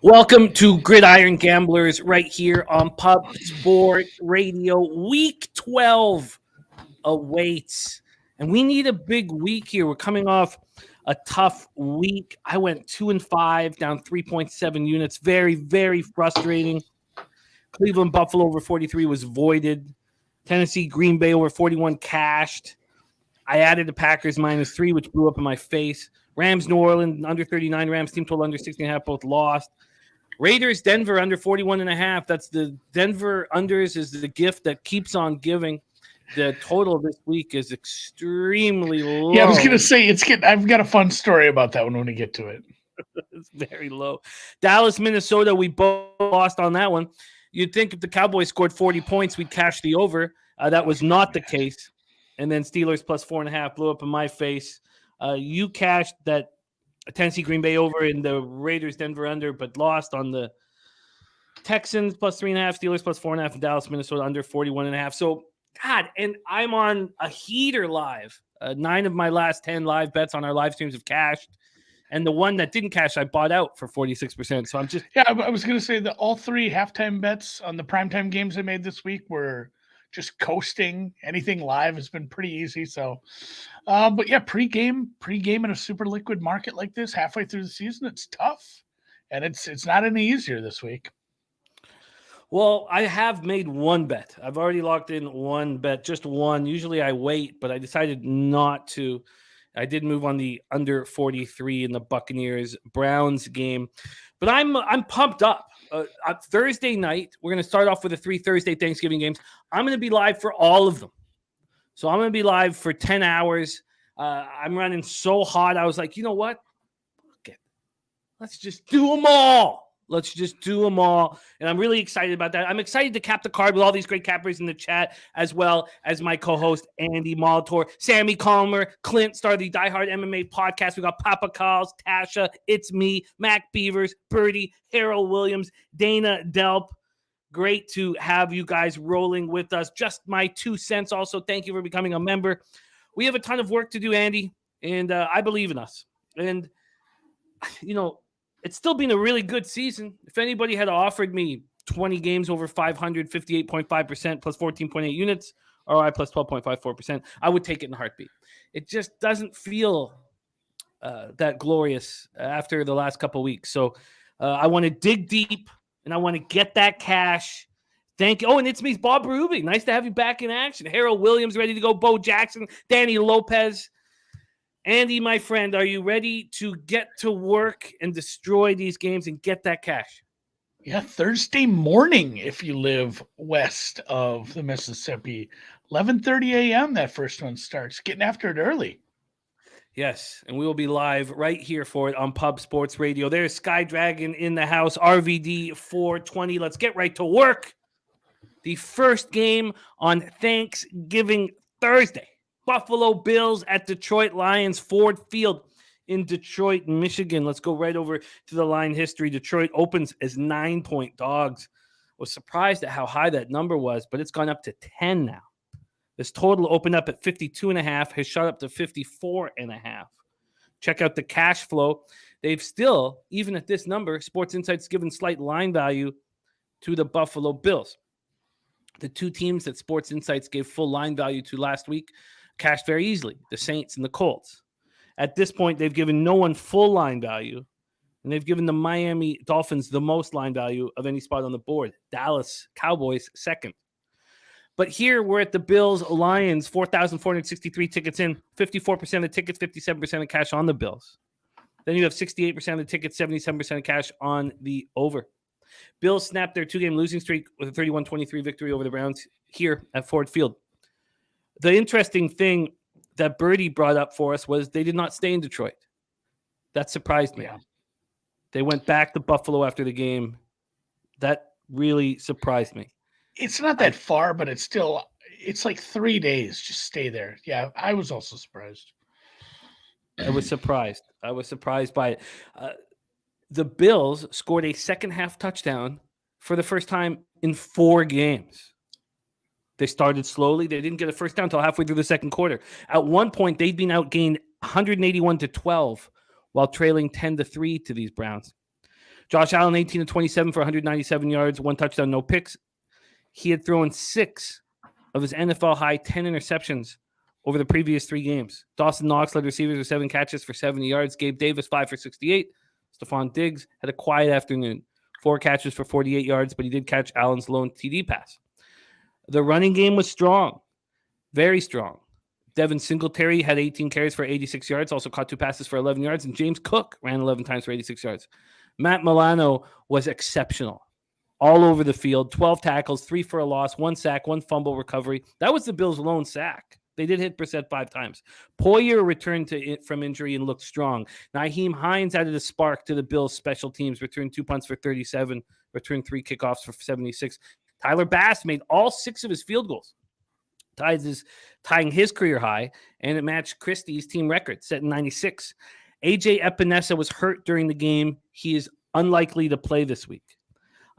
Welcome to Gridiron Gamblers right here on Pub Sport Radio. Week 12 awaits, and we need a big week here. We're coming off a tough week. I went 2-5, down 3.7 units. Very, very frustrating. Cleveland Buffalo over 43 was voided. Tennessee Green Bay over 41 cashed. I added the Packers -3, which blew up in my face. Rams New Orleans under 39. Rams team total under 60.5, both lost. Raiders Denver under 41.5. That's the Denver unders is the gift that keeps on giving. The total this week is extremely low. Yeah, I was gonna say I've got a fun story about that one when we get to it. It's very low. Dallas, Minnesota, we both lost on that one. You'd think if the Cowboys scored 40 points, we'd cash the over. That was not the case. And then Steelers plus 4.5 blew up in my face. You cashed that Tennessee Green Bay over in the Raiders Denver under, but lost on the Texans plus 3.5, Steelers plus 4.5, and Dallas, Minnesota under 41.5. So, God, and I'm on a heater live. 9 of my last 10 live bets on our live streams have cashed. And the one that didn't cash, I bought out for 46%. So I'm just... Yeah, I was going to say that all 3 halftime bets on the primetime games I made this week were just coasting. Anything live has been pretty easy. So, but yeah, pregame in a super liquid market like this, halfway through the season, it's tough. And it's not any easier this week. Well, I have made one bet. I've already locked in one bet, just one. Usually I wait, but I decided not to. I did move on the under 43 in the Buccaneers Browns game, but I'm pumped up. Thursday night, we're going to start off with the 3 Thursday Thanksgiving games. I'm going to be live for all of them. So I'm going to be live for 10 hours. I'm running so hot. I was like, you know what? Okay, let's just do them all. Let's just do them all. And I'm really excited about that. I'm excited to cap the card with all these great cappers in the chat, as well as my co-host, Andy Molitor, Sammy Calmer, Clint, star of the Die Hard MMA podcast. We got Papa Calls, Tasha, It's Me, Mac Beavers, Birdie, Harold Williams, Dana Delp. Great to have you guys rolling with us. Just my 2 cents. Also, thank you for becoming a member. We have a ton of work to do, Andy, and I believe in us. And, you know, it's still been a really good season. If anybody had offered me 20 games over 500, 58.5% plus 14.8 units, ROI plus 12.54%, I would take it in a heartbeat. It just doesn't feel that glorious after the last couple of weeks. So I want to dig deep, and I want to get that cash. Thank you. Oh, and It's Me, Bob Ruby. Nice to have you back in action. Harold Williams ready to go. Bo Jackson, Danny Lopez. Andy, my friend, are you ready to get to work and destroy these games and get that cash? Yeah, Thursday morning if you live west of the Mississippi. 11:30 a.m. that first one starts. Getting after it early. Yes, and we will be live right here for it on Pub Sports Radio. There's Sky Dragon in the house, RVD 420. Let's get right to work. The first game on Thanksgiving Thursday. Buffalo Bills at Detroit Lions, Ford Field in Detroit, Michigan. Let's go right over to the line history. Detroit opens as 9-point dogs. Was surprised at how high that number was, but it's gone up to 10 now. This total opened up at 52.5, has shot up to 54.5. Check out the cash flow. They've still, even at this number, Sports Insight's given slight line value to the Buffalo Bills. The 2 teams that Sports Insights gave full line value to last week cashed very easily, the Saints and the Colts. At this point, they've given no one full line value, and they've given the Miami Dolphins the most line value of any spot on the board. Dallas Cowboys second. But here we're at the Bills Lions, 4,463 tickets in, 54% of tickets, 57% of cash on the Bills. Then you have 68% of the tickets, 77% of cash on the over. Bills snapped their 2-game losing streak with a 31-23 victory over the Browns here at Ford Field. The interesting thing that Birdie brought up for us was they did not stay in Detroit. That surprised me. Yeah. They went back to Buffalo after the game. That really surprised me. It's not that far, but it's like 3 days. Just stay there. Yeah, I was also surprised. I was surprised by it. The Bills scored a second-half touchdown for the first time in 4 games. They started slowly. They didn't get a first down until halfway through the second quarter. At one point, they'd been outgained 181-12 while trailing 10-3 to these Browns. Josh Allen, 18 to 27 for 197 yards, 1 touchdown, no picks. He had thrown 6 of his NFL high 10 interceptions over the previous 3 games. Dawson Knox led receivers with 7 catches for 70 yards. Gabe Davis, 5 for 68. Stephon Diggs had a quiet afternoon, 4 catches for 48 yards, but he did catch Allen's lone TD pass. The running game was strong, very strong. Devin Singletary had 18 carries for 86 yards, also caught 2 passes for 11 yards, and James Cook ran 11 times for 86 yards. Matt Milano was exceptional all over the field, 12 tackles, 3 for a loss, 1 sack, 1 fumble recovery. That was the Bills' lone sack. They did hit Brissett 5 times. Poyer returned from injury and looked strong. Nyheim Hines added a spark to the Bills' special teams, returned 2 punts for 37, returned 3 kickoffs for 76. Tyler Bass made all 6 of his field goals, tying his career high, and it matched Christie's team record, set in 96. AJ Epinesa was hurt during the game. He is unlikely to play this week.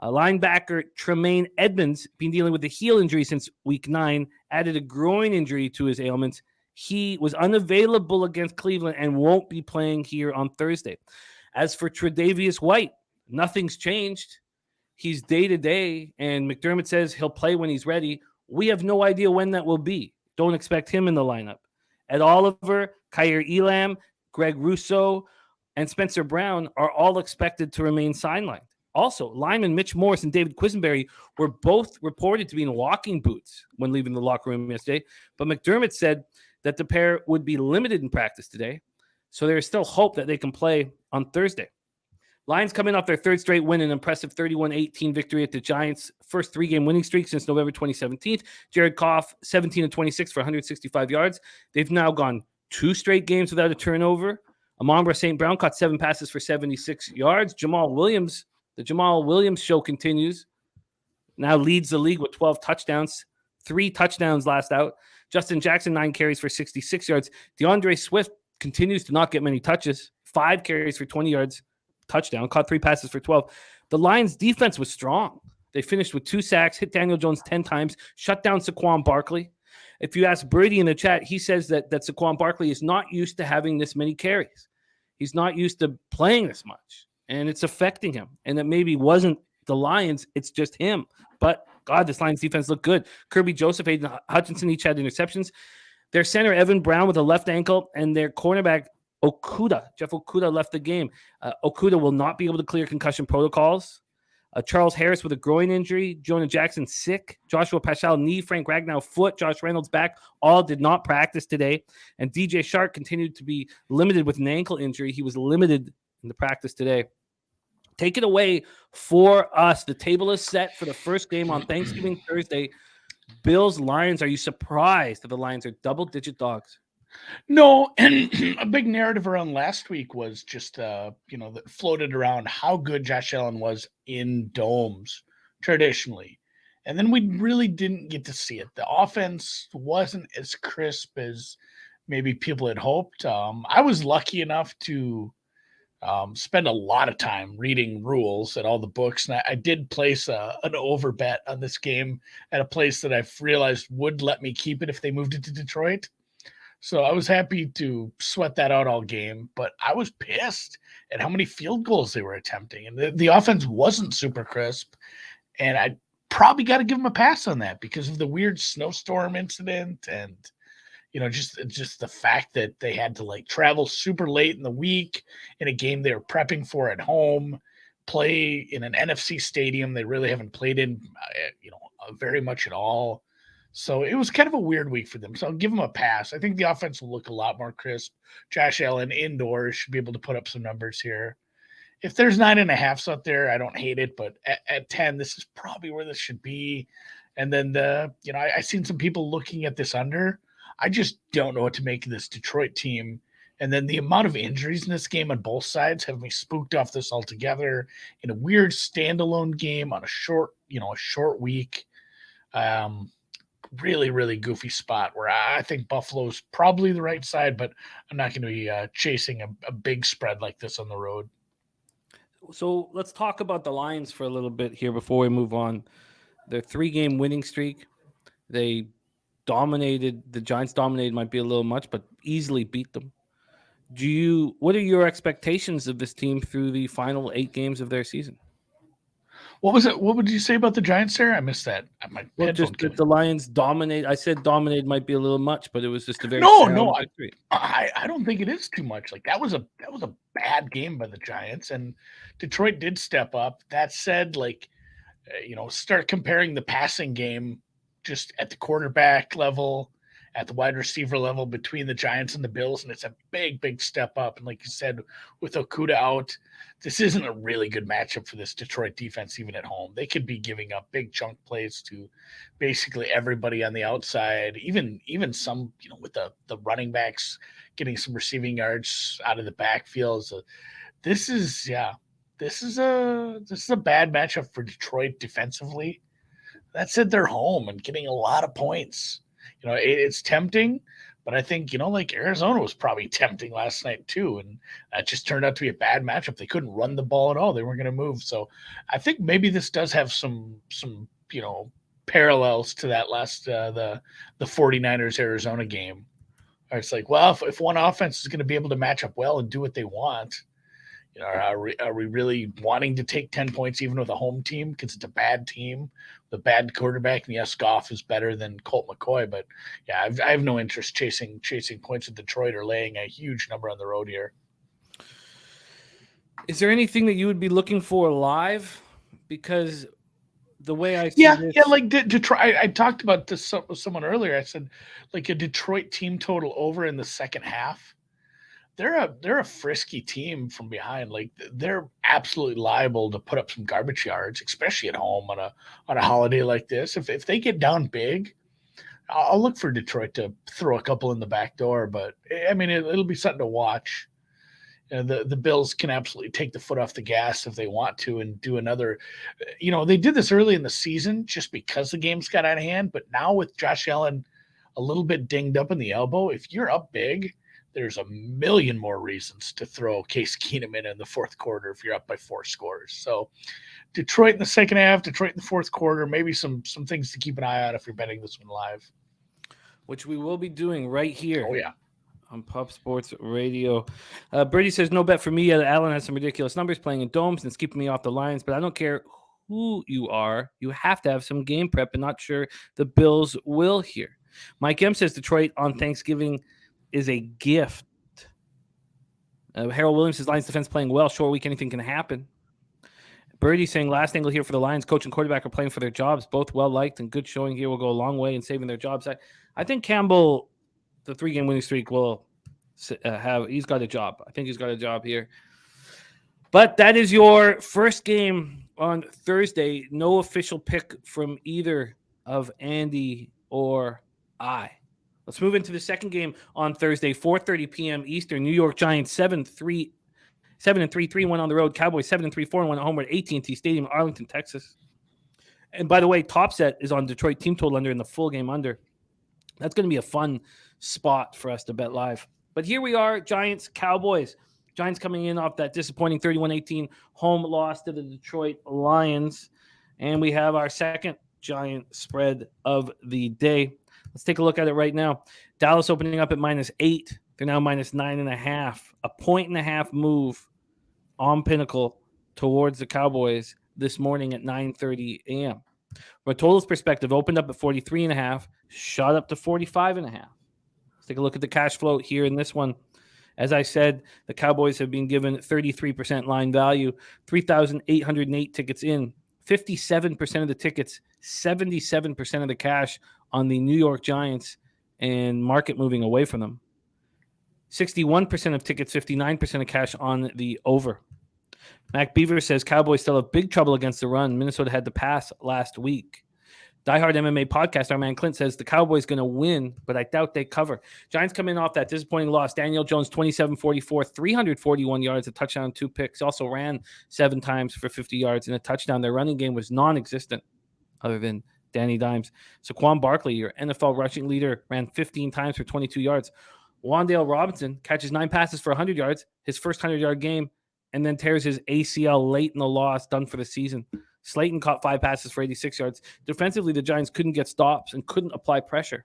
Linebacker Tremaine Edmonds, been dealing with a heel injury since week 9, added a groin injury to his ailments. He was unavailable against Cleveland and won't be playing here on Thursday. As for Tre'Davious White, nothing's changed. He's day-to-day, and McDermott says he'll play when he's ready. We have no idea when that will be. Don't expect him in the lineup. Ed Oliver, Kyer Elam, Greg Rousseau, and Spencer Brown are all expected to remain sidelined. Also, lineman Mitch Morse and David Quisenberry were both reported to be in walking boots when leaving the locker room yesterday, but McDermott said that the pair would be limited in practice today, so there is still hope that they can play on Thursday. Lions coming off their 3rd straight win, an impressive 31-18 victory at the Giants' first 3-game winning streak since November 2017. Jared Goff, 17-26 for 165 yards. They've now gone 2 straight games without a turnover. Amon-Ra St. Brown caught 7 passes for 76 yards. The Jamal Williams show continues. Now leads the league with 12 touchdowns, 3 touchdowns last out. Justin Jackson, 9 carries for 66 yards. DeAndre Swift continues to not get many touches, 5 carries for 20 yards, touchdown, caught 3 passes for 12. The Lions' defense was strong. They finished with 2 sacks, hit Daniel Jones 10 times, shut down Saquon Barkley. If you ask Brady in the chat, he says that Saquon Barkley is not used to having this many carries. He's not used to playing this much, and it's affecting him. And it maybe wasn't the Lions, it's just him. But, God, this Lions defense looked good. Kirby Joseph, Hayden Hutchinson each had interceptions. Their center, Evan Brown, with a left ankle, and their cornerback, Jeff Okudah left the game. Okudah will not be able to clear concussion protocols. Charles Harris with a groin injury. Jonah Jackson sick. Joshua Paschal knee. Frank Ragnow foot. Josh Reynolds back. All did not practice today. And DJ Shark continued to be limited with an ankle injury. He was limited in the practice today. Take it away for us. The table is set for the first game on Thanksgiving Thursday. Bills, Lions. Are you surprised that the Lions are double-digit dogs? No, and a big narrative around last week was just, that floated around how good Josh Allen was in domes traditionally. And then we really didn't get to see it. The offense wasn't as crisp as maybe people had hoped. I was lucky enough to spend a lot of time reading rules at all the books. And I did place an over bet on this game at a place that I've realized would let me keep it if they moved it to Detroit. So I was happy to sweat that out all game, but I was pissed at how many field goals they were attempting. And the offense wasn't super crisp. And I probably got to give them a pass on that because of the weird snowstorm incident and, just the fact that they had to travel super late in the week in a game they were prepping for at home, play in an NFC stadium they really haven't played in, very much at all. So it was kind of a weird week for them. So I'll give them a pass. I think the offense will look a lot more crisp. Josh Allen indoors should be able to put up some numbers here. If there's 9.5s out there, I don't hate it, but at 10, this is probably where this should be. And then I've seen some people looking at this under. I just don't know what to make of this Detroit team. And then the amount of injuries in this game on both sides have me spooked off this altogether in a weird standalone game on a short week. Really, really goofy spot where I think Buffalo's probably the right side, but I'm not going to be chasing a big spread like this on the road. So let's talk about the Lions for a little bit here before we move on. Their 3-game winning streak, the Giants dominated might be a little much, but easily beat them. What are your expectations of this team through the final 8 games of their season? What was it? What would you say about the Giants there? I missed that. My Well, headphone just came that in. the Lions dominate. I said dominate might be a little much, but it was just a very No, sound victory. I don't think it is too much. Like that was a bad game by the Giants, and Detroit did step up. That said, like start comparing the passing game just at the quarterback level, at the wide receiver level between the Giants and the Bills, and it's a big step up. And like you said, with Okuda out, this isn't a really good matchup for this Detroit defense, even at home. They could be giving up big chunk plays to basically everybody on the outside, even some, with the running backs getting some receiving yards out of the backfield. So this is this is a bad matchup for Detroit defensively. That said, they're home and getting a lot of points. It's tempting, but I think like Arizona was probably tempting last night too, and that just turned out to be a bad matchup. They couldn't run the ball at all. They weren't going to move. So I think maybe this does have some parallels to that last the 49ers Arizona game. Or it's like, well, if one offense is going to be able to match up well and do what they want, are we really wanting to take 10 points even with a home team because it's a bad team, the bad quarterback? And yes, Goff is better than Colt McCoy, but yeah, I have no interest chasing points with Detroit or laying a huge number on the road here. Is there anything that you would be looking for live? Because the way I see this, like Detroit. I talked about this with someone earlier. I said like a Detroit team total over in the second half. They're a frisky team from behind. Like they're absolutely liable to put up some garbage yards, especially at home on a holiday like this. If they get down big, I'll look for Detroit to throw a couple in the back door. But I mean, it'll be something to watch. The Bills can absolutely take the foot off the gas if they want to and do another. They did this early in the season just because the games got out of hand. But now with Josh Allen a little bit dinged up in the elbow, if you're up big, there's a million more reasons to throw Case Keenum in the fourth quarter if you're up by 4 scores. So Detroit in the second half, Detroit in the fourth quarter, maybe some things to keep an eye on if you're betting this one live. Which we will be doing right here. Oh, yeah. On Pub Sports Radio. Brady says, no bet for me. Allen has some ridiculous numbers playing in domes and it's keeping me off the Lions, but I don't care who you are. You have to have some game prep and not sure the Bills will here. Mike M says Detroit on Thanksgiving is a gift. Harold Williams says Lions defense playing well. Short week, anything can happen. Birdie saying last angle here for the Lions. Coach and quarterback are playing for their jobs. Both well liked and good showing here will go a long way in saving their jobs. I think Campbell, the 3-game winning streak, will he's got a job. I think he's got a job here. But that is your first game on Thursday. No official pick from either of Andy or I. Let's move into the second game on Thursday, 4:30 p.m. Eastern. New York Giants 7-3, 3-1 on the road. Cowboys 7-3, 4-1 at home at AT&T Stadium, Arlington, Texas. And by the way, Top Set is on Detroit team total under in the full game under. That's going to be a fun spot for us to bet live. But here we are, Giants, Cowboys. Giants coming in off that disappointing 31-18 home loss to the Detroit Lions. And we have our second Giant spread of the day. Let's take a look at it right now. Dallas opening up at -8. They're now -9.5. A 1.5 move on Pinnacle towards the Cowboys this morning at 9:30 a.m. From a totals perspective, opened up at 43.5, shot up to 45.5. Let's take a look at the cash flow here in this one. As I said, the Cowboys have been given 33% line value, 3,808 tickets in, 57% of the tickets, 77% of the cash on the New York Giants, and market moving away from them. 61% of tickets, 59% of cash on the over. Mac Beaver says Cowboys still have big trouble against the run. Minnesota had to pass last week. Diehard MMA podcast, our man Clint says the Cowboys going to win, but I doubt they cover. Giants come in off that disappointing loss. Daniel Jones, 27-44, 341 yards, a touchdown, 2 picks. Also ran 7 times for 50 yards and a touchdown. Their running game was non-existent other than Danny Dimes. Saquon Barkley, your NFL rushing leader, ran 15 times for 22 yards. Wan'Dale Robinson catches 9 passes for 100 yards, his first 100-yard game, and then tears his ACL late in the loss, done for the season. Slayton caught 5 passes for 86 yards. Defensively, the Giants couldn't get stops and couldn't apply pressure.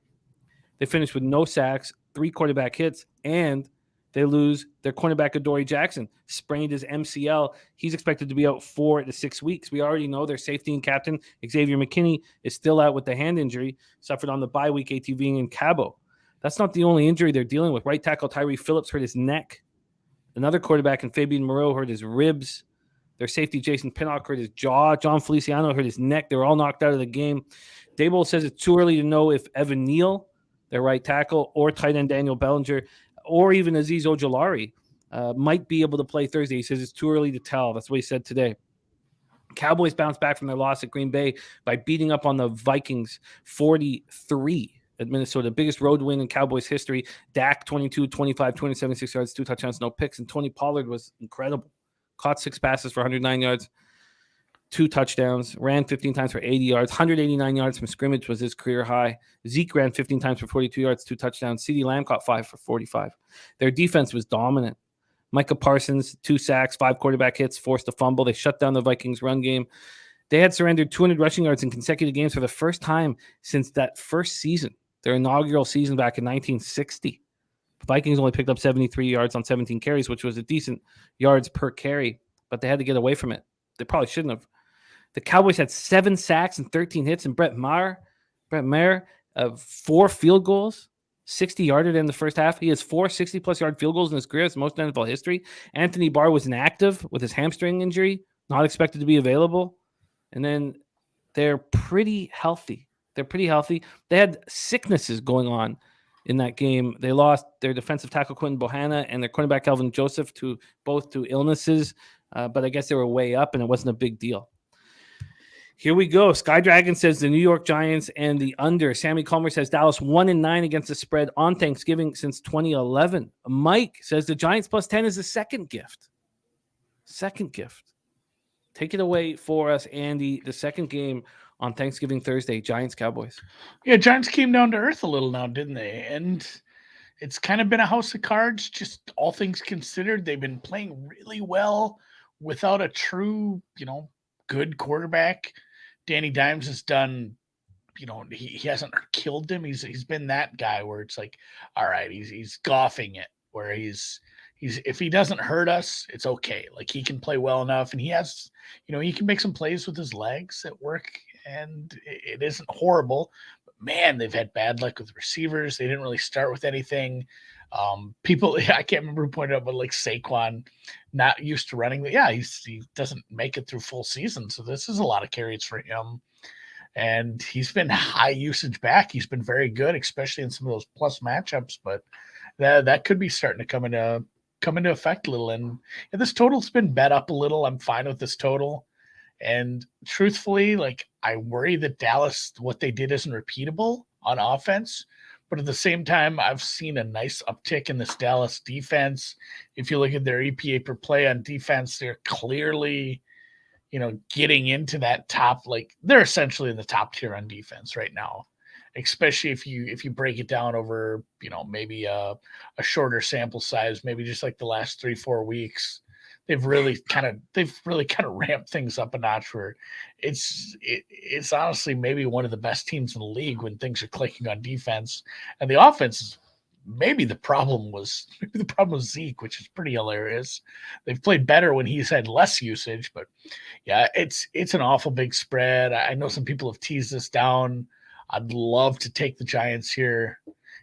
They finished with no sacks, 3 quarterback hits, and They lose their cornerback Adoree Jackson, sprained his MCL. He's expected to be out 4 to 6 weeks. We already know their safety and captain, Xavier McKinney, is still out with the hand injury, suffered on the bye week ATVing in Cabo. That's not the only injury they're dealing with. Right tackle Tyree Phillips hurt his neck. Another quarterback in Fabian Moreau hurt his ribs. Their safety, Jason Pinnock, hurt his jaw. John Feliciano hurt his neck. They were all knocked out of the game. Daboll says it's too early to know if Evan Neal, their right tackle, or tight end Daniel Bellinger, or even Azeez Ojulari might be able to play Thursday. He says it's too early to tell. That's what he said today. Cowboys bounced back from their loss at Green Bay by beating up on the Vikings 43 at Minnesota. Biggest road win in Cowboys history. Dak 22, 25, 276 yards, 2 touchdowns, no picks. And Tony Pollard was incredible. Caught 6 passes for 109 yards, 2 touchdowns, ran 15 times for 80 yards, 189 yards from scrimmage was his career high. Zeke ran 15 times for 42 yards, 2 touchdowns. CeeDee Lamb caught 5 for 45. Their defense was dominant. Micah Parsons, 2 sacks, 5 quarterback hits, forced a fumble. They shut down the Vikings run game. They had surrendered 200 rushing yards in consecutive games for the first time since that first season, their inaugural season back in 1960. The Vikings only picked up 73 yards on 17 carries, which was a decent yards per carry, but they had to get away from it. They probably shouldn't have. The Cowboys had 7 sacks and 13 hits, and Brett Maher, 4 field goals, 60-yarder in the first half. He has 4 60-plus yard field goals in his career. It's most in NFL history. Anthony Barr was inactive with his hamstring injury, not expected to be available. And then they're pretty healthy. They had sicknesses going on in that game. They lost their defensive tackle Quentin Bohanna and their cornerback Calvin Joseph to illnesses, but I guess they were way up and it wasn't a big deal. Here we go. Sky Dragon says the New York Giants and the under. Sammy Comer says Dallas 1-9 against the spread on Thanksgiving since 2011. Mike says the Giants plus 10 is the second gift. Take it away for us, Andy. The second game on Thanksgiving Thursday, Giants Cowboys. Yeah, Giants came down to earth a little now, didn't they? And it's kind of been a house of cards, just all things considered. They've been playing really well without a true, good quarterback. Danny Dimes has done, he hasn't killed them. He's been that guy where it's like, all right, he's golfing it, where he's if he doesn't hurt us, it's okay. Like he can play well enough, and he has, he can make some plays with his legs at work, and it isn't horrible. But man, they've had bad luck with receivers. They didn't really start with anything. People, I can't remember who pointed out, but like Saquon, not used to running. Yeah, he doesn't make it through full season, so this is a lot of carries for him. And he's been high usage back. He's been very good, especially in some of those plus matchups. But that could be starting to come into effect a little. And this total's been bet up a little. I'm fine with this total. And truthfully, like I worry that Dallas, what they did isn't repeatable on offense. But at the same time, I've seen a nice uptick in this Dallas defense. If you look at their EPA per play on defense, they're clearly, getting into that top, like they're essentially in the top tier on defense right now, especially if you break it down over, maybe a shorter sample size, maybe just like the last 3-4 weeks. They've really kind of ramped things up a notch where it's honestly maybe one of the best teams in the league when things are clicking on defense. And the offense, maybe the problem was Zeke, which is pretty hilarious. They've played better when he's had less usage, but yeah, it's an awful big spread. I know some people have teased this down. I'd love to take the Giants here.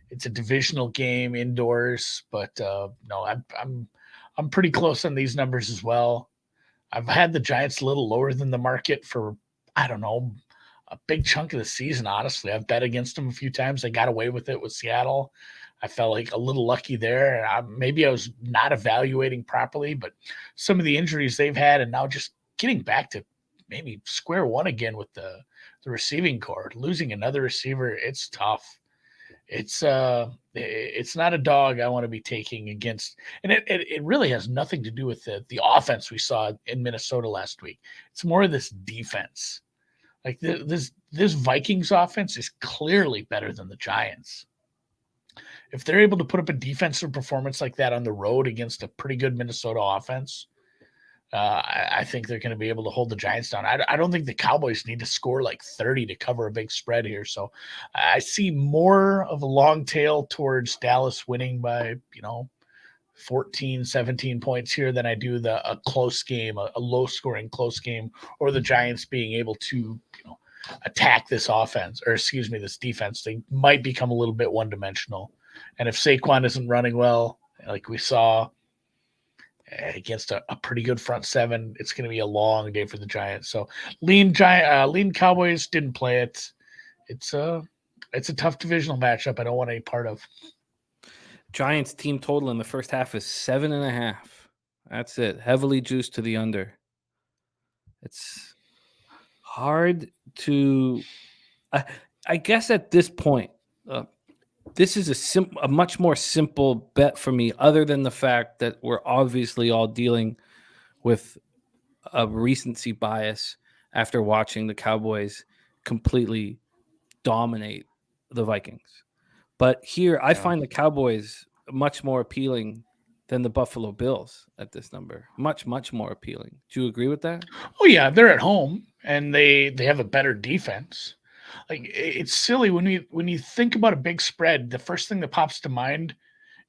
It's a divisional game indoors, but no, I'm pretty close on these numbers as well. I've had the Giants a little lower than the market for, I don't know, a big chunk of the season, honestly. I've bet against them a few times. They got away with it with Seattle. I felt like a little lucky there. Maybe I was not evaluating properly, but some of the injuries they've had and now just getting back to maybe square one again with the receiving core, losing another receiver, it's tough. It's not a dog I want to be taking against, and it really has nothing to do with the offense we saw in Minnesota last week. It's more of this defense. Like this Vikings offense is clearly better than the Giants. If they're able to put up a defensive performance like that on the road against a pretty good Minnesota offense, I think they're going to be able to hold the Giants down. I don't think the Cowboys need to score like 30 to cover a big spread here. So I see more of a long tail towards Dallas winning by, 14, 17 points here than I do a close game, a low scoring close game, or the Giants being able to attack this offense, or excuse me, this defense. They might become a little bit one dimensional. And if Saquon isn't running well, like we saw against a pretty good front seven, it's going to be a long day for the Giants. So lean Cowboys, didn't play it. It's a tough divisional matchup I don't want any part of. Giants team total in the first half is 7.5. That's it. Heavily juiced to the under. It's hard to, I guess at this point, this is a much more simple bet for me, other than the fact that we're obviously all dealing with a recency bias after watching the Cowboys completely dominate the Vikings. But here, I find the Cowboys much more appealing than the Buffalo Bills at this number. Much, much more appealing. Do you agree with that? Oh yeah, they're at home and they have a better defense. Like, it's silly when you think about a big spread, the first thing that pops to mind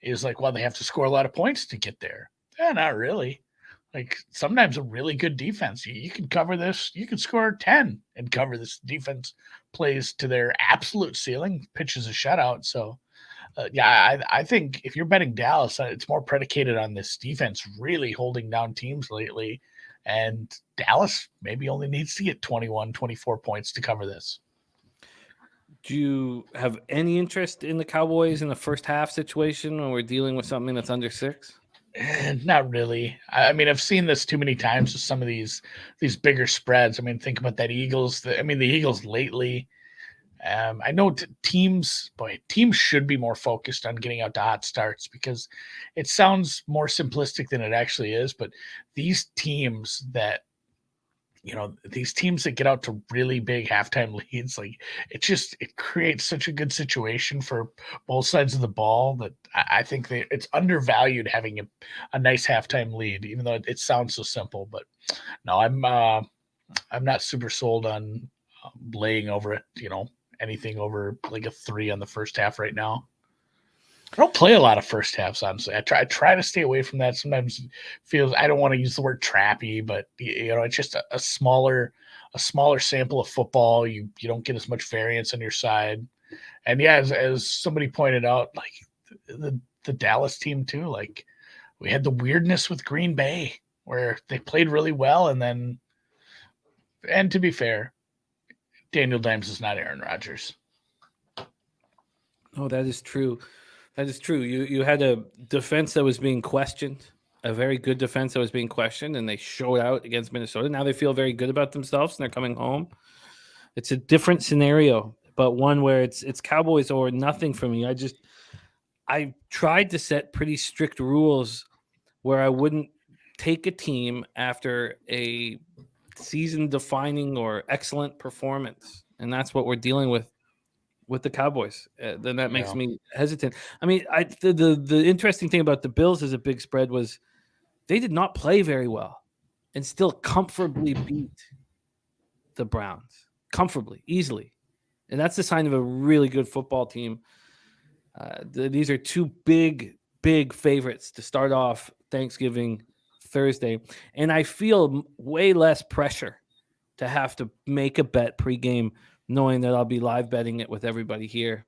is like, well, they have to score a lot of points to get there. Yeah, not really. Like, sometimes a really good defense, you can cover this. You can score 10 and cover this. Defense plays to their absolute ceiling, pitches a shutout. So, I think if you're betting Dallas, it's more predicated on this defense really holding down teams lately. And Dallas maybe only needs to get 21, 24 points to cover this. Do you have any interest in the Cowboys in the first half situation when we're dealing with something that's under 6? Not really. I mean, I've seen this too many times with some of these bigger spreads. I mean, think about that Eagles. The Eagles lately. I know teams should be more focused on getting out to hot starts, because it sounds more simplistic than it actually is. But these teams that get out to really big halftime leads, like it creates such a good situation for both sides of the ball that I think it's undervalued having a nice halftime lead, even though it sounds so simple. But no, I'm not super sold on laying over it. Anything over like a 3 on the first half right now. I don't play a lot of first halves, honestly. I try to stay away from that. Sometimes it feels, I don't want to use the word trappy, but it's just a smaller sample of football. You don't get as much variance on your side. And yeah, as somebody pointed out, like the Dallas team too, like we had the weirdness with Green Bay where they played really well, and to be fair, Daniel Dimes is not Aaron Rodgers. Oh, that is true. That is true. You had a defense that was being questioned, a very good defense that was being questioned, and they showed out against Minnesota. Now they feel very good about themselves, and they're coming home. It's a different scenario, but one where it's Cowboys or nothing for me. I tried to set pretty strict rules where I wouldn't take a team after a season-defining or excellent performance, and that's what we're dealing with the Cowboys. Then that makes me hesitant. I mean, the interesting thing about the Bills as a big spread was they did not play very well and still comfortably beat the Browns. Comfortably, easily. And that's the sign of a really good football team. These are two big favorites to start off Thanksgiving Thursday. And I feel way less pressure to have to make a bet pregame, knowing that I'll be live betting it with everybody here.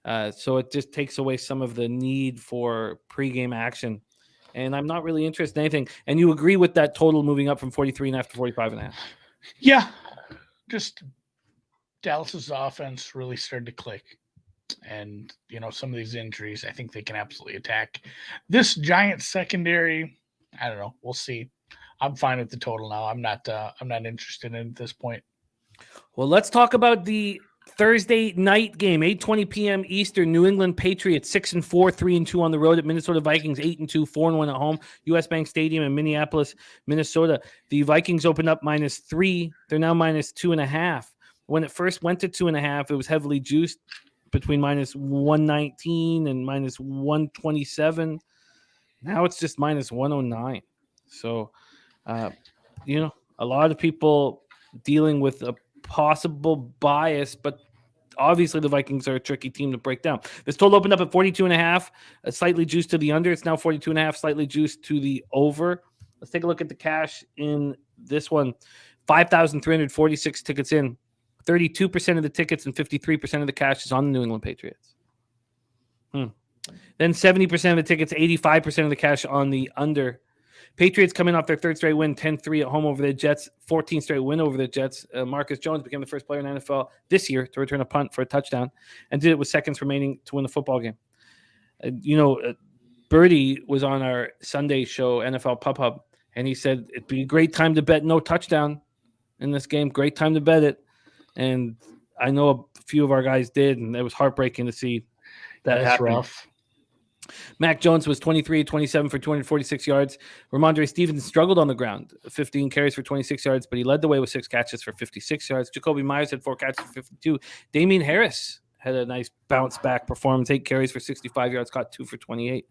So it just takes away some of the need for pregame action. And I'm not really interested in anything. And you agree with that total moving up from 43.5 to 45.5? Yeah. Just Dallas's offense really started to click. And, some of these injuries, I think they can absolutely attack this Giants secondary. I don't know. We'll see. I'm fine with the total now. I'm not interested in it at this point. Well, let's talk about the Thursday night game, 8:20 p.m. Eastern. New England Patriots 6-4, 3-2 on the road at Minnesota Vikings 8-2, 4-1 at home. US Bank Stadium in Minneapolis, Minnesota. The Vikings opened up -3. They're now -2.5. When it first went to 2.5, it was heavily juiced between -119 and -127. Now it's just -109. So, a lot of people dealing with a possible bias, but obviously the Vikings are a tricky team to break down. This total opened up at 42.5, slightly juiced to the under. It's now 42.5, slightly juiced to the over. Let's take a look at the cash in this one. 5,346 tickets in. 32% of the tickets and 53% of the cash is on the New England Patriots. Then 70% of the tickets, 85% of the cash on the under. Patriots coming off their third straight win, 10-3 at home over the Jets, 14th straight win over the Jets. Marcus Jones became the first player in the NFL this year to return a punt for a touchdown and did it with seconds remaining to win the football game. Birdie was on our Sunday show, NFL Pub Hub, and he said it'd be a great time to bet no touchdown in this game. Great time to bet it. And I know a few of our guys did, and it was heartbreaking to see that happen. Rough. Mac Jones was 23-27 for 246 yards. Ramondre Stevenson struggled on the ground, 15 carries for 26 yards, but he led the way with 6 catches for 56 yards. Jacoby Myers had 4 catches for 52. Damian Harris had a nice bounce back performance, 8 carries for 65 yards, caught 2 for 28.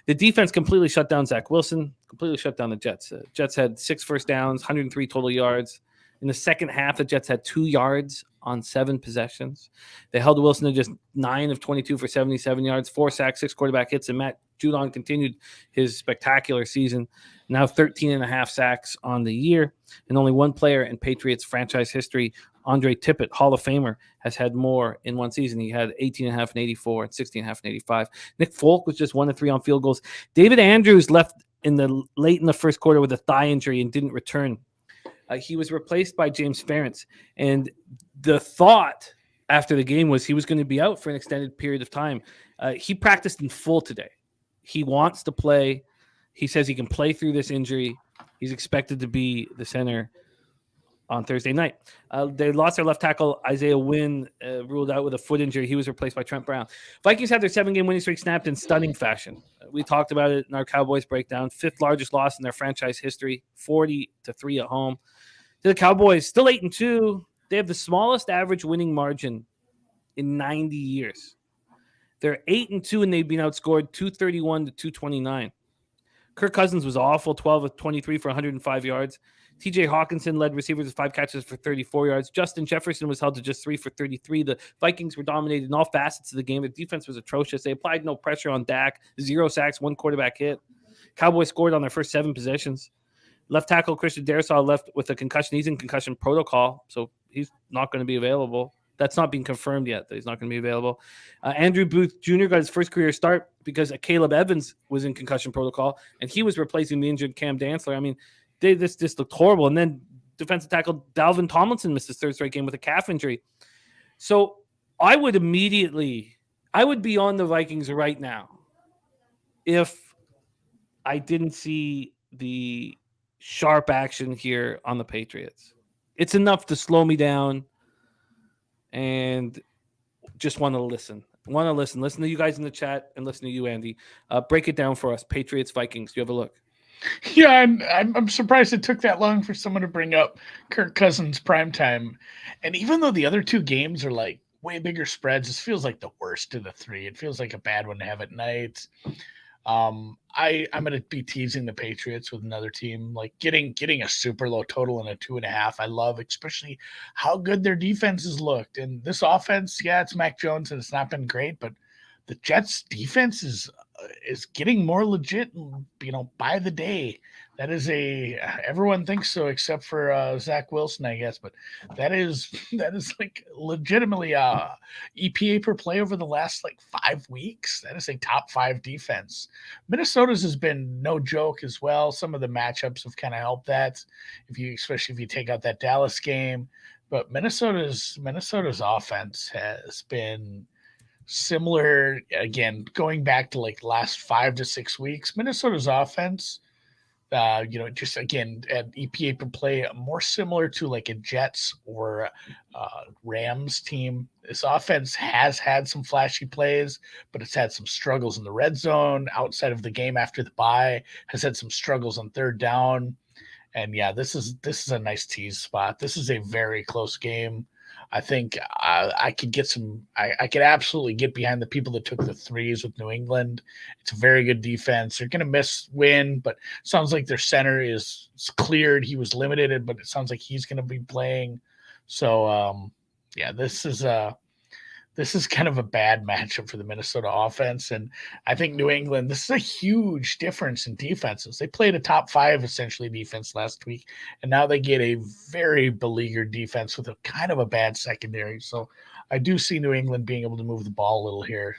The defense completely shut down Zach Wilson, completely shut down the Jets. Jets had 6 first downs, 103 total yards. In the second half, the Jets had 2 yards on 7 possessions. They held Wilson to just 9 of 22 for 77 yards, 4 sacks, 6 quarterback hits, and Matt Judon continued his spectacular season. Now 13.5 sacks on the year, and only one player in Patriots franchise history, Andre Tippett, Hall of Famer, has had more in one season. He had 18.5 and 84 and 16.5 and 85. Nick Folk was just 1 of 3 on field goals. David Andrews left late in the first quarter with a thigh injury and didn't return. He was replaced by James Ferentz, and the thought after the game was he was going to be out for an extended period of time. He practiced in full today. He wants to play. He says he can play through this injury. He's expected to be the center on Thursday night. They lost their left tackle, Isaiah Wynn, ruled out with a foot injury. He was replaced by Trent Brown. Vikings had their 7-game winning streak snapped in stunning fashion. We talked about it in our Cowboys breakdown. 5th largest loss in their franchise history, 40-3 at home. The Cowboys, still 8-2. They have the smallest average winning margin in 90 years. They're 8-2, and they've been outscored 231-229. Kirk Cousins was awful, 12 of 23 for 105 yards. TJ Hawkinson led receivers with 5 catches for 34 yards. Justin Jefferson was held to just 3 for 33. The Vikings were dominated in all facets of the game. The defense was atrocious. They applied no pressure on Dak, 0 sacks, 1 quarterback hit. Cowboys scored on their first 7 possessions. Left tackle Christian Darrisaw left with a concussion. He's in concussion protocol, so he's not going to be available. That's not been confirmed yet that he's not going to be available. Andrew Booth Jr. got his first career start because Caleb Evans was in concussion protocol, and he was replacing the injured Cam Dantzler. I mean, this looked horrible. And then defensive tackle Dalvin Tomlinson missed his 3rd straight game with a calf injury. So I would be on the Vikings right now if I didn't see the sharp action here on the Patriots. It's enough to slow me down and just want to listen. Listen to you guys in the chat and listen to you, Andy. Break it down for us. Patriots, Vikings. Do you have a look? Yeah, I'm surprised it took that long for someone to bring up Kirk Cousins primetime. And even though the other 2 games are like way bigger spreads, this feels like the worst of the 3. It feels like a bad one to have at night. I'm going to be teasing the Patriots with another team, like getting a super low total and a 2.5. I love, especially how good their defenses looked. And this offense, yeah, it's Mac Jones and it's not been great, but the Jets defense is getting more legit, by the day. That is everyone thinks so except for Zach Wilson, I guess, but that is like legitimately EPA per play over the last like 5 weeks. That is a top 5 defense. Minnesota's has been no joke as well. Some of the matchups have kind of helped that, especially if you take out that Dallas game. But Minnesota's offense has been similar, again, going back to like last 5 to 6 weeks. Minnesota's offense, just again at EPA per play, more similar to like a Jets or Rams team. This offense has had some flashy plays, but it's had some struggles in the red zone. Outside of the game after the bye, has had some struggles on 3rd down. And yeah, this is a nice tease spot. This is a very close game. I think I could absolutely get behind the people that took the 3s with New England. It's a very good defense. They're going to miss Win, but it sounds like their center is cleared. He was limited, but it sounds like he's going to be playing. So, yeah, this is this is kind of a bad matchup for the Minnesota offense. And I think New England, this is a huge difference in defenses. They played a top 5 essentially defense last week, and now they get a very beleaguered defense with a kind of a bad secondary. So I do see New England being able to move the ball a little here,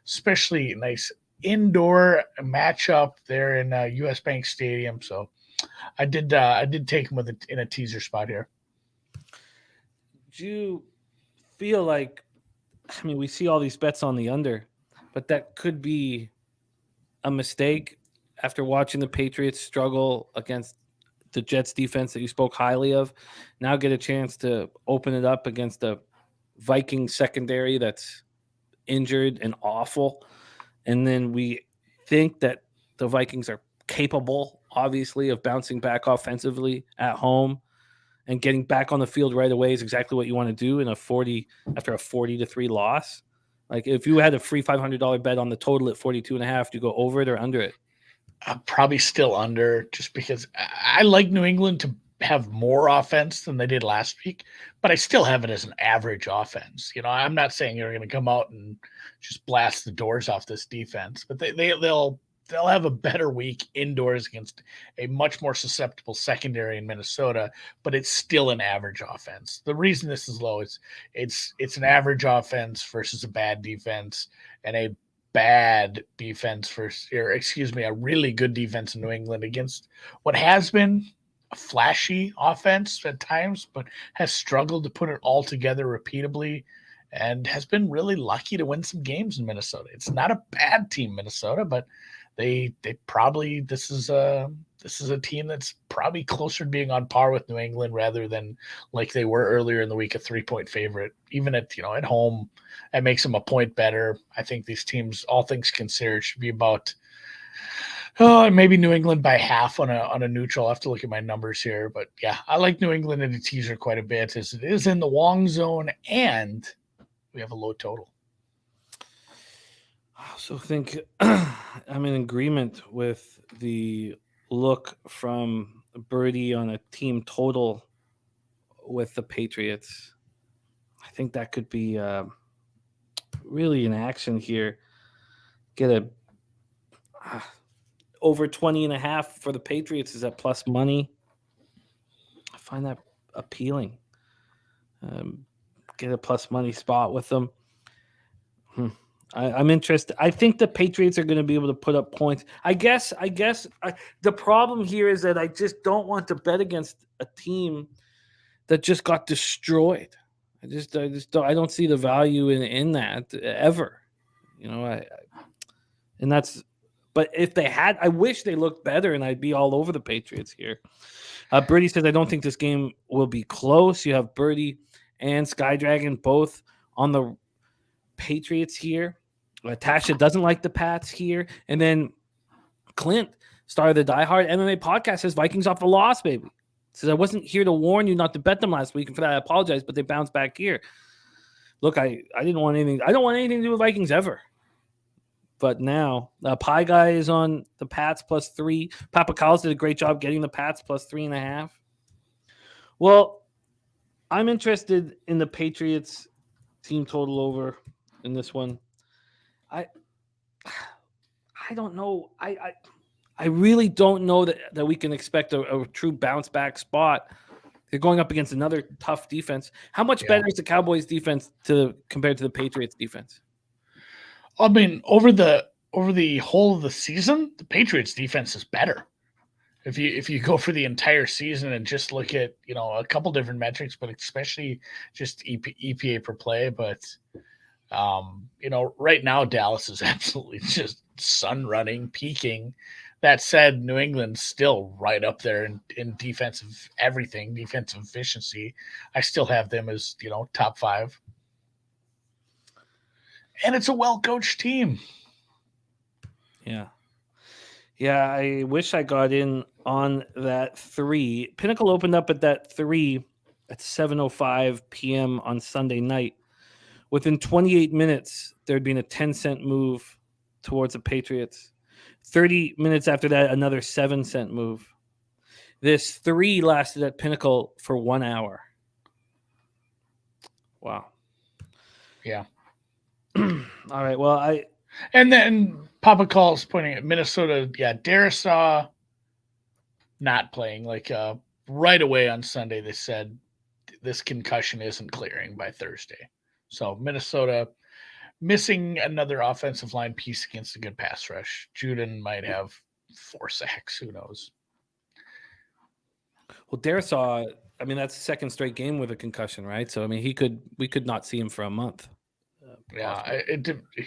especially a nice indoor matchup there in US Bank Stadium. So I did take them in a teaser spot here. Do you feel like, I mean, we see all these bets on the under, but that could be a mistake after watching the Patriots struggle against the Jets defense that you spoke highly of. Now get a chance to open it up against the Vikings secondary that's injured and awful. And then we think that the Vikings are capable, obviously, of bouncing back offensively at home. And getting back on the field right away is exactly what you want to do in after a 40-3 loss. Like if you had a free $500 bet on the total at 42.5, do you go over it or under it? I'm probably still under, just because I like New England to have more offense than they did last week, but I still have it as an average offense. I'm not saying you're going to come out and just blast the doors off this defense, but they'll have a better week indoors against a much more susceptible secondary in Minnesota, but it's still an average offense. The reason this is low is it's an average offense versus a bad defense, and a bad defense a really good defense in New England against what has been a flashy offense at times, but has struggled to put it all together repeatably and has been really lucky to win some games in Minnesota. It's not a bad team, Minnesota, but they probably, this is a team that's probably closer to being on par with New England rather than like they were earlier in the week, a 3-point favorite. Even at home, that makes them a point better. I think these teams, all things considered, should be about maybe New England by half on a neutral. I'll have to look at my numbers here, but yeah, I like New England in a teaser quite a bit, as it is in the Wong zone and we have a low total. I also think I'm in agreement with the look from Birdie on a team total with the Patriots. I think that could be really in action here. Get a over 20.5 for the Patriots is at plus money. I find that appealing. Get a plus money spot with them. I'm interested. I think the Patriots are going to be able to put up points. I guess the problem here is that I just don't want to bet against a team that just got destroyed. I just don't see the value in that ever. But if they had, I wish they looked better, and I'd be all over the Patriots here. Birdie says, I don't think this game will be close. You have Birdie and Skydragon both on the Patriots here. Tasha doesn't like the Pats here. And then Clint, star of the Die Hard MMA podcast, says Vikings off the loss, baby. Says, I wasn't here to warn you not to bet them last week, and for that I apologize, but they bounced back here. Look, I didn't want anything. I don't want anything to do with Vikings ever. But now, Pie Guy is on the Pats plus 3. Papa Kyle's did a great job getting the Pats plus 3.5. Well, I'm interested in the Patriots team total over in this one. I don't know. I really don't know that we can expect a true bounce back spot. They're going up against another tough defense. How much better is the Cowboys defense compared to the Patriots defense? I mean, over the whole of the season, the Patriots defense is better. If you go for the entire season and just look at a couple different metrics, but especially just EPA per play, but right now Dallas is absolutely just sun running, peaking. That said, New England's still right up there in defensive everything, defensive efficiency. I still have them as top 5. And it's a well-coached team. Yeah. Yeah, I wish I got in on that 3. Pinnacle opened up at that 3 at 7:05 p.m. on Sunday night. Within 28 minutes, there'd been a 10-cent move towards the Patriots. 30 minutes after that, another 7-cent move. This 3 lasted at Pinnacle for 1 hour. Wow. Yeah. All right. Well, And then Papa Call's pointing at Minnesota. Yeah, Darisaw not playing. Like right away on Sunday, they said this concussion isn't clearing by Thursday. So Minnesota missing another offensive line piece against a good pass rush. Juden might have 4 sacks. Who knows? Well, Darisaw, I mean, that's the second straight game with a concussion, right? So, I mean, we could not see him for a month. Yeah,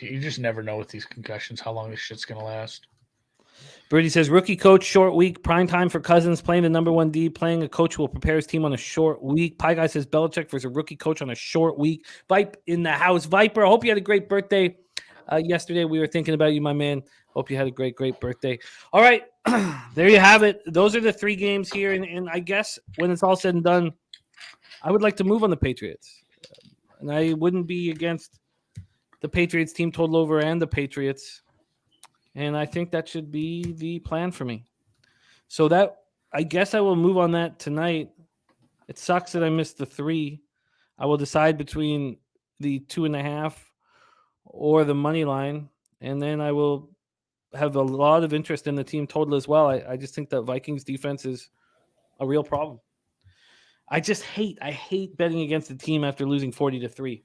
you just never know with these concussions how long this shit's gonna last. Brady says rookie coach, short week, prime time for Cousins, playing the number 1 D, playing a coach who will prepare his team on a short week. Pie Guy says Belichick versus a rookie coach on a short week. Vipe in the house. Viper, I hope you had a great birthday yesterday. We were thinking about you, my man. Hope you had a great birthday. All right, there you have it. Those are the 3 games here, and I guess when it's all said and done, I would like to move on the Patriots, and I wouldn't be against the Patriots team total over and the Patriots. And I think that should be the plan for me. So that, I guess I will move on that tonight. It sucks that I missed the 3. I will decide between the 2.5 or the money line. And then I will have a lot of interest in the team total as well. I just think that Vikings defense is a real problem. I hate betting against the team after losing 40-3.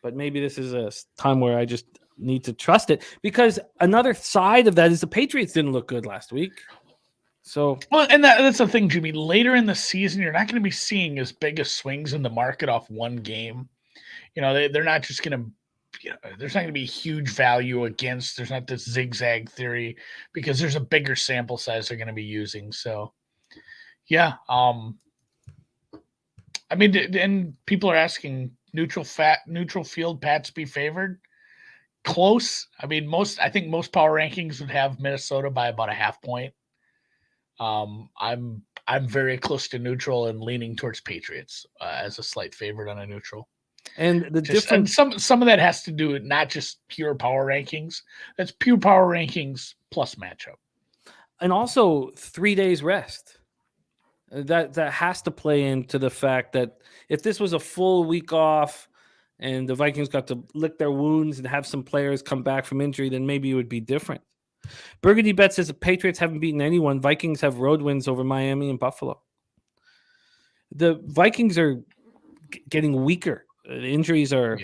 But maybe this is a time where I just need to trust it, because another side of that is the Patriots didn't look good last week. So, well, and that's the thing, Jimmy. Later in the season, you're not going to be seeing as big as swings in the market off one game. You know, they're not just going to, there's not going to be huge value against. There's not this zigzag theory because there's a bigger sample size they're going to be using. So, yeah. I mean, and people are asking neutral field Pats be favored. Close. I mean, I think most power rankings would have Minnesota by about a half point. I'm very close to neutral and leaning towards Patriots as a slight favorite on a neutral. And the difference, and some of that has to do with not just pure power rankings. That's pure power rankings plus matchup, and also 3 days rest. That has to play into the fact that if this was a full week off and the Vikings got to lick their wounds and have some players come back from injury, then maybe it would be different. Burgundy Bet says the Patriots haven't beaten anyone. Vikings have road wins over Miami and Buffalo. The Vikings are getting weaker. The injuries are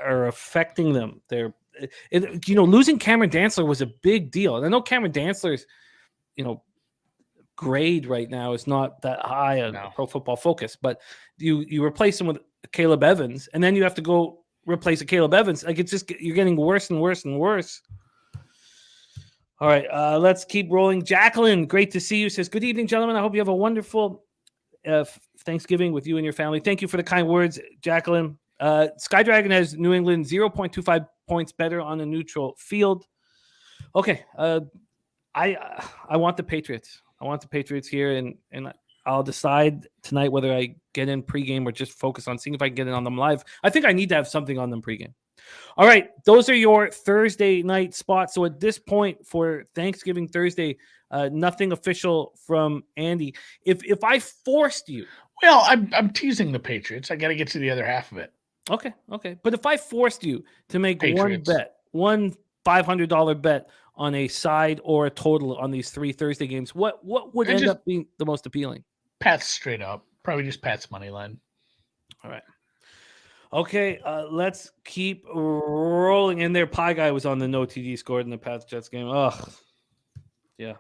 affecting them. Losing Cameron Dantzler was a big deal. And I know Cameron Dantzler's, grade right now is not that high on Pro Football Focus, but you replace him with Caleb Evans, and then you have to go replace a Caleb Evans. Like, it's just, you're getting worse and worse and worse. All right, let's keep rolling. Jacqueline, great to see you. Says, good evening, gentlemen. I hope you have a wonderful Thanksgiving with you and your family. Thank you for the kind words, Jacqueline. Sky Dragon has New England 0.25 points better on a neutral field. Okay, I want the Patriots. I want the Patriots here, and I'll decide tonight whether I get in pregame or just focus on seeing if I can get in on them live. I think I need to have something on them pregame. All right, those are your Thursday night spots. So at this point for Thanksgiving Thursday, nothing official from Andy. If I forced you, well, I'm teasing the Patriots. I got to get to the other half of it. Okay. But if I forced you to make Patriots. one $500 bet on a side or a total on these 3 Thursday games, what would end up being the most appealing? Pats straight up. Probably just Pats money line. All right. Okay, let's keep rolling. And their Pie Guy was on the no TD scored in the Pats Jets game. Ugh. Yeah.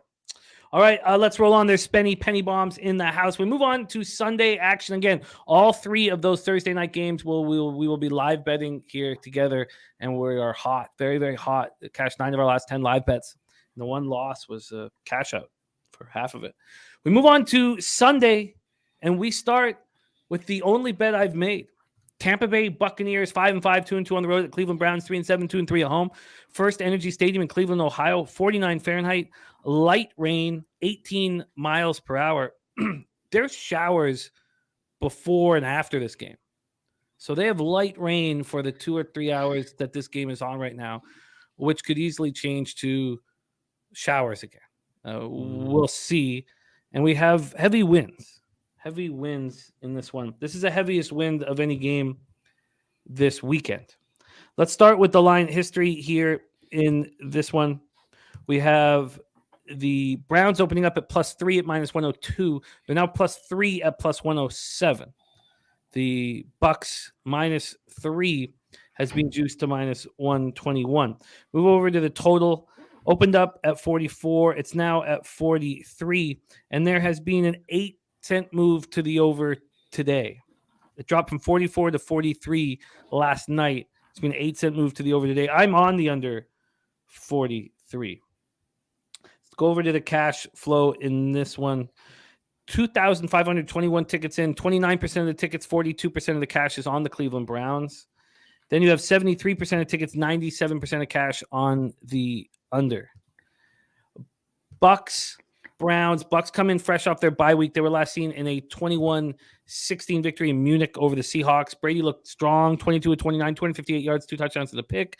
All right, let's roll on. There's penny bombs in the house. We move on to Sunday action. Again, all 3 of those Thursday night games we will be live betting here together, and we are hot, very, very hot. Cashed 9 of our last 10 live bets. And the one loss was a cash out for half of it. We move on to Sunday, and we start with the only bet I've made. Tampa Bay Buccaneers 5-5, 2-2 on the road at Cleveland Browns 3-7, 2-3 at home. First Energy Stadium in Cleveland, Ohio, 49 Fahrenheit, light rain, 18 miles per hour. There's showers before and after this game. So they have light rain for the 2 or 3 hours that this game is on right now, which could easily change to showers again. We'll see. And we have heavy winds in this one. This is the heaviest wind of any game this weekend. Let's start with the line history here in this one. We have the Browns opening up at +3 at -102. They're now +3 at +107. The Bucks -3 has been juiced to -121. Move over to the total. Opened up at 44. It's now at 43. And there has been an 8-cent move to the over today. It dropped from 44 to 43 last night. It's been an 8-cent move to the over today. I'm on the under 43. Let's go over to the cash flow in this one. 2,521 tickets in, 29% of the tickets, 42% of the cash is on the Cleveland Browns. Then you have 73% of tickets, 97% of cash on the under. Bucks, Browns. Bucks come in fresh off their bye week. They were last seen in a 21-16 victory in Munich over the Seahawks. Brady looked strong, 22 of 29, 258 yards, 2 touchdowns to the pick.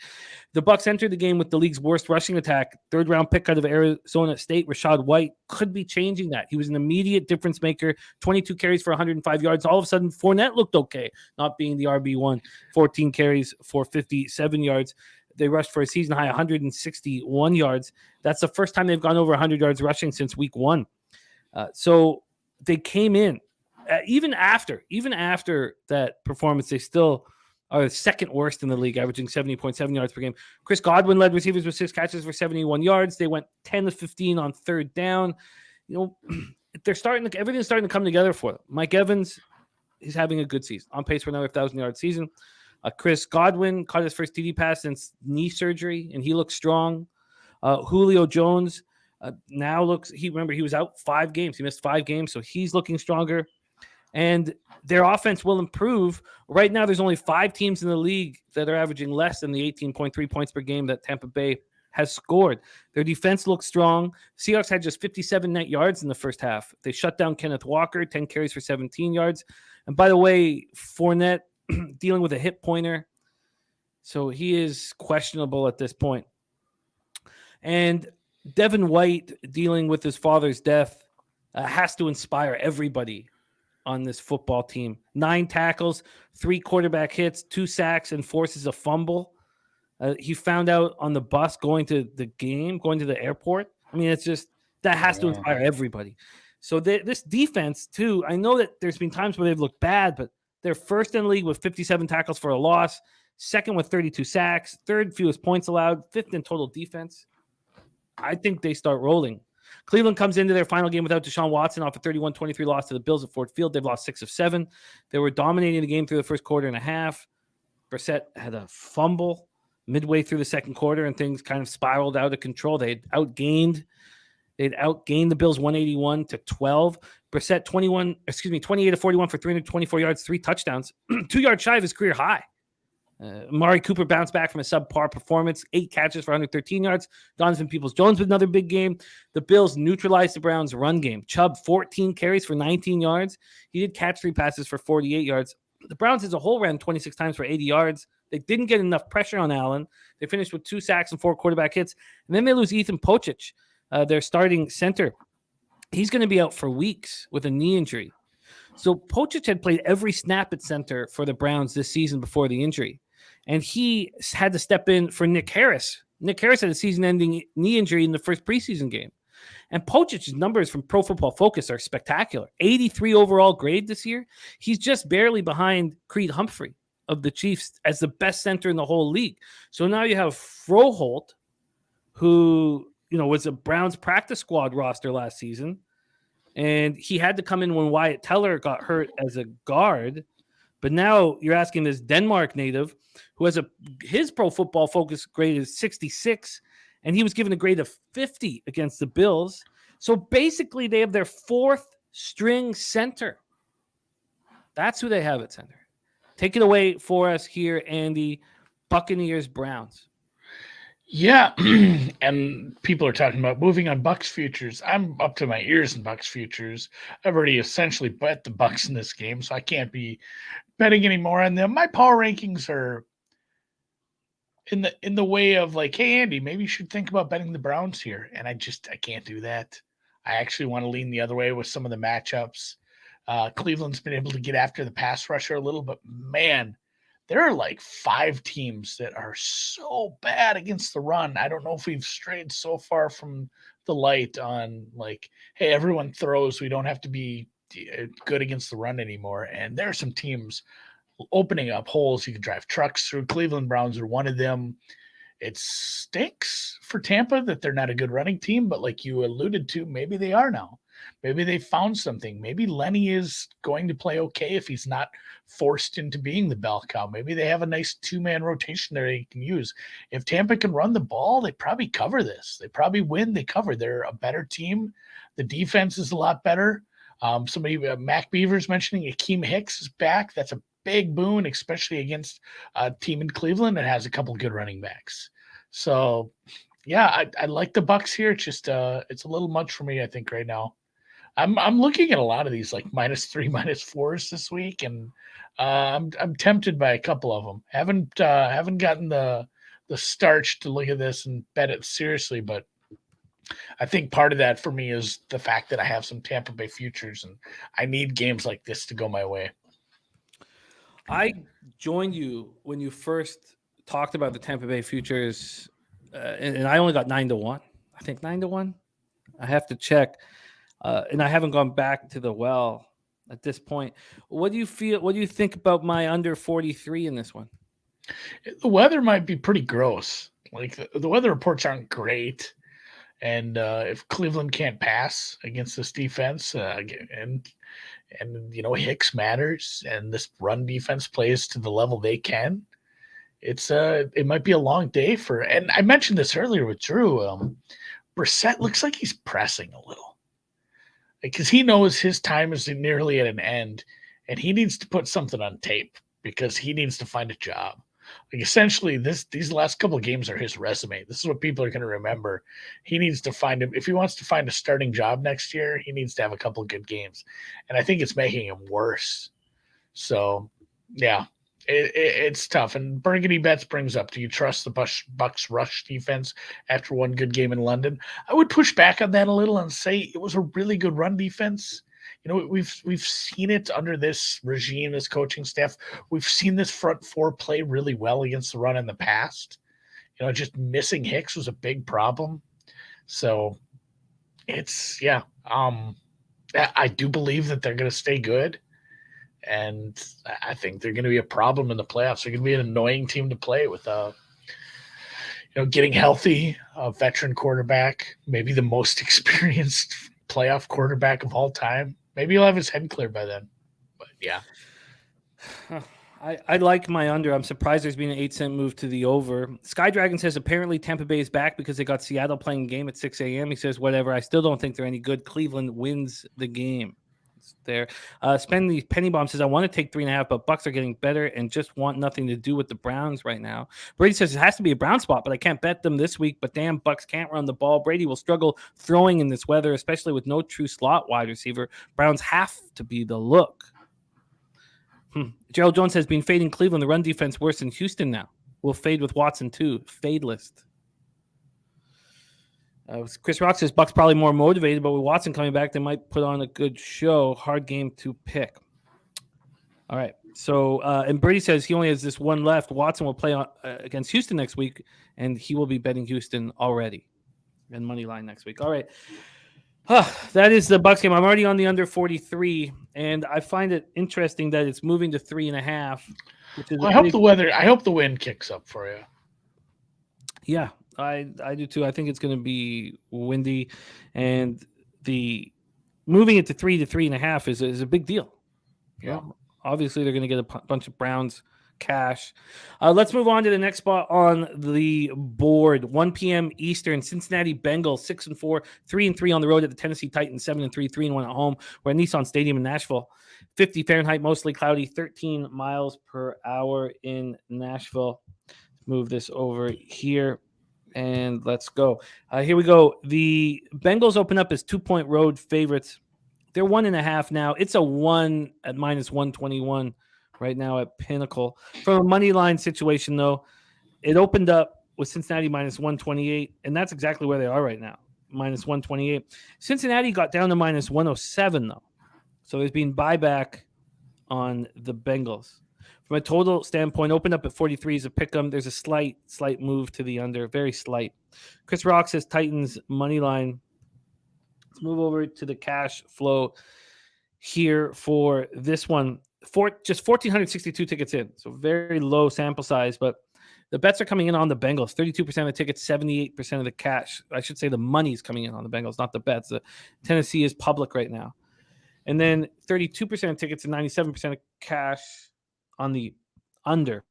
The Bucks entered the game with the league's worst rushing attack. Third-round pick out of Arizona State, Rachaad White, could be changing that. He was an immediate difference maker, 22 carries for 105 yards. All of a sudden, Fournette looked okay, not being the RB1, 14 carries for 57 yards. They rushed for a season-high 161 yards. That's the first time they've gone over 100 yards rushing since week 1. So they came in. Even after that performance, they still are second worst in the league, averaging 70.7 yards per game. Chris Godwin led receivers with 6 catches for 71 yards. They went 10 of 15 on third down. Everything's starting to come together for them. Mike Evans is having a good season, on pace for another 1,000-yard season. Chris Godwin caught his first TD pass since knee surgery, and he looks strong. Julio Jones now looks. He was out 5 games. He missed 5 games, so he's looking stronger. And their offense will improve. Right now, there's only 5 teams in the league that are averaging less than the 18.3 points per game that Tampa Bay has scored. Their defense looks strong. Seahawks had just 57 net yards in the first half. They shut down Kenneth Walker, 10 carries for 17 yards. And by the way, Fournette dealing with a hip pointer, so he is questionable at this point. And Devin White dealing with his father's death has to inspire everybody on this football team. 9 tackles, 3 quarterback hits, 2 sacks, and forces a fumble. He found out on the bus going to the airport. I mean, it's just that has to inspire everybody. So this defense too, I know that there's been times where they've looked bad, but they're first in the league with 57 tackles for a loss, second with 32 sacks, third fewest points allowed, 5th in total defense. I think they start rolling. Cleveland comes into their final game without Deshaun Watson off a 31-23 loss to the Bills at Ford Field. They've lost 6 of 7. They were dominating the game through the first quarter and a half. Brissett had a fumble midway through the second quarter, and things kind of spiraled out of control. They'd outgained the Bills 181-12. Brissett 28 of 41 for 324 yards, 3 touchdowns, 2 yards shy of his career high. Amari Cooper bounced back from a subpar performance, 8 catches for 113 yards. Donovan Peoples-Jones with another big game. The Bills neutralized the Browns' run game. Chubb, 14 carries for 19 yards. He did catch 3 passes for 48 yards. The Browns as a whole ran 26 times for 80 yards. They didn't get enough pressure on Allen. They finished with 2 sacks and 4 quarterback hits. And then they lose Ethan Pochich, their starting center. He's going to be out for weeks with a knee injury. So Pochich had played every snap at center for the Browns this season before the injury. And he had to step in for Nick Harris. Nick Harris had a season-ending knee injury in the first preseason game. And Pochich's numbers from Pro Football Focus are spectacular. 83 overall grade this year. He's just barely behind Creed Humphrey of the Chiefs as the best center in the whole league. So now you have Froholt, who was a Browns practice squad roster last season. And he had to come in when Wyatt Teller got hurt as a guard. But now you're asking this Denmark native who has his Pro Football Focus grade is 66, and he was given a grade of 50 against the Bills. So basically they have their 4th string center. That's who they have at center. Take it away for us here, Andy. Buccaneers, Browns. Yeah, and people are talking about moving on Bucks futures. I'm up to my ears in Bucks futures. I've already essentially bet the Bucks in this game, so I can't be betting anymore on them. My power rankings are in the way of like, hey, Andy, maybe you should think about betting the Browns here. And I can't do that. I actually want to lean the other way with some of the matchups. Cleveland's been able to get after the pass rusher a little, but man, there are like 5 teams that are so bad against the run. I don't know if we've strayed so far from the light on like, hey, everyone throws. We don't have to be good against the run anymore. And there are some teams opening up holes you can drive trucks through. Cleveland Browns are one of them. It stinks for Tampa that they're not a good running team, but like you alluded to, maybe they are now. Maybe they found something. Maybe Lenny is going to play okay if he's not forced into being the bell cow. Maybe they have a nice 2-man rotation there they can use. If Tampa can run the ball, they probably cover this. They probably win. They cover. They're a better team. The defense is a lot better. Somebody, Mac Beavers mentioning Akeem Hicks is back. That's a big boon, especially against a team in Cleveland that has a couple good running backs. So, yeah, I like the Bucs here. It's just it's a little much for me, I think, right now. I'm looking at a lot of these like -3, -4s this week, and I'm tempted by a couple of them. Haven't gotten the starch to look at this and bet it seriously, but I think part of that for me is the fact that I have some Tampa Bay futures, and I need games like this to go my way. I joined you when you first talked about the Tampa Bay futures, and I only got 9-1. I think 9-1. I have to check, and I haven't gone back to the well at this point. What do you feel? What do you think about my under 43 in this one? The weather might be pretty gross. Like the weather reports aren't great, and if Cleveland can't pass against this defense, and Hicks matters, and this run defense plays to the level they can, it might be a long day for. And I mentioned this earlier with Drew. Brissett looks like he's pressing a little, because he knows his time is nearly at an end, and he needs to put something on tape because he needs to find a job. Like essentially, these last couple of games are his resume. This is what people are going to remember. He needs to find him if he wants to find a starting job next year. He needs to have a couple of good games, and I think it's making him worse. So, yeah, it's tough. And Burgundy Bets brings up: do you trust the Bucs rush defense after one good game in London? I would push back on that a little and say it was a really good run defense. We've seen it under this regime, this coaching staff. We've seen this front four play really well against the run in the past. Just missing Hicks was a big problem. So it's, I do believe that they're going to stay good. And I think they're going to be a problem in the playoffs. They're going to be an annoying team to play with, getting healthy, a veteran quarterback, maybe the most experienced playoff quarterback of all time. Maybe he'll have his head cleared by then. But yeah. I like my under. I'm surprised there's been an 8-cent move to the over. Sky Dragon says apparently Tampa Bay is back because they got Seattle playing a game at 6 a.m. He says, whatever. I still don't think they're any good. Cleveland wins the game. It's there. Spendy Penny Bomb says, I want to take 3.5, but Bucs are getting better and just want nothing to do with the Browns right now. Brady says it has to be a Brown spot, but I can't bet them this week. But damn, Bucs can't run the ball. Brady will struggle throwing in this weather, especially with no true slot wide receiver. Browns have to be the look. Gerald Jones has been fading Cleveland. The run defense worse than Houston now. We'll fade with Watson too. Fade list. Chris Rock says Bucs probably more motivated, but with Watson coming back, they might put on a good show. Hard game to pick. All right. So, and Brady says he only has this one left. Watson will play against Houston next week, and he will be betting Houston already. And money line next week. All right. That is the Bucs game. I'm already on the under 43, and I find it interesting that it's moving to 3.5. I hope the wind kicks up for you. Yeah, I do too. I think it's going to be windy, and the moving it to 3 to 3.5 is a big deal. Yeah, obviously they're going to get a bunch of Browns cash. Let's move on to the next spot on the board. 1 p.m. Eastern. Cincinnati Bengals 6-4, 3-3 on the road at the Tennessee Titans. 7-3, 3-1 at home. We're at Nissan Stadium in Nashville. 50 Fahrenheit, mostly cloudy. 13 miles per hour in Nashville. Move this over here. And let's go. Here we go. The Bengals open up as 2-point road favorites. They're 1.5 now. It's a 1 at -121 right now at Pinnacle. From a money line situation, though, it opened up with Cincinnati -128, and that's exactly where they are right now, -128. Cincinnati got down to -107, though. So there's been buyback on the Bengals. From a total standpoint, opened up at 43 is a pick 'em. There's a slight move to the under, very slight. Chris Rock says Titans money line. Let's move over to the cash flow here for this one. Just 1,462 tickets in, so very low sample size, but the bets are coming in on the Bengals. 32% of the tickets, 78% of the cash. I should say the money's coming in on the Bengals, not the bets. The Tennessee is public right now. And then 32% of tickets and 97% of cash on the under.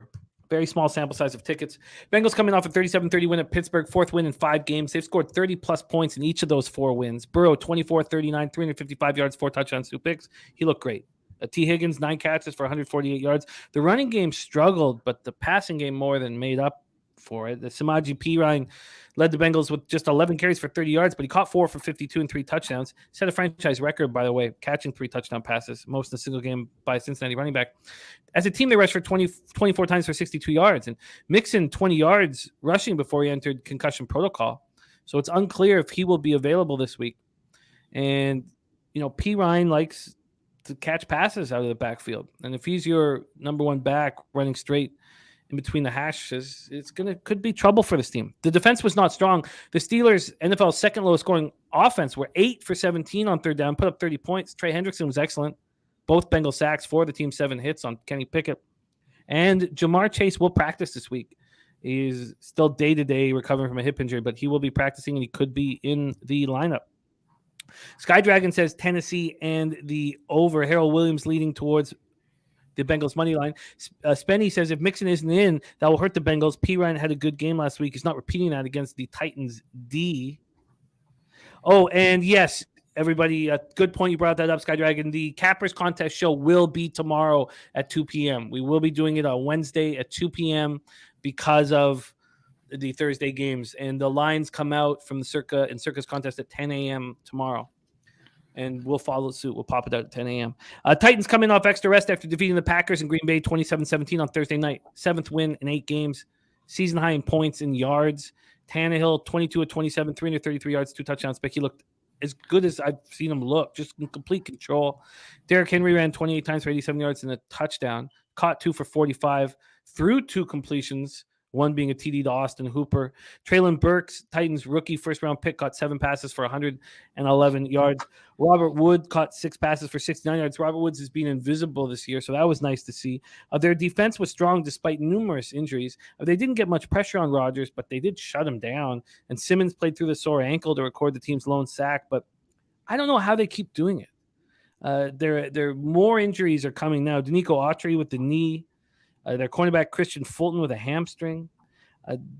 Very small sample size of tickets. Bengals coming off a 37-30 win at Pittsburgh, fourth win in 5 games. They've scored 30-plus points in each of those 4 wins. Burrow, 24-39, 355 yards, 4 touchdowns, 2 picks. He looked great. T. Higgins, 9 catches for 148 yards. The running game struggled, but the passing game more than made up for it. The Samaje Perine led the Bengals with just 11 carries for 30 yards, but he caught 4 for 52 and 3 touchdowns. Set a franchise record, by the way, catching 3 touchdown passes, most in a single game by a Cincinnati running back. As a team, they rushed for 24 times for 62 yards, and Mixon 20 yards rushing before he entered concussion protocol. So it's unclear if he will be available this week. And, Perine likes to catch passes out of the backfield. And if he's your number one back running straight in between the hashes, could be trouble for this team. The defense was not strong. The Steelers, NFL's second lowest scoring offense, were 8 for 17 on third down, put up 30 points. Trey Hendrickson was excellent. Both Bengal sacks for the team, 7 hits on Kenny Pickett. And Jamar Chase will practice this week. He's still day-to-day recovering from a hip injury, but he will be practicing and he could be in the lineup. Sky Dragon says Tennessee and the over. Harold Williams leading towards the Bengals money line. Spenny says if Mixon isn't in, that will hurt the Bengals. Perine had a good game last week. He's not repeating that against the Titans D. Oh, and yes, everybody, good point. You brought that up, Sky Dragon. The Cappers contest show will be tomorrow at 2 p.m. We will be doing it on Wednesday at 2 p.m. because of the Thursday games, and the lines come out from the Circus contest at 10 a.m. tomorrow, and we'll follow suit. We'll pop it out at 10 a.m. Titans coming off extra rest after defeating the Packers in Green Bay 27-17 on Thursday night. 7th win in 8 games, season high in points and yards. Tannehill 22 of 27, 333 yards, 2 touchdowns. But he looked as good as I've seen him look, just in complete control. Derrick Henry ran 28 times for 87 yards and a touchdown. Caught 2 for 45, threw 2 completions, one being a TD to Austin Hooper. Traylon Burks, Titans rookie first-round pick, caught 7 passes for 111 yards. Robert Wood caught 6 passes for 69 yards. Robert Woods has been invisible this year, so that was nice to see. Their defense was strong despite numerous injuries. They didn't get much pressure on Rodgers, but they did shut him down. And Simmons played through the sore ankle to record the team's lone sack, but I don't know how they keep doing it. There more injuries are coming now. Danico Autry with the knee. Their cornerback Christian Fulton with a hamstring.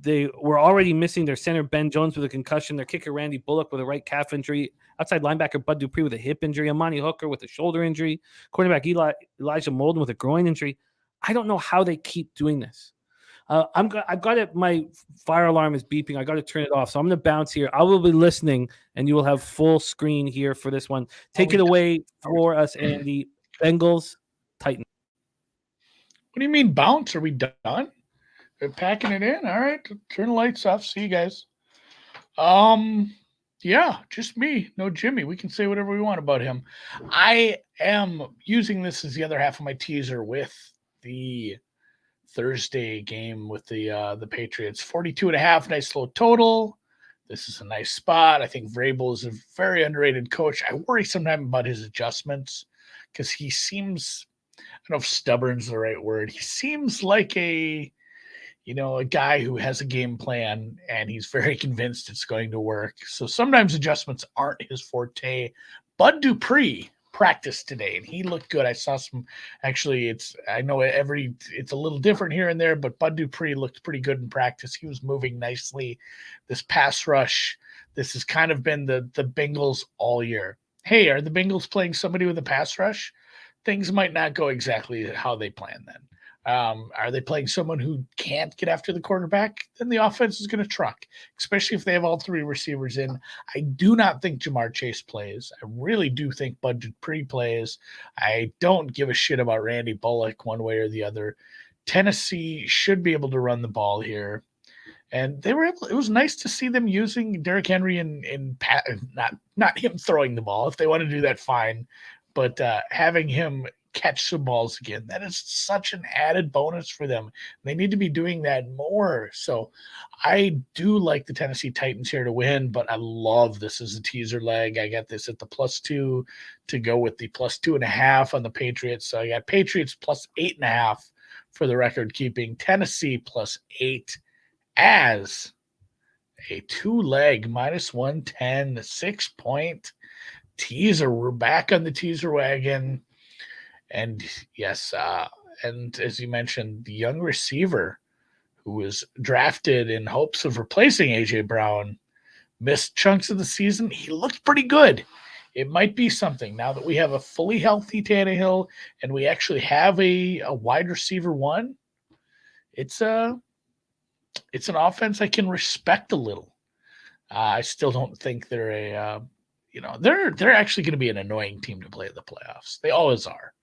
They were already missing their center Ben Jones with a concussion. Their kicker Randy Bullock with a right calf injury. Outside linebacker Bud Dupree with a hip injury. Amani Hooker with a shoulder injury. Cornerback Elijah Molden with a groin injury. I don't know how they keep doing this. I've got it. My fire alarm is beeping. I got to turn it off. So I'm going to bounce here. I will be listening, and you will have full screen here for this one. Take it away for us, Andy. Bengals, Titans. What do you mean bounce? Are we done? We're packing it in. All right. Turn the lights off. See you guys. Yeah, just me. No Jimmy. We can say whatever we want about him. I am using this as the other half of my teaser with the Thursday game with the Patriots. 42.5, nice low total. This is a nice spot. I think Vrabel is a very underrated coach. I worry sometimes about his adjustments because he seems, I don't know if stubborn's the right word. He seems like a guy who has a game plan and he's very convinced it's going to work. So sometimes adjustments aren't his forte. Bud Dupree practiced today and he looked good. I saw some, actually it's a little different here and there, but Bud Dupree looked pretty good in practice. He was moving nicely. This pass rush, this has kind of been the Bengals all year. Hey, are the Bengals playing somebody with a pass rush? Things might not go exactly how they plan then. Are they playing someone who can't get after the quarterback? Then the offense is going to truck, especially if they have all 3 receivers in. I do not think Jamar Chase plays. I really do think Bud Dupree plays. I don't give a shit about Randy Bullock one way or the other. Tennessee should be able to run the ball here. And they were able, it was nice to see them using Derrick Henry in not him throwing the ball. If they want to do that, fine. But having him catch some balls again. That is such an added bonus for them. They need to be doing that more. So I do like the Tennessee Titans here to win, but I love this as a teaser leg. I got this at the +2 to go with the +2.5 on the Patriots. So I got Patriots +8.5 for the record keeping, Tennessee +8 as a 2-leg -110, 6-point teaser. We're back on the teaser wagon. And yes, and as you mentioned, the young receiver who was drafted in hopes of replacing A.J. Brown missed chunks of the season. He looked pretty good. It might be something now that we have a fully healthy Tannehill and we actually have a wide receiver one. It's an offense I can respect a little. I still don't think they're they're actually going to be an annoying team to play in the playoffs. They always are.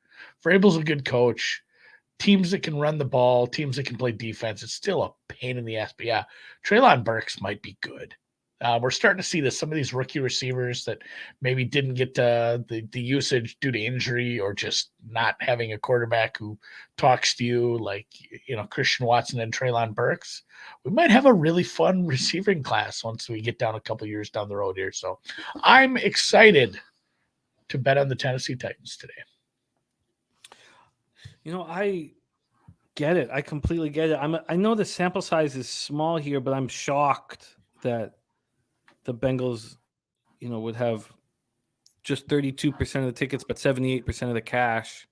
Vrabel's a good coach. Teams that can run the ball, teams that can play defense, it's still a pain in the ass. But yeah, Treylon Burks might be good. We're starting to see this. Some of these rookie receivers that maybe didn't get the usage due to injury or just not having a quarterback who talks to you, like Christian Watson and Treylon Burks. We might have a really fun receiving class once we get down a couple years down the road here. So I'm excited to bet on the Tennessee Titans today. I get it. I completely get it. I know the sample size is small here, but I'm shocked that the Bengals, would have just 32% of the tickets, but 78% of the cash.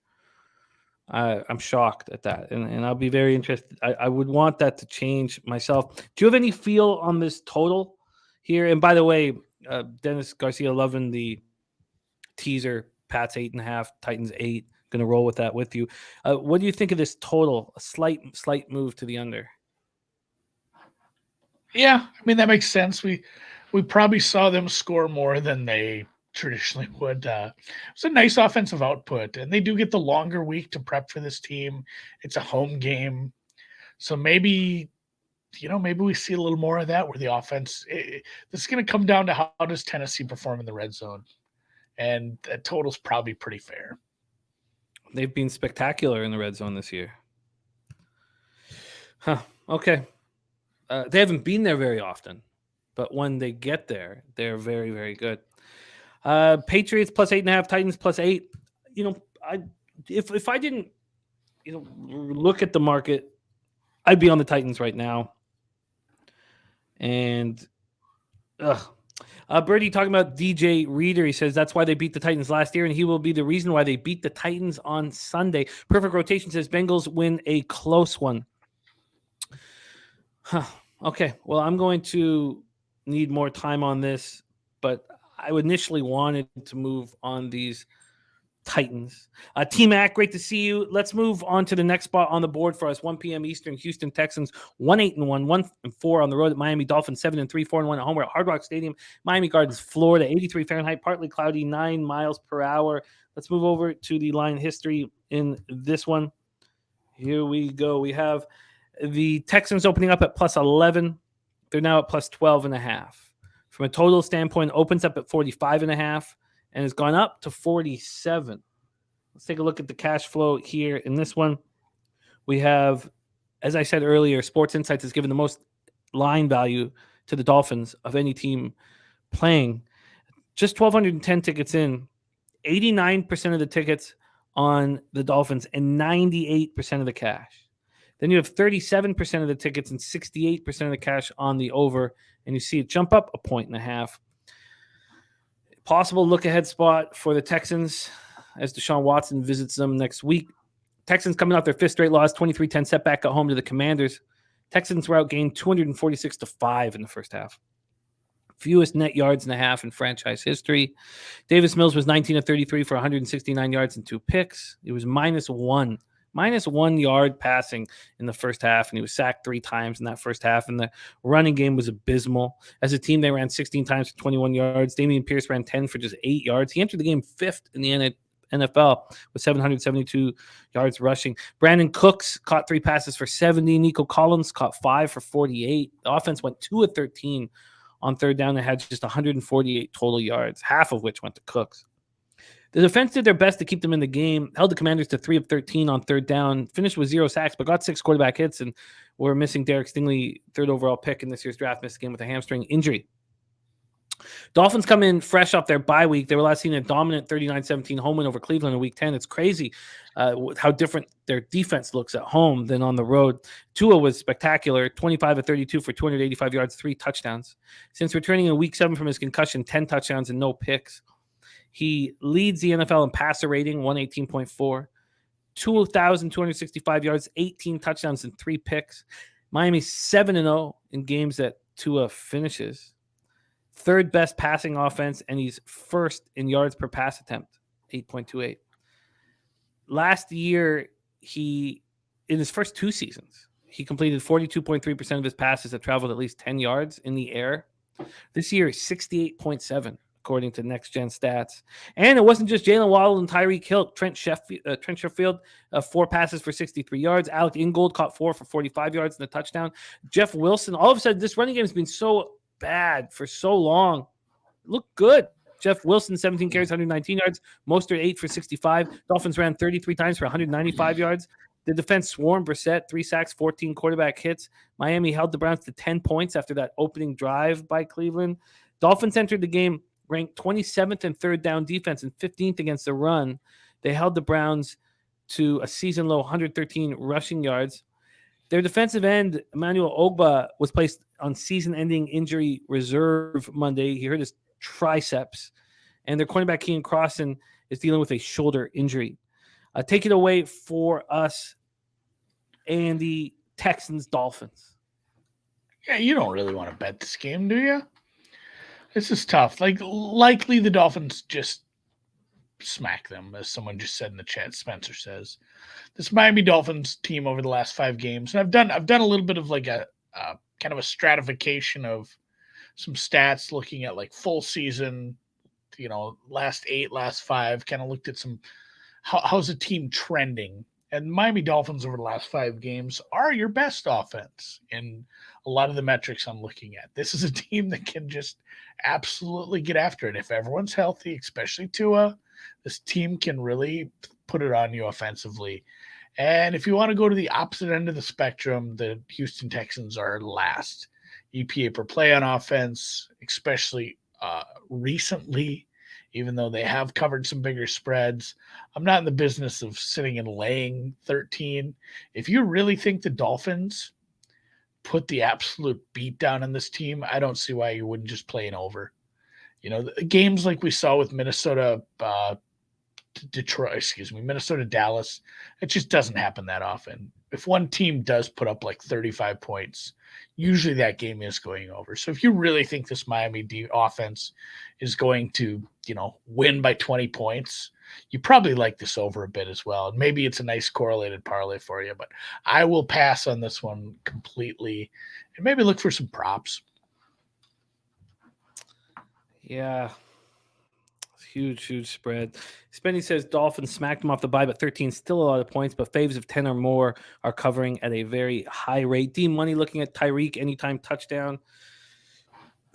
I'm shocked at that, and I'll be very interested. I would want that to change myself. Do you have any feel on this total here? And by the way, Dennis Garcia loving the teaser. Pats 8.5, Titans 8. Going to roll with that with you. What do you think of this total? A slight move to the under. Yeah, I mean that makes sense. We probably saw them score more than they traditionally would. It's a nice offensive output, and they do get the longer week to prep for this team. It's a home game, so maybe we see a little more of that where the offense. This is going to come down to how does Tennessee perform in the red zone, and that total's probably pretty fair. They've been spectacular in the red zone this year. Huh. Okay. They haven't been there very often, but when they get there, they're very, very good. Patriots +8.5, Titans +8. If I didn't, look at the market, I'd be on the Titans right now. And, Birdie talking about DJ Reader. He says that's why they beat the Titans last year, and he will be the reason why they beat the Titans on Sunday. Perfect Rotation says Bengals win a close one. Huh. Okay. Well, I'm going to need more time on this, but I initially wanted to move on these Titans. T-Mac, great to see you. Let's move on to the next spot on the board for us. 1 p.m. Eastern, Houston Texans 1-8-1, 1-4 on the road at Miami Dolphins, 7-3, 4-1 at home. We're at Hard Rock Stadium, Miami Gardens, Florida, 83 Fahrenheit, partly cloudy, 9 miles per hour. Let's move over to the line history in this one. Here we go. We have the Texans opening up at +11. They're now at +12.5. From a total standpoint, opens up at 45.5 and has gone up to 47. Let's take a look at the cash flow here in this one. We have, as I said earlier, Sports Insights has given the most line value to the Dolphins of any team playing. Just 1,210 tickets in, 89% of the tickets on the Dolphins and 98% of the cash. Then you have 37% of the tickets and 68% of the cash on the over, and you see it jump up 1.5 points. Possible look-ahead spot for the Texans as Deshaun Watson visits them next week. Texans coming off their 5th straight loss, 23-10 setback at home to the Commanders. Texans were outgained 246-5 in the first half. Fewest net yards and a half in franchise history. Davis Mills was 19 of 33 for 169 yards and 2 picks. It was -1 yard passing in the first half, and he was sacked 3 times in that first half, and the running game was abysmal. As a team, they ran 16 times for 21 yards. Damian Pierce ran 10 for just 8 yards. He entered the game 5th in the NFL with 772 yards rushing. Brandon Cooks caught 3 passes for 70. Nico Collins caught 5 for 48. The offense went 2 of 13 on third down and had just 148 total yards, half of which went to Cooks. The defense did their best to keep them in the game, held the Commanders to 3 of 13 on third down, finished with 0 sacks, but got 6 quarterback hits, and we're missing Derek Stingley, third overall pick in this year's draft, missed the game with a hamstring injury. Dolphins come in fresh off their bye week. They were last seen a dominant 39-17 home win over Cleveland in week 10. It's crazy how different their defense looks at home than on the road. Tua was spectacular, 25 of 32 for 285 yards, 3 touchdowns. Since returning in week 7 from his concussion, 10 touchdowns and no picks. He leads the NFL in passer rating, 118.4, 2,265 yards, 18 touchdowns and 3 picks. Miami's 7-0 in games that Tua finishes. Third best passing offense, and he's first in yards per pass attempt, 8.28. Last year, in his first 2 seasons, he completed 42.3% of his passes that traveled at least 10 yards in the air. This year, 68.7, according to Next Gen Stats. And it wasn't just Jalen Waddle and Tyreek Hill. Trent Sherfield, 4 passes for 63 yards. Alec Ingold caught 4 for 45 yards and a touchdown. Jeff Wilson, all of a sudden, this running game has been so bad for so long. Look good. Jeff Wilson, 17 carries, 119 yards. Mostert, 8 for 65. Dolphins ran 33 times for 195 yards. The defense swarmed Brissett, 3 sacks, 14 quarterback hits. Miami held the Browns to 10 points after that opening drive by Cleveland. Dolphins entered the game ranked 27th in third down defense and 15th against the run. They held the Browns to a season-low 113 rushing yards. Their defensive end, Emmanuel Ogba, was placed on season-ending injury reserve Monday. He hurt his triceps. And their cornerback, Keenan Crossan, is dealing with a shoulder injury. Take it away for us, Andy. Texans, Dolphins. Yeah, you don't really want to bet this game, do you? This is tough. Likely the Dolphins just smack them, as someone just said in the chat. Spencer says this Miami Dolphins team over the last 5 games, and I've done a little bit of a kind of a stratification of some stats, looking at full season, last 8, last 5. Kind of looked at some how's the team trending, and Miami Dolphins over the last 5 games are your best offense in a lot of the metrics I'm looking at. This is a team that can just absolutely get after it if everyone's healthy, especially Tua. This team can really put it on you offensively. And if you want to go to the opposite end of the spectrum, the Houston Texans are last. EPA per play on offense, especially recently, even though they have covered some bigger spreads. I'm not in the business of sitting and laying 13. If you really think the Dolphins put the absolute beat down on this team, I don't see why you wouldn't just play an over. Games like we saw with Minnesota, Minnesota, Dallas, it just doesn't happen that often. If one team does put up 35 points, usually that game is going over. So if you really think this Miami offense is going to, win by 20 points, you probably like this over a bit as well. And maybe it's a nice correlated parlay for you, but I will pass on this one completely and maybe look for some props. Yeah. Huge spread. Spenny says Dolphins smacked them off the bye, but 13 still a lot of points, but faves of 10 or more are covering at a very high rate. D Money looking at Tyreek anytime touchdown.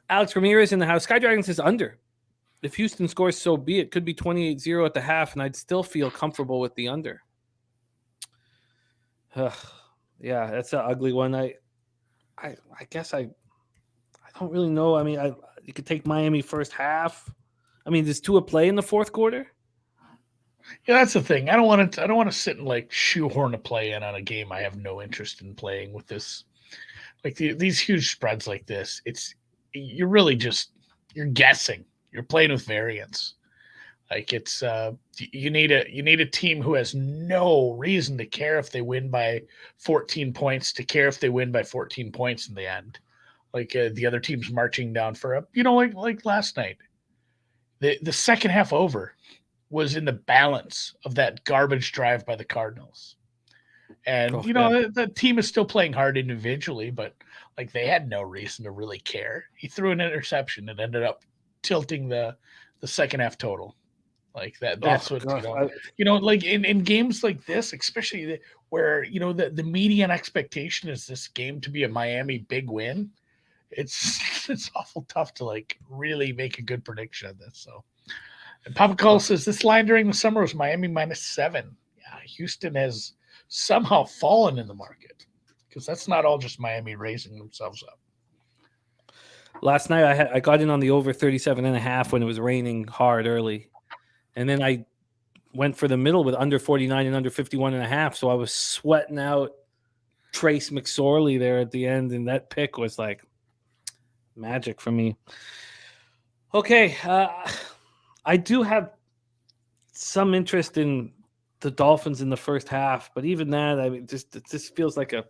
Alex Ramirez in the house. Sky Dragon says under. If Houston scores, so be it. Could be 28-0 at the half, and I'd still feel comfortable with the under. Yeah, that's an ugly one. I guess I don't really know. I mean, you could take Miami first half. I mean, does Tua play in the fourth quarter? Yeah, that's the thing. I don't want to sit and shoehorn a play in on a game I have no interest in playing with this. These huge spreads like this, you're really just you're guessing. You're playing with variance. You need a team who has no reason to care if they win by 14 points to care if they win by 14 points in the end. The other team's marching down for a like last night. The second half over was in the balance of that garbage drive by the Cardinals. And, the team is still playing hard individually, but they had no reason to really care. He threw an interception and ended up tilting the second half total. That's in games like this, especially where, the median expectation is this game to be a Miami big win. It's awful tough to really make a good prediction of this. So And Papa Cole says this line during the summer was Miami -7. Yeah, Houston has somehow fallen in the market because that's not all just Miami raising themselves up. Last night I got in on the over 37.5 when it was raining hard early. And then I went for the middle with under 49 and under 51.5. So I was sweating out Trace McSorley there at the end. And that pick was like magic for me. Okay. I do have some interest in the Dolphins in the first half, but even that, I mean, it just feels like a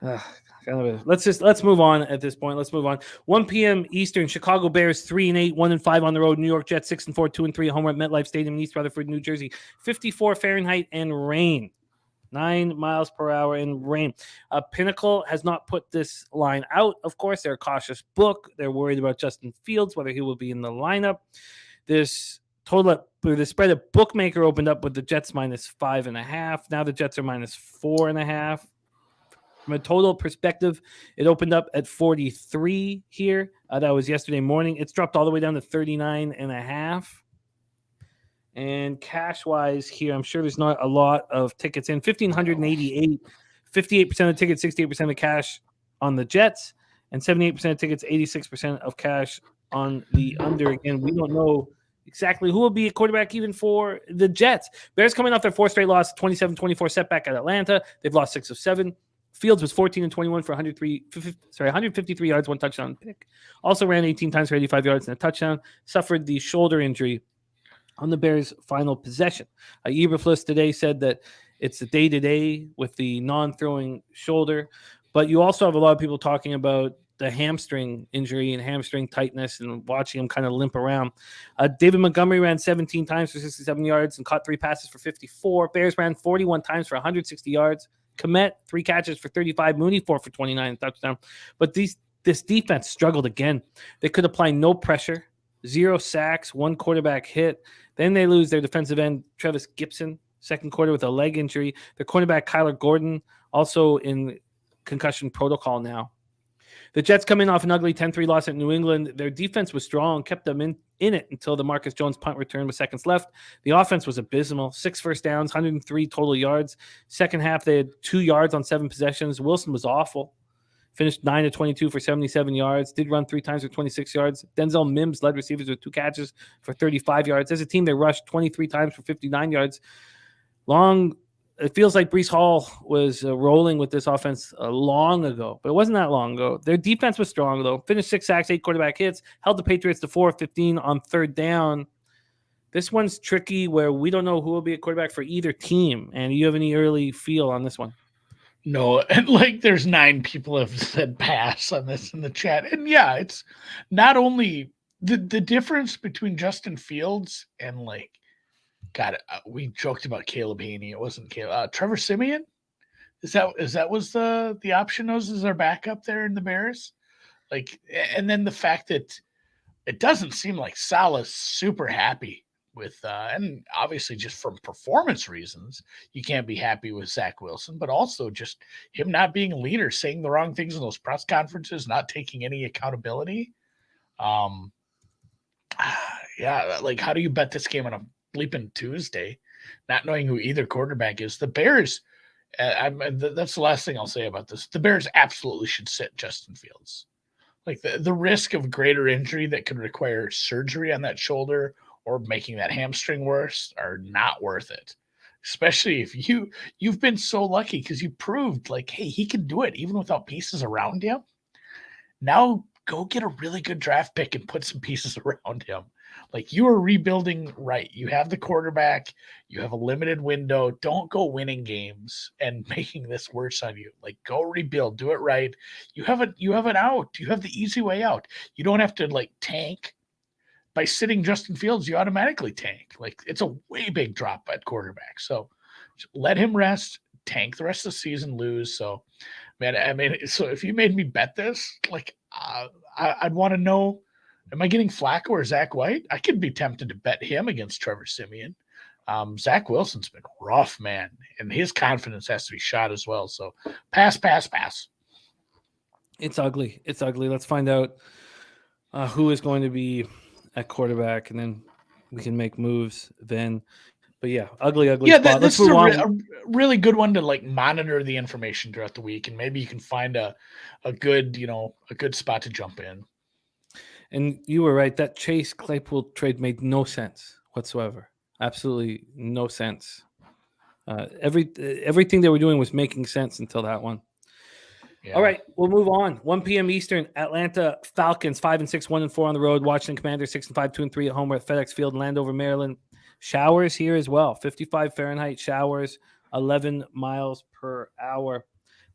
let's move on at this point. Let's move on. 1 p.m. Eastern, Chicago Bears 3-8, 1-5 on the road. New York Jets 6-4, 2-3 home at MetLife Stadium in East Rutherford, New Jersey. 54 Fahrenheit and rain. 9 miles per hour and rain. Pinnacle has not put this line out. Of course, they're a cautious book. They're worried about Justin Fields, whether he will be in the lineup. This the spread of bookmaker opened up with the Jets -5.5. Now the Jets are -4.5. From a total perspective, it opened up at 43 here. That was yesterday morning. It's dropped all the way down to 39.5. And cash-wise here, I'm sure there's not a lot of tickets in. 1,588, 58% of tickets, 68% of cash on the Jets, and 78% of tickets, 86% of cash on the under. Again, we don't know exactly who will be a quarterback even for the Jets. Bears coming off their 4th straight loss, 27-24 setback at Atlanta. They've lost 6 of 7. Fields was 14-21 for 153 yards, 1 touchdown pick. Also ran 18 times for 85 yards and a touchdown. Suffered the shoulder injury on the Bears' final possession. Eberflus today said that it's a day-to-day with the non-throwing shoulder. But you also have a lot of people talking about the hamstring injury and hamstring tightness and watching him kind of limp around. David Montgomery ran 17 times for 67 yards and caught 3 passes for 54. Bears ran 41 times for 160 yards. Komet, 3 catches for 35. Mooney, 4 for 29, touchdown. But this defense struggled again. They could apply no pressure, 0 sacks, 1 quarterback hit. Then they lose their defensive end, Travis Gibson, second quarter with a leg injury. Their cornerback, Kyler Gordon, also in concussion protocol now. The Jets come in off an ugly 10-3 loss at New England. Their defense was strong, kept them in it until the Marcus Jones punt return with seconds left. The offense was abysmal. 6 first downs, 103 total yards. Second half, they had 2 yards on 7 possessions. Wilson was awful. Finished 9 of 22 for 77 yards. Did run 3 times for 26 yards. Denzel Mims led receivers with 2 catches for 35 yards. As a team, they rushed 23 times for 59 yards. It feels like Breece Hall was rolling with this offense long ago, but it wasn't that long ago. Their defense was strong, though. Finished 6 sacks, 8 quarterback hits, held the Patriots to 4 of 15 on 3rd down. This one's tricky where we don't know who will be a quarterback for either team. And do you have any early feel on this one? No, and like there's 9 people have said pass on this in the chat. And yeah, it's not only the difference between Justin Fields and like, God, we joked about Caleb Haney. It wasn't Caleb. Trevor Siemian? Is that was the option as our backup there in the Bears? Like, and then the fact that it doesn't seem like Salah's super happy with, and obviously just from performance reasons, you can't be happy with Zach Wilson, but also just him not being a leader, saying the wrong things in those press conferences, not taking any accountability. Yeah, like how do you bet this game on a bleeping Tuesday, not knowing who either quarterback is? The Bears, that's the last thing I'll say about this. The Bears absolutely should sit Justin Fields. Like the risk of greater injury that could require surgery on that shoulder or making that hamstring worse are not worth it. Especially if you've been so lucky because you proved like, hey, he can do it even without pieces around him. Now go get a really good draft pick and put some pieces around him. Like you are rebuilding right. You have the quarterback. You have a limited window. Don't go winning games and making this worse on you. Like go rebuild. Do it right. You have an out. You have the easy way out. You don't have to like tank. By sitting Justin Fields, you automatically tank. Like it's a way big drop at quarterback. So let him rest. Tank the rest of the season. Lose. So, man, I mean, so if you made me bet this, like I'd want to know. Am I getting Flacco or Zach White? I could be tempted to bet him against Trevor Siemian. Zach Wilson's been rough, man, and his confidence has to be shot as well. So pass. It's ugly. Let's find out who is going to be at quarterback, and then we can make moves then. But yeah, ugly Yeah, spot. this Let's is move on. a really good one to like monitor the information throughout the week, and maybe you can find a good a good spot to jump in. And you were right. That Chase Claypool trade made no sense whatsoever. Absolutely no sense. Everything they were doing was making sense until that one. Yeah. All right, we'll move on. 1 p.m. Eastern. Atlanta Falcons 5-6, 1-4 on the road. Washington Commanders 6-5, 2-3 at home. We're at FedEx Field in Landover, Maryland. Showers here as well. 55 Fahrenheit showers, 11 miles per hour.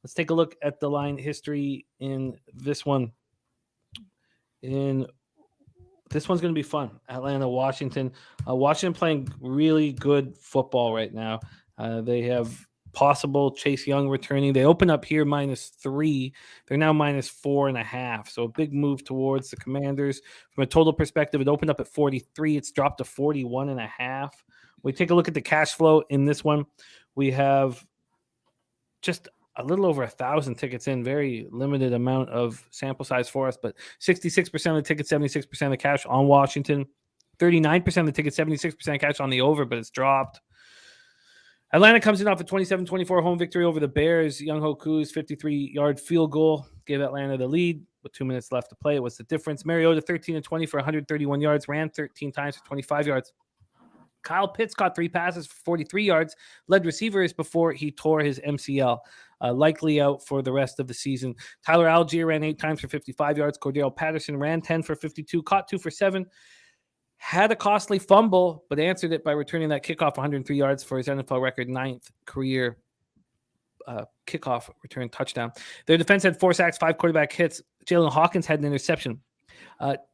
Let's take a look at the line history in this one. This one's going to be fun. Atlanta, Washington. Washington playing really good football right now. They have possible Chase Young returning. They open up here -3. They're now -4.5. So a big move towards the Commanders. From a total perspective, it opened up at 43. It's dropped to 41.5. We take a look at the cash flow in this one. We have just a little over 1,000 tickets in, very limited amount of sample size for us, but 66% of the tickets, 76% of the cash on Washington, 39% of the tickets, 76% cash on the over, but it's dropped. Atlanta comes in off a 27-24 home victory over the Bears. Young Hoku's 53-yard field goal gave Atlanta the lead with 2 minutes left to play. It was the difference. Mariota 13-20 for 131 yards, ran 13 times for 25 yards. Kyle Pitts caught 3 passes for 43 yards, led receivers before he tore his MCL, likely out for the rest of the season. Tyler Algier ran 8 times for 55 yards. Cordell Patterson ran 10 for 52, caught 2 for 7, had a costly fumble, but answered it by returning that kickoff 103 yards for his NFL record 9th career kickoff return touchdown. Their defense had 4 sacks, 5 quarterback hits. Jalen Hawkins had an interception.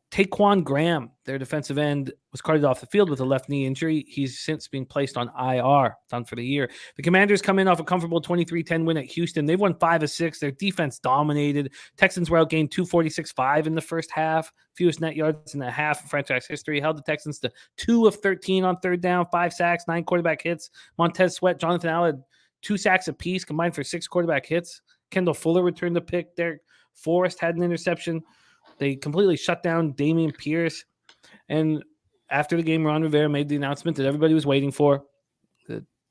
Taquan Graham, their defensive end, was carted off the field with a left knee injury. He's since been placed on IR, done for the year. The Commanders come in off a comfortable 23-10 win at Houston. They've won 5 of 6. Their defense dominated. Texans were outgained 246-5 in the first half. Fewest net yards in a half of franchise history. Held the Texans to 2 of 13 on third down, 5 sacks, 9 quarterback hits. Montez Sweat, Jonathan Allen, 2 sacks apiece, combined for 6 quarterback hits. Kendall Fuller returned the pick. Derek Forrest had an interception. They completely shut down Damian Pierce. And after the game, Ron Rivera made the announcement that everybody was waiting for.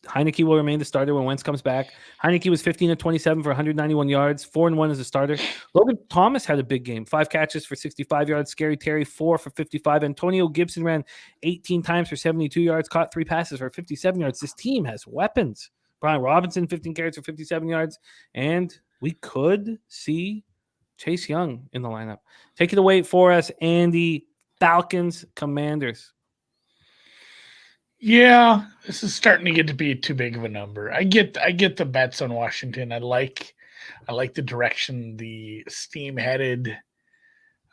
Heineke will remain the starter when Wentz comes back. Heineke was 15-27 for 191 yards, 4-1 as a starter. Logan Thomas had a big game, 5 catches for 65 yards. Scary Terry, 4 for 55. Antonio Gibson ran 18 times for 72 yards, caught 3 passes for 57 yards. This team has weapons. Brian Robinson, 15 carries for 57 yards. And we could see Chase Young in the lineup. Take it away for us, Andy. Falcons, Commanders. Yeah, this is starting to get to be too big of a number. I get the bets on Washington. I like the direction the steam headed.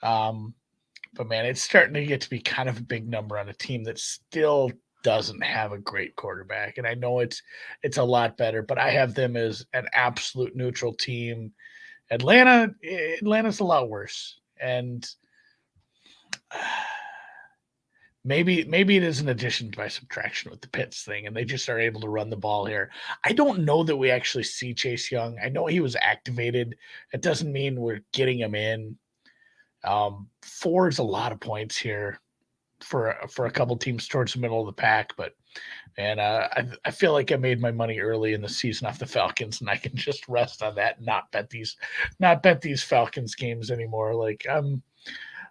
But man, it's starting to get to be kind of a big number on a team that still doesn't have a great quarterback. And I know it's a lot better, but I have them as an absolute neutral team. Atlanta's a lot worse, and maybe it is an addition by subtraction with the Pitts thing, and they just are able to run the ball here. I don't know that we actually see Chase Young. I know he was activated. It doesn't mean we're getting him in. 4 is a lot of points here for a couple teams towards the middle of the pack, but and I feel like I made my money early in the season off the Falcons, and I can just rest on that, and not bet these Falcons games anymore. Like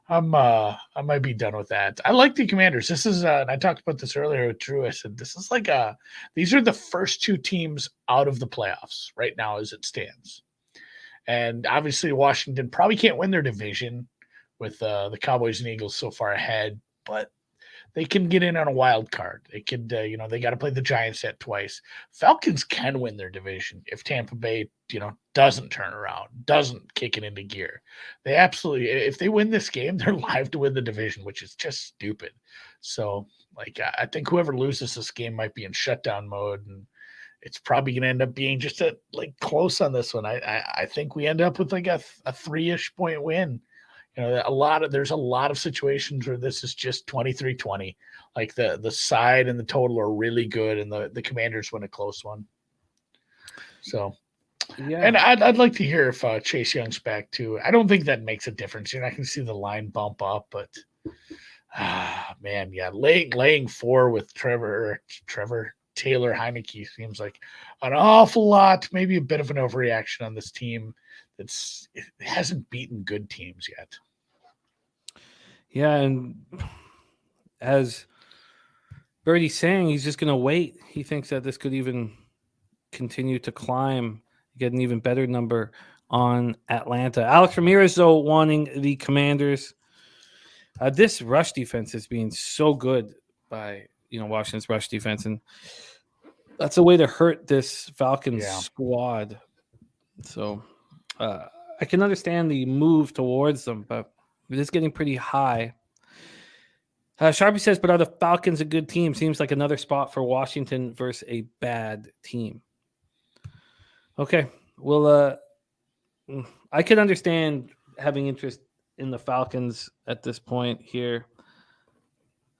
I might be done with that. I like the Commanders. This is and I talked about this earlier with Drew. I said this is like these are the first 2 teams out of the playoffs right now as it stands, and obviously Washington probably can't win their division with the Cowboys and Eagles so far ahead, but they can get in on a wild card. They could, they got to play the Giants at twice. Falcons can win their division if Tampa Bay, doesn't turn around, doesn't kick it into gear. They absolutely, if they win this game, they're live to win the division, which is just stupid. So, I think whoever loses this game might be in shutdown mode, and it's probably going to end up being just close on this one. I think we end up with a 3-ish point win. There's a lot of situations where this is just 23-20. Like the side and the total are really good, and the Commanders win a close one. So, yeah. And I'd like to hear if Chase Young's back too. I don't think that makes a difference. You're not going to see the line bump up, but Man, yeah, laying 4 with Trevor Taylor Heineke seems like an awful lot. Maybe a bit of an overreaction on this team it hasn't beaten good teams yet. Yeah, and as Birdie's saying, he's just going to wait. He thinks that this could even continue to climb, get an even better number on Atlanta. Alex Ramirez, though, wanting the Commanders. This rush defense is being so good by Washington's rush defense, and that's a way to hurt this Falcons squad. So I can understand the move towards them, but it is getting pretty high. Sharpie says, but are the Falcons a good team? Seems like another spot for Washington versus a bad team. Okay, well, I can understand having interest in the Falcons at this point here.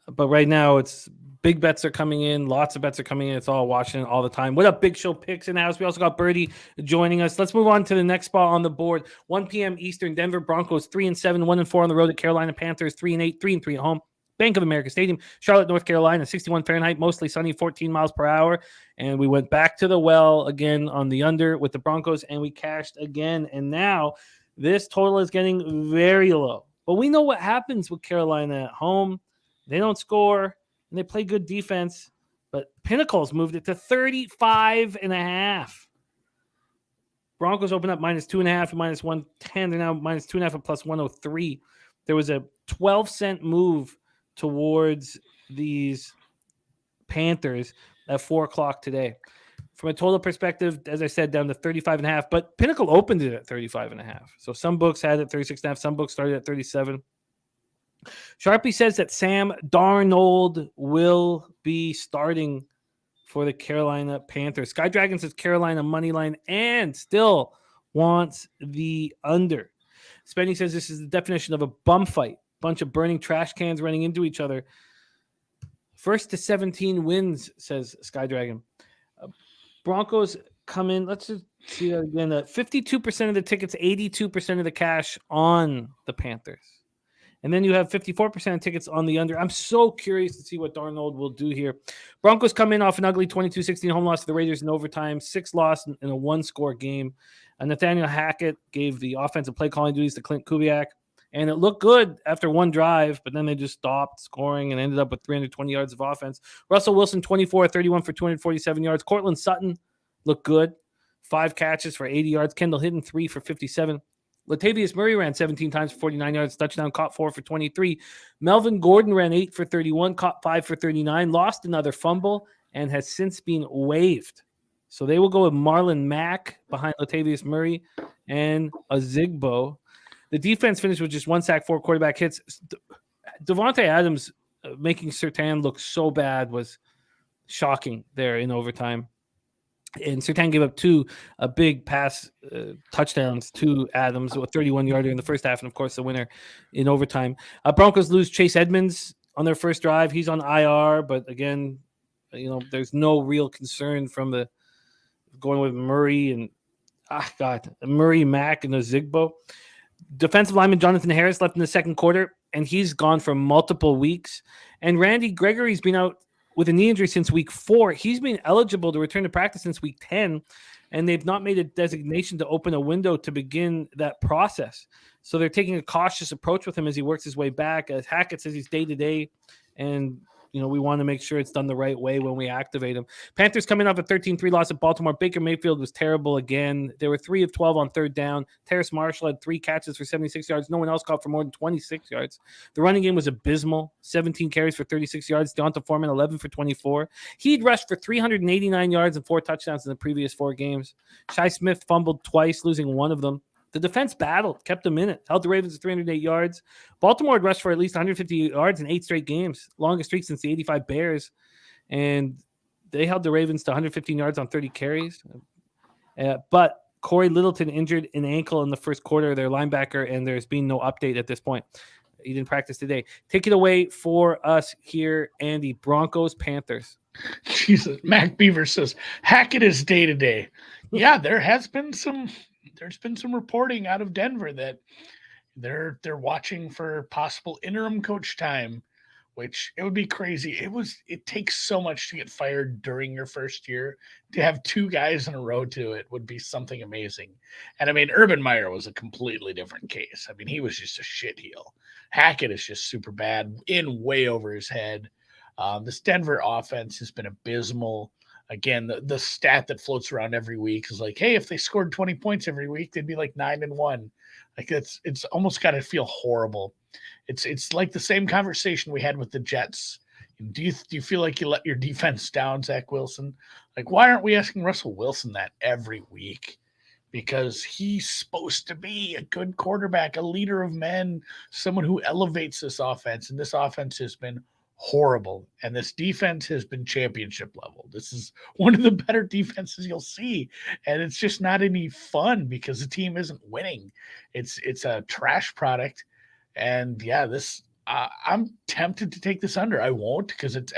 But right now, it's big bets are coming in. Lots of bets are coming in. It's all Washington all the time. What up, Big Show Picks in the house? We also got Birdie joining us. Let's move on to the next spot on the board. 1 p.m. Eastern, Denver Broncos 3-7, 1-4 on the road at Carolina Panthers, 3-8, 3-3 at home. Bank of America Stadium, Charlotte, North Carolina, 61 Fahrenheit, mostly sunny, 14 miles per hour. And we went back to the well again on the under with the Broncos, and we cashed again. And now this total is getting very low. But we know what happens with Carolina at home. They don't score, and they play good defense. But Pinnacle's moved it to 35.5. Broncos open up -2.5 and -110. They're now -2.5 and +103. There was a 12-cent move towards these Panthers at 4 o'clock today. From a total perspective, as I said, down to 35.5, but Pinnacle opened it at 35.5. So some books had it 36.5, some books started at 37. Sharpie says that Sam Darnold will be starting for the Carolina Panthers. Sky Dragon says Carolina money line and still wants the under. Spenny says this is the definition of a bum fight. Bunch of burning trash cans running into each other. 1st to 17 wins, says Sky Dragon. Broncos come in. Let's just see that again. 52% of the tickets, 82% of the cash on the Panthers. And then you have 54% of tickets on the under. I'm so curious to see what Darnold will do here. Broncos come in off an ugly 22-16 home loss to the Raiders in overtime, 6 loss in a 1-score game. Nathaniel Hackett gave the offensive play calling duties to Clint Kubiak. And it looked good after one drive, but then they just stopped scoring and ended up with 320 yards of offense. Russell Wilson, 24-31 for 247 yards. Cortland Sutton looked good. 5 catches for 80 yards. Kendall Hinton, 3 for 57. Latavius Murray ran 17 times for 49 yards. Touchdown, caught 4 for 23. Melvin Gordon ran 8 for 31, caught 5 for 39, lost another fumble, and has since been waived. So they will go with Marlon Mack behind Latavius Murray and Ozigbo. The defense finished with just 1 sack, 4 quarterback hits. Devontae Adams making Surtain look so bad was shocking there in overtime. And Surtain gave up 2 big pass touchdowns to Adams with a 31-yarder in the first half, and, of course, the winner in overtime. Broncos lose Chase Edmonds on their first drive. He's on IR, but, again, there's no real concern from the going with Murray and, Murray, Mack, and Ozigbo. Defensive lineman Jonathan Harris left in the second quarter, and he's gone for multiple weeks. And Randy Gregory's been out with a knee injury since week 4. He's been eligible to return to practice since week 10, and they've not made a designation to open a window to begin that process. So they're taking a cautious approach with him as he works his way back. As Hackett says, he's day-to-day, and we want to make sure it's done the right way when we activate him. Panthers coming off a 13-3 loss at Baltimore. Baker Mayfield was terrible again. They were 3 of 12 on third down. Terrace Marshall had 3 catches for 76 yards. No one else caught for more than 26 yards. The running game was abysmal. 17 carries for 36 yards. Deonta Foreman, 11 for 24. He'd rushed for 389 yards and 4 touchdowns in the previous 4 games. Shi Smith fumbled twice, losing 1 of them. The defense battled, kept them in it, held the Ravens to 308 yards. Baltimore had rushed for at least 150 yards in 8 straight games, longest streak since the 85 Bears. And they held the Ravens to 115 yards on 30 carries. But Corey Littleton injured an ankle in the first quarter, their linebacker, and there's been no update at this point. He didn't practice today. Take it away for us here, Andy. Broncos, Panthers. Jesus, Mac Beaver says, Hackett is day-to-day. Yeah, there's been some reporting out of Denver that they're watching for possible interim coach time which it would be crazy. It takes so much to get fired during your first year. To have 2 guys in a row to it would be something amazing. And I mean, Urban Meyer was a completely different case. I mean, he was just a shitheel. Hackett is just super bad, in way over his head. This Denver offense has been abysmal. Again, the stat that floats around every week is like, hey, if they scored 20 points every week, they'd be like 9-1. Like it's almost got to feel horrible. It's like the same conversation we had with the Jets. Do you feel like you let your defense down, Zach Wilson? Like, why aren't we asking Russell Wilson that every week? Because he's supposed to be a good quarterback, a leader of men, someone who elevates this offense. And this offense has been horrible. And this defense has been championship level. This is one of the better defenses you'll see. And it's just not any fun because the team isn't winning. It's a trash product. And yeah, I'm tempted to take this under. I won't because it's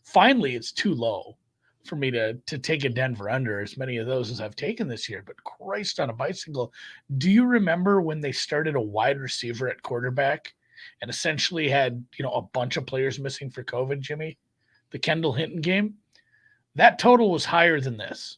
finally it's too low for me to take a Denver under, as many of those as I've taken this year. But Christ on a bicycle. Do you remember when they started a wide receiver at quarterback and essentially had, a bunch of players missing for COVID, Jimmy? The Kendall Hinton game? That total was higher than this.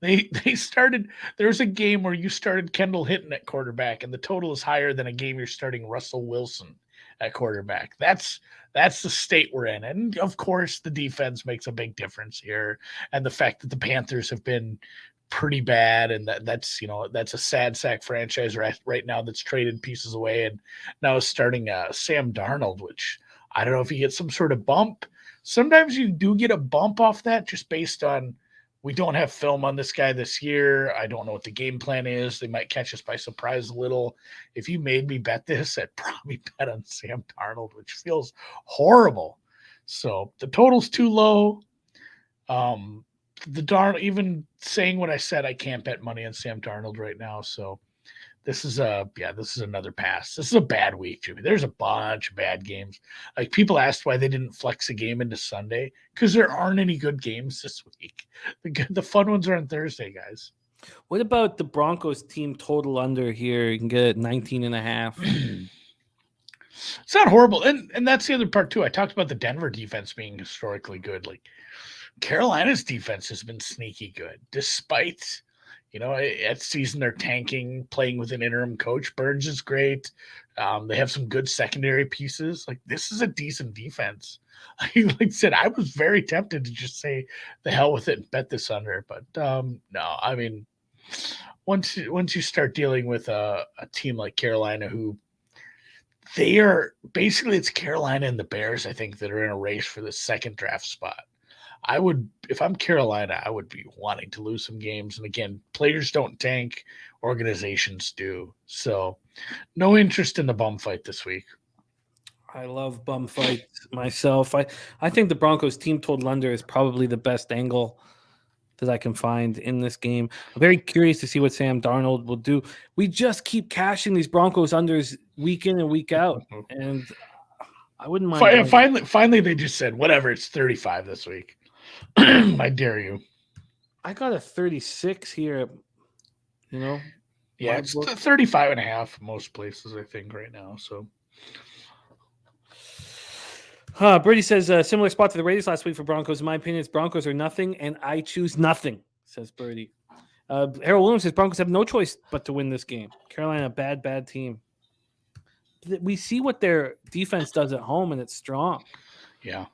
They started, there's a game where you started Kendall Hinton at quarterback, and the total is higher than a game you're starting Russell Wilson at quarterback. That's the state we're in. And of course, the defense makes a big difference here. And the fact that the Panthers have been pretty bad, and that's a sad sack franchise right now that's traded pieces away and now is starting Sam Darnold, which I don't know if he gets some sort of bump. Sometimes you do get a bump off that just based on we don't have film on this guy this year. I don't know what the game plan is. They might catch us by surprise a little. If you made me bet this, I'd probably bet on Sam Darnold, which feels horrible. So the total's too low. Even saying what I said, I can't bet money on Sam Darnold right now. So this is another pass. This is a bad week, Jimmy. There's a bunch of bad games. Like, people asked why they didn't flex a game into Sunday because there aren't any good games this week. The fun ones are on Thursday, guys. What about the Broncos team total under here? You can get 19.5. It's not horrible. And that's the other part too. I talked about the Denver defense being historically good. Like, Carolina's defense has been sneaky good, despite, at season they're tanking, playing with an interim coach. Burns is great. They have some good secondary pieces. Like, this is a decent defense. Like I said, I was very tempted to just say the hell with it and bet this under. But no, I mean, once you start dealing with a team like Carolina, who they are basically, it's Carolina and the Bears, I think, that are in a race for the second draft spot. If I'm Carolina, I would be wanting to lose some games. And again, players don't tank, organizations do. So no interest in the bum fight this week. I love bum fights myself. I think the Broncos team total under is probably the best angle that I can find in this game. I'm very curious to see what Sam Darnold will do. We just keep cashing these Broncos unders week in and week out. And I wouldn't mind. Finally, they just said, whatever, it's 35 this week. I dare you. I got a 36 here, Yeah, it's 35.5 most places, I think, right now. So, Brady says similar spot to the Raiders last week for Broncos. In my opinion, it's Broncos or nothing, and I choose nothing, says Brady. Harold Williams says Broncos have no choice but to win this game. Carolina, a bad team. We see what their defense does at home, and it's strong. Yeah.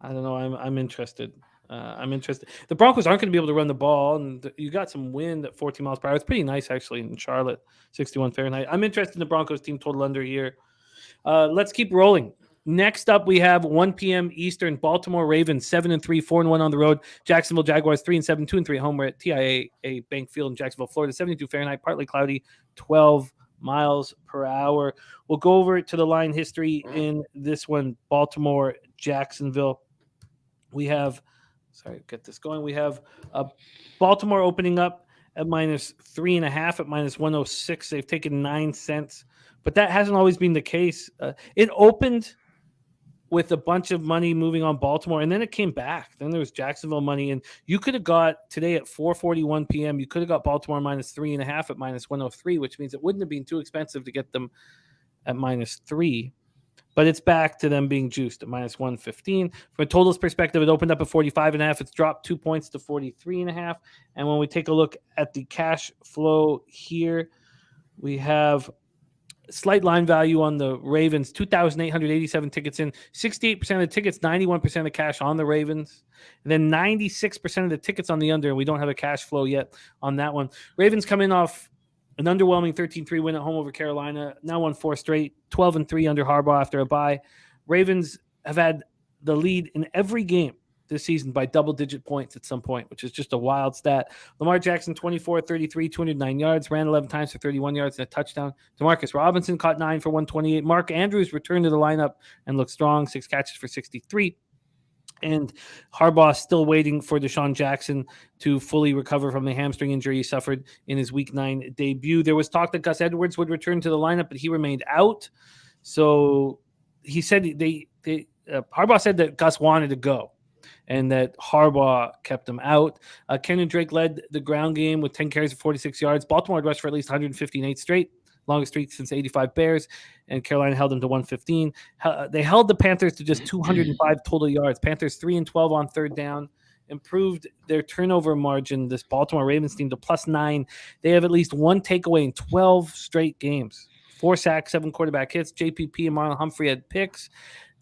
I don't know. I'm interested. I'm interested. The Broncos aren't going to be able to run the ball, and you got some wind at 14 miles per hour. It's pretty nice, actually, in Charlotte, 61 Fahrenheit. I'm interested in the Broncos team total under here. Let's keep rolling. Next up, we have 1 p.m. Eastern. Baltimore Ravens 7-3, 4-1 on the road. Jacksonville Jaguars 3-7, 2-3 at home. We're at TIAA Bank Field in Jacksonville, Florida. 72 Fahrenheit, partly cloudy, 12 miles per hour. We'll go over to the line history in this one. Baltimore, Jacksonville. We have, get this going. We have Baltimore opening up at -3.5 at -106. They've taken 9 cents, but that hasn't always been the case. It opened with a bunch of money moving on Baltimore, and then it came back. Then there was Jacksonville money, and you could have got today at 4:41 p.m. You could have got Baltimore -3.5 at -103, which means it wouldn't have been too expensive to get them at -3. but it's back to them being juiced at minus 115. From a totals perspective, it opened up at 45.5. It's dropped 2 points to 43.5. And when we take a look at the cash flow here, we have slight line value on the Ravens, 2,887 tickets in, 68% of the tickets, 91% of the cash on the Ravens, and then 96% of the tickets on the under, and we don't have a cash flow yet on that one. Ravens come in off an underwhelming 13-3 win at home over Carolina, now won 4 straight, 12-3 under Harbaugh after a bye. Ravens have had the lead in every game this season by double-digit points at some point, which is just a wild stat. Lamar Jackson, 24-33, 209 yards, ran 11 times for 31 yards and a touchdown. Demarcus Robinson caught 9 for 128. Mark Andrews returned to the lineup and looked strong, 6 catches for 63. And Harbaugh still waiting for Deshaun Jackson to fully recover from the hamstring injury he suffered in his Week 9 debut. There was talk that Gus Edwards would return to the lineup, but he remained out. So he said Harbaugh said that Gus wanted to go and that Harbaugh kept him out. Kenyon Drake led the ground game with 10 carries for 46 yards. Baltimore had rushed for at least 158 straight, longest streak since 85 Bears, and Carolina held them to 115. They held the Panthers to just 205 total yards. Panthers 3-12 on third down, improved their turnover margin, this Baltimore Ravens team, to +9. They have at least one takeaway in 12 straight games. 4 sacks, 7 quarterback hits. JPP and Marlon Humphrey had picks.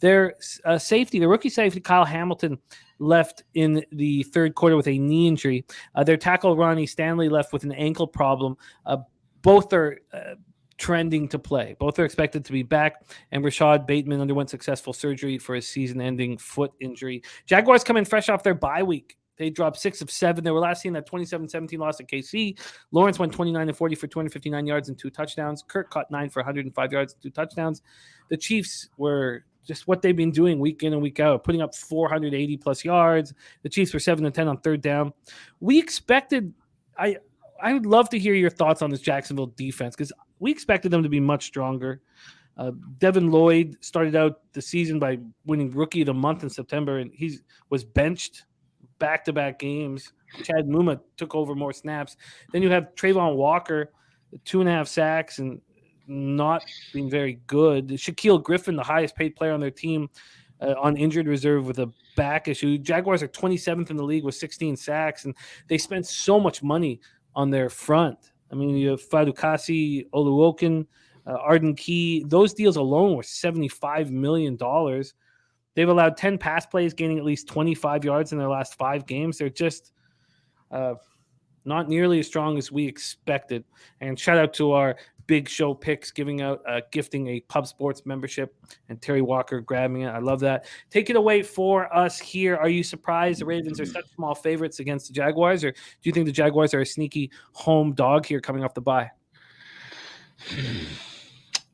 Their safety, the rookie safety, Kyle Hamilton, left in the third quarter with a knee injury. Their tackle, Ronnie Stanley, left with an ankle problem. Both are trending to play. Both are expected to be back, and Rashad Bateman underwent successful surgery for his season-ending foot injury. Jaguars come in fresh off their bye week. They dropped 6 of 7. They were last seen that 27-17 loss at KC. Lawrence went 29-40 for 259 yards and 2 touchdowns. Kirk caught 9 for 105 yards and 2 touchdowns. The Chiefs were just what they've been doing week in and week out, putting up 480 plus yards. The Chiefs were 7-10 on third down. We expected, I would love to hear your thoughts on this Jacksonville defense, because we expected them to be much stronger. Devin Lloyd started out the season by winning Rookie of the Month in September, and he was benched back-to-back games. Chad Muma took over more snaps. Then you have Trayvon Walker, 2.5 sacks, and not being very good. Shaquille Griffin, the highest paid player on their team, on injured reserve with a back issue. Jaguars are 27th in the league with 16 sacks, and they spent so much money on their front. I mean, you have Fadukasi, Oluokin, Arden Key. Those deals alone were $75 million. They've allowed 10 pass plays, gaining at least 25 yards in their last 5 games. They're just not nearly as strong as we expected. And shout out to our Big Show Picks giving a Pub Sports membership, and Terry Walker grabbing it. I love that. Take it away for us here. Are you surprised the Ravens are such small favorites against the Jaguars, or do you think the Jaguars are a sneaky home dog here coming off the bye?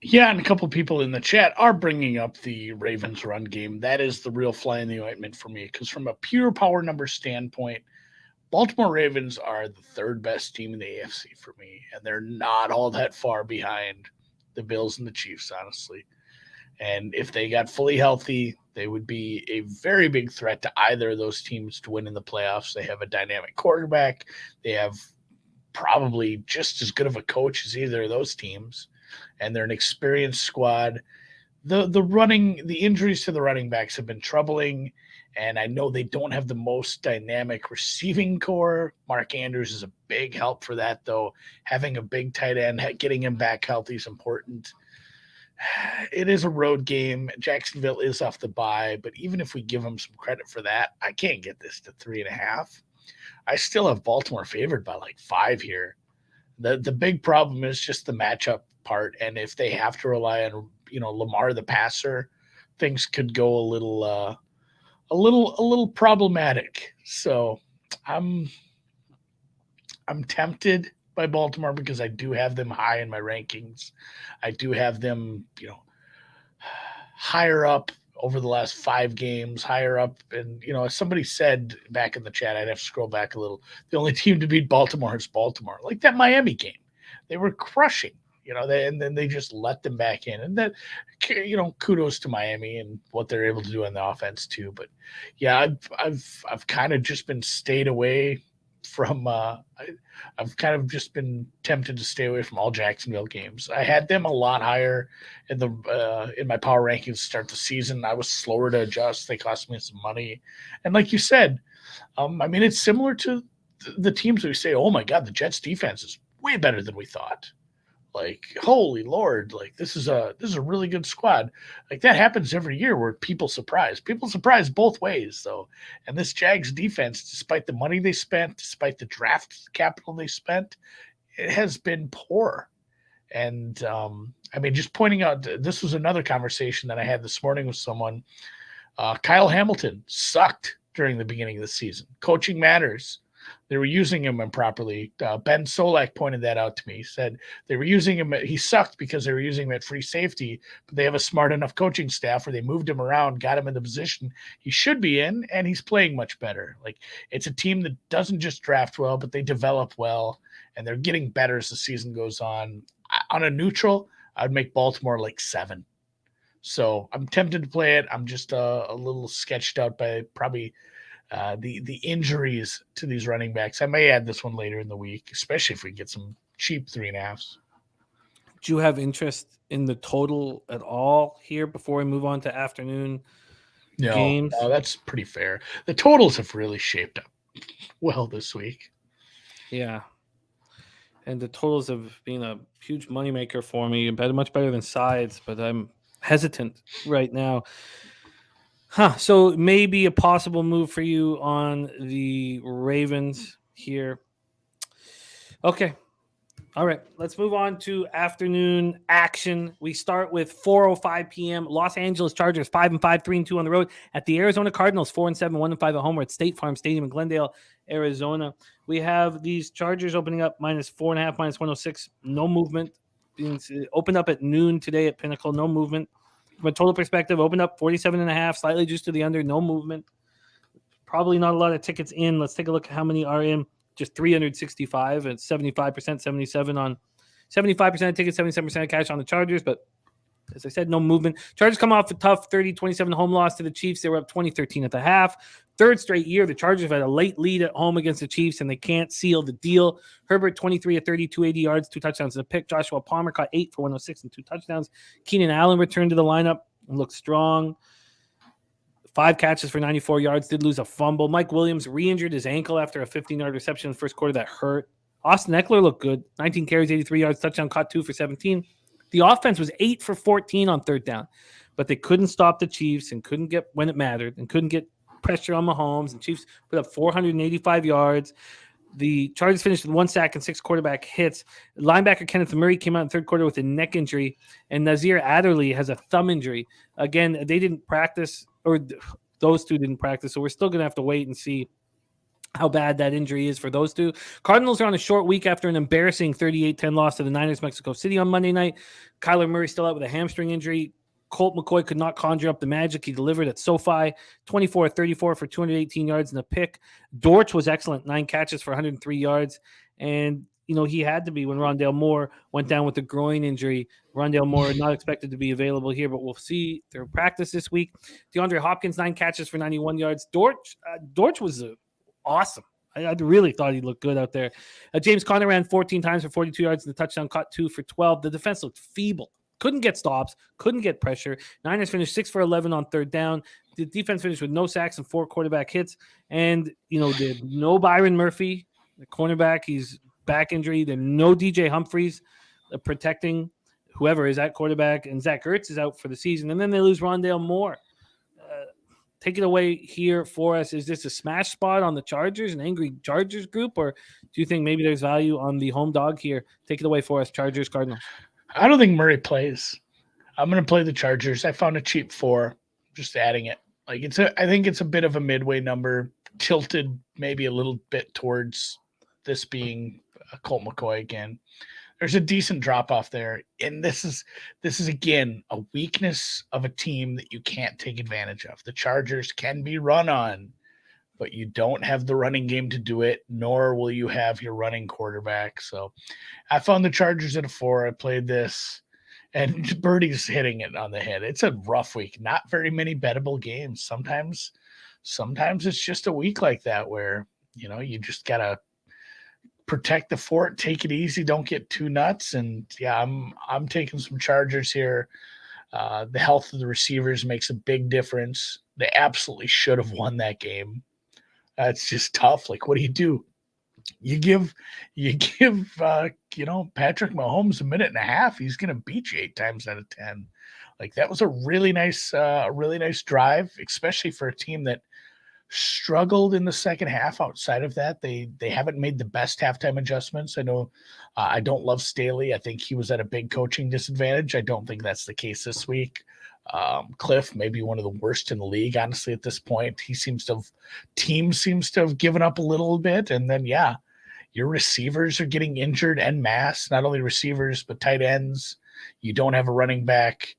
Yeah, and a couple people in the chat are bringing up the Ravens run game. That is the real fly in the ointment for me, because from a pure power number standpoint, Baltimore Ravens are the 3rd best team in the AFC for me, and they're not all that far behind the Bills and the Chiefs, honestly. And if they got fully healthy, they would be a very big threat to either of those teams to win in the playoffs. They have a dynamic quarterback. They have probably just as good of a coach as either of those teams, and they're an experienced squad. The injuries to the running backs have been troubling, and I know they don't have the most dynamic receiving core. Mark Andrews is a big help for that, though. Having a big tight end, getting him back healthy is important. It is a road game. Jacksonville is off the bye, but even if we give them some credit for that, I can't get this to 3.5. I still have Baltimore favored by like 5 here. The big problem is just the matchup part, and if they have to rely on Lamar the passer, things could go a little problematic. So I'm tempted by Baltimore because I do have them high in my rankings. I do have them, higher up over the last 5 games, higher up. And, as somebody said back in the chat, I'd have to scroll back a little. The only team to beat Baltimore is Baltimore. Like that Miami game. They were crushing, and then they just let them back in. And that, kudos to Miami and what they're able to do on the offense too. But yeah, I've kind of just been stayed away from I've kind of just been tempted to stay away from all Jacksonville games. I had them a lot higher in my power rankings to start the season. I was slower to adjust. They cost me some money, and like you said, I mean, it's similar to the teams we say, oh my God, the Jets defense is way better than we thought. Like, holy Lord, like this is a really good squad. Like that happens every year where people surprise both ways though. And this Jags defense, despite the money they spent, despite the draft capital they spent, it has been poor. And I mean, just pointing out, this was another conversation that I had this morning with someone. Kyle Hamilton sucked during the beginning of the season. Coaching matters. They were using him improperly. Ben Solak pointed that out to me. He said they were using him. He sucked because they were using him at free safety, but they have a smart enough coaching staff where they moved him around, got him in the position he should be in, and he's playing much better. Like, it's a team that doesn't just draft well, but they develop well, and they're getting better as the season goes on. On a neutral, I'd make Baltimore like 7. So I'm tempted to play it. I'm just a little sketched out by probably the injuries to these running backs. I may add this one later in the week, especially if we get some cheap 3.5s. Do you have interest in the total at all here before we move on to afternoon games? No, that's pretty fair. The totals have really shaped up well this week. Yeah. And the totals have been a huge moneymaker for me, much better than sides, but I'm hesitant right now. So maybe a possible move for you on the Ravens here. Okay. All right. Let's move on to afternoon action. We start with 4:05 p.m. Los Angeles Chargers 5-5, 3-2 on the road at the Arizona Cardinals 4-7, 1-5 at home. We're at State Farm Stadium in Glendale, Arizona. We have these Chargers opening up -4.5, -106. No movement. Opened up at noon today at Pinnacle. No movement. From a total perspective, opened up 47.5, slightly juiced to the under, no movement. Probably not a lot of tickets in. Let's take a look at how many are in. Just 365 and 75%, 77 on 75% of tickets, 77% of cash on the Chargers. But as I said, no movement. Chargers come off a tough 30-27 home loss to the Chiefs. They were up 20-13 at the half. Third straight year, the Chargers have had a late lead at home against the Chiefs, and they can't seal the deal. Herbert, 23 of 30, 280 yards, 2 touchdowns and a pick. Joshua Palmer caught 8 for 106 and 2 touchdowns. Keenan Allen returned to the lineup and looked strong. 5 catches for 94 yards, did lose a fumble. Mike Williams re-injured his ankle after a 15-yard reception in the first quarter that hurt. Austin Eckler looked good. 19 carries, 83 yards, touchdown, caught 2 for 17. The offense was 8 for 14 on third down, but they couldn't stop the Chiefs and couldn't get when it mattered and couldn't get pressure on Mahomes. And Chiefs put up 485 yards. The Chargers finished with 1 sack and 6 quarterback hits. Linebacker Kenneth Murray came out in the third quarter with a neck injury, and Nazir Adderley has a thumb injury. Again, they didn't practice, or those two didn't practice, so we're still going to have to wait and see how bad that injury is for those two. Cardinals are on a short week after an embarrassing 38-10 loss to the Niners Mexico City on Monday night. Kyler Murray still out with a hamstring injury. Colt McCoy could not conjure up the magic he delivered at SoFi. 24-34 for 218 yards and a pick. Dortch was excellent, 9 catches for 103 yards. And, you know, he had to be when Rondale Moore went down with a groin injury. Rondale Moore not expected to be available here, but we'll see their practice this week. DeAndre Hopkins, 9 catches for 91 yards. Dortch was awesome. I really thought he looked good out there. James Conner ran 14 times for 42 yards and the touchdown, caught 2 for 12. The defense looked feeble. Couldn't get stops, couldn't get pressure. Niners finished 6 for 11 on third down. The defense finished with no sacks and 4 quarterback hits. And, you know, there's no Byron Murphy, the cornerback. He's back injury. There's no DJ Humphries protecting whoever is at quarterback. And Zach Ertz is out for the season. And then they lose Rondale Moore. Take it away here for us. Is this a smash spot on the Chargers, an angry Chargers group, or do you think maybe there's value on the home dog here? Take it away for us, Chargers, Cardinals. I don't think Murray plays. I'm going to play the Chargers. I found a cheap 4, just adding it. Like I think it's a bit of a midway number, tilted maybe a little bit towards this being a Colt McCoy again. There's a decent drop off there, and this is again a weakness of a team that you can't take advantage of. The Chargers can be run on, but you don't have the running game to do it, nor will you have your running quarterback. So I found the Chargers at a 4. I played this, and Birdie's hitting it on the head. It's a rough week. Not very many bettable games. Sometimes it's just a week like that where, you know, you just got to protect the fort, take it easy, don't get too nuts. And yeah, I'm taking some Chargers here. The health of the receivers makes a big difference. They absolutely should have won that game. It's just tough. Like, what do? You give Patrick Mahomes a minute and a half, he's going to beat you 8 times out of 10. Like, that was a really nice drive, especially for a team that struggled in the second half. Outside of that, they haven't made the best halftime adjustments. I know I don't love Staley. I think he was at a big coaching disadvantage. I don't think that's the case this week. Cliff may be one of the worst in the league, honestly, at this point. Team seems to have given up a little bit. And then, yeah, your receivers are getting injured en masse, not only receivers, but tight ends. You don't have a running back,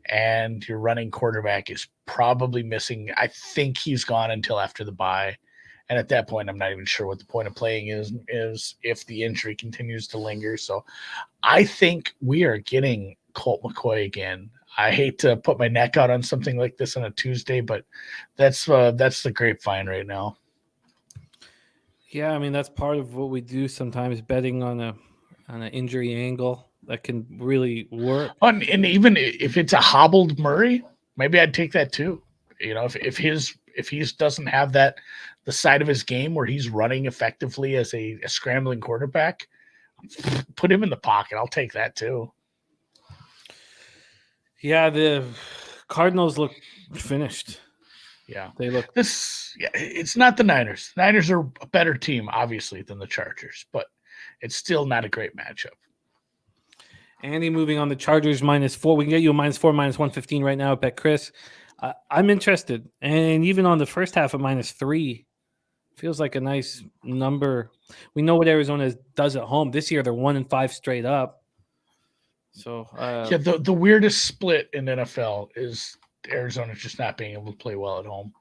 and your running quarterback is probably missing. I think he's gone until after the bye. And at that point, I'm not even sure what the point of playing is if the injury continues to linger. So I think we are getting Colt McCoy again. I hate to put my neck out on something like this on a Tuesday, but that's the grapevine right now. Yeah, I mean, that's part of what we do sometimes, betting on an injury angle that can really work. And even if it's a hobbled Murray, maybe I'd take that too. You know, if he doesn't have the side of his game where he's running effectively as a scrambling quarterback, put him in the pocket. I'll take that too. Yeah, the Cardinals look finished. Yeah, they look. It's not the Niners. The Niners are a better team, obviously, than the Chargers, but it's still not a great matchup. Andy moving on the Chargers -4. We can get you a -4, -115 right now at Bet Chris. I'm interested, and even on the first half of -3, feels like a nice number. We know what Arizona does at home this year. They're 1-5 straight up. So the weirdest split in NFL is Arizona just not being able to play well at home.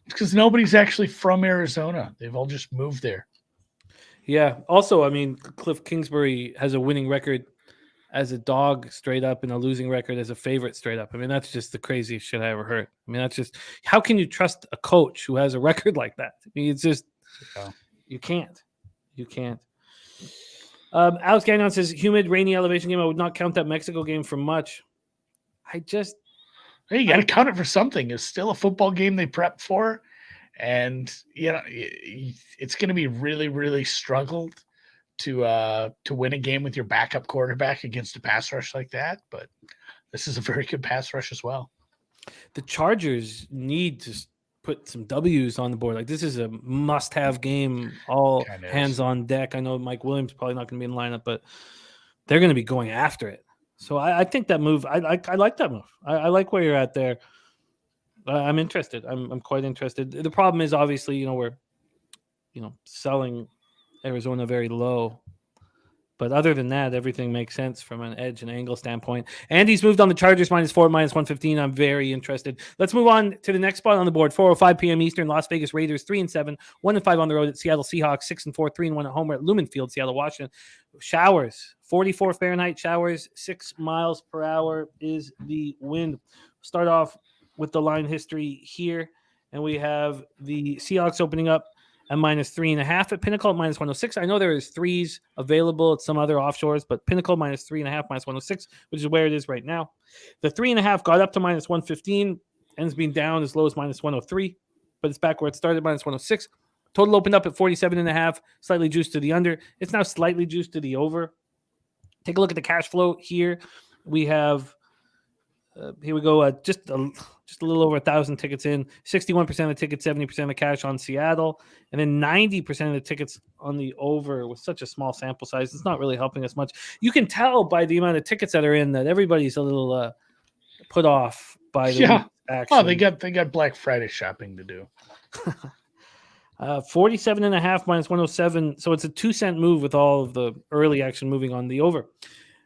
It's because nobody's actually from Arizona. They've all just moved there. Yeah. Also, I mean, Cliff Kingsbury has a winning record as a dog straight up and a losing record as a favorite straight up. I mean, that's just the craziest shit I ever heard. I mean, that's just, how can you trust a coach who has a record like that? I mean, it's just, you can't. Alex Gagnon says, humid, rainy elevation game. I would not count that Mexico game for much. Hey, you got to count it for something. It's still a football game they prep for. And, you know, it's going to be really, really struggled to win a game with your backup quarterback against a pass rush like that. But this is a very good pass rush as well. The Chargers need to put some W's on the board. Like, this is a must-have game, all hands on deck. I know Mike Williams probably not going to be in the lineup, but they're going to be going after it. So I think that move, I like that move. I like where you're at there. I'm interested. I'm quite interested. The problem is, obviously, we're, selling Arizona very low. But other than that, everything makes sense from an edge and angle standpoint. Andy's moved on the Chargers -4, -115. I'm very interested. Let's move on to the next spot on the board. 4:05 p.m. Eastern. Las Vegas Raiders 3-7, 1-5 on the road at Seattle Seahawks, 6-4, 3-1 at home. We're at Lumen Field, Seattle, Washington. Showers, 44 Fahrenheit showers, 6 miles per hour is the wind. Start off with the line history here, and we have the Seahawks opening up at -3.5 at Pinnacle at -106. I know there is threes available at some other offshores, but Pinnacle -3.5, -106, which is where it is right now. The 3.5 got up to -115, ends being down as low as -103, but it's back where it started, -106. Total opened up at 47.5, slightly juiced to the under. It's now slightly juiced to the over. Take a look at the cash flow here. We have here we go. Just a little over 1,000 tickets in. 61% of the tickets, 70% of the cash on Seattle, and then 90% of the tickets on the over. With such a small sample size, it's not really helping us much. You can tell by the amount of tickets that are in that everybody's a little put off by the action. Oh, they got Black Friday shopping to do. 47.5 -107. So it's a 2-cent move with all of the early action moving on the over.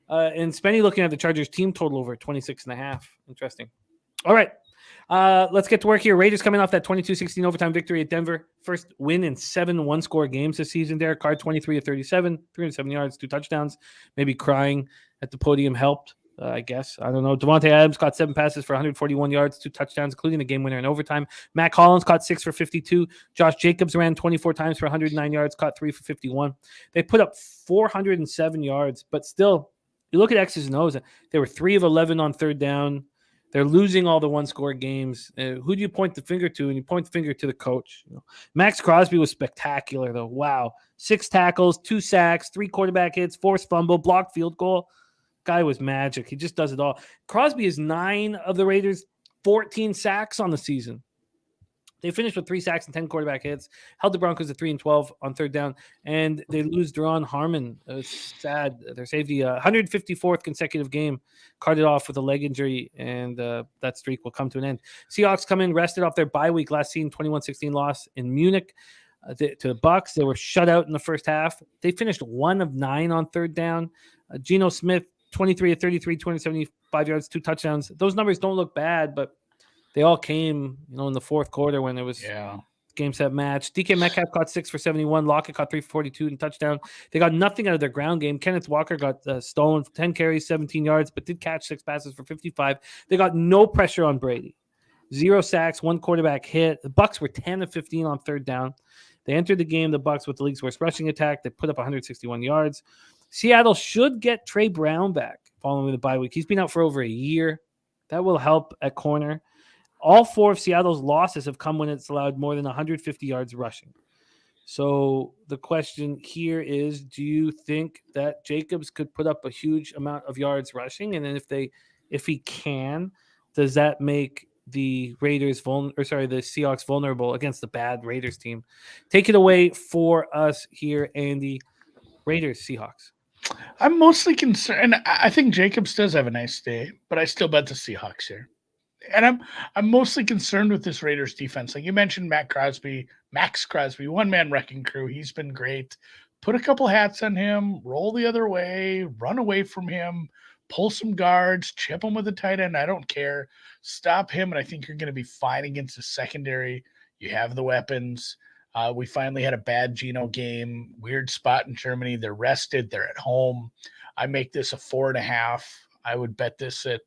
And Spenny looking at the Chargers team total over 26.5. Interesting. All right. Let's get to work here. Raiders coming off that 22-16 overtime victory at Denver. First win in 7 one-score games this season. Derek Carr, 23 of 37, 307 yards, 2 touchdowns. Maybe crying at the podium helped. I guess. I don't know. Devontae Adams caught 7 passes for 141 yards, 2 touchdowns, including the game winner in overtime. Matt Collins caught 6 for 52. Josh Jacobs ran 24 times for 109 yards, caught 3 for 51. They put up 407 yards, but still, you look at X's and O's. They were 3 of 11 on third down. They're losing all the one-score games. Who do you point the finger to? And you point the finger to the coach. Max Crosby was spectacular, though. Wow. 6 tackles, 2 sacks, 3 quarterback hits, forced fumble, blocked field goal. Guy was magic. He just does it all. Crosby is 9 of the Raiders' 14 sacks on the season. They finished with 3 sacks and 10 quarterback hits, held the Broncos at 3-12 on third down, and they lose Deron Harmon. It's sad. Their safety, 154th consecutive game, carted off with a leg injury, and that streak will come to an end. Seahawks come in rested off their bye week, last seen 21-16 loss in Munich to the Bucs. They were shut out in the first half. They finished 1 of 9 on third down. Geno Smith, 23 of 33, 275 yards, 2 touchdowns. Those numbers don't look bad, but they all came, in the fourth quarter when it was game, set, match. DK Metcalf caught 6 for 71. Lockett caught 3 for 42 and touchdown. They got nothing out of their ground game. Kenneth Walker got stolen for 10 carries, 17 yards, but did catch 6 passes for 55. They got no pressure on Brady. 0 sacks, 1 quarterback hit. The Bucs were 10 of 15 on third down. They entered the game, the Bucs, with the league's worst rushing attack. They put up 161 yards. Seattle should get Trey Brown back following the bye week. He's been out for over a year. That will help at corner. All 4 of Seattle's losses have come when it's allowed more than 150 yards rushing. So the question here is, do you think that Jacobs could put up a huge amount of yards rushing? And then if he can, does that make the Seahawks vulnerable against the bad Raiders team? Take it away for us here, Andy. Raiders, Seahawks. I'm mostly concerned. I think Jacobs does have a nice day, but I still bet the Seahawks here. And I'm mostly concerned with this Raiders defense. Like you mentioned, Max Crosby, one-man wrecking crew. He's been great. Put a couple hats on him, roll the other way, run away from him, pull some guards, chip him with a tight end. I don't care. Stop him, and I think you're going to be fine against the secondary. You have the weapons. We finally had a bad Geno game. Weird spot in Germany. They're rested. They're at home. I make this a 4.5. I would bet this at,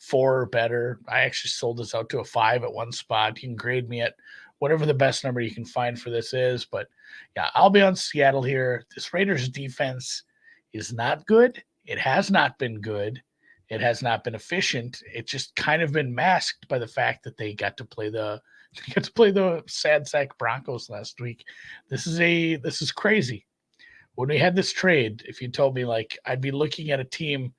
4 or better. I actually sold this out to a 5 at one spot. You can grade me at whatever the best number you can find for this is. But yeah, I'll be on Seattle here. This Raiders defense is not good. It has not been good. It has not been efficient. It's just kind of been masked by the fact that they got to play the sad sack Broncos last week. This is crazy. When we had this trade, if you told me I'd be looking at a team,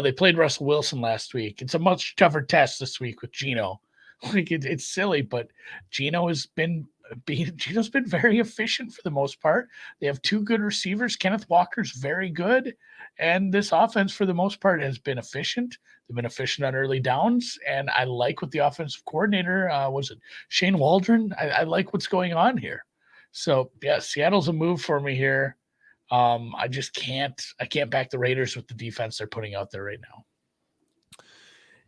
they played Russell Wilson last week. It's a much tougher test this week with Geno. It's silly, but Geno's been very efficient for the most part. They have 2 good receivers. Kenneth Walker's very good, and this offense for the most part has been efficient. They've been efficient on early downs, and I like what the offensive coordinator was it Shane Waldron. I like what's going on here. So yeah, Seattle's a move for me here. I can't back the Raiders with the defense they're putting out there right now.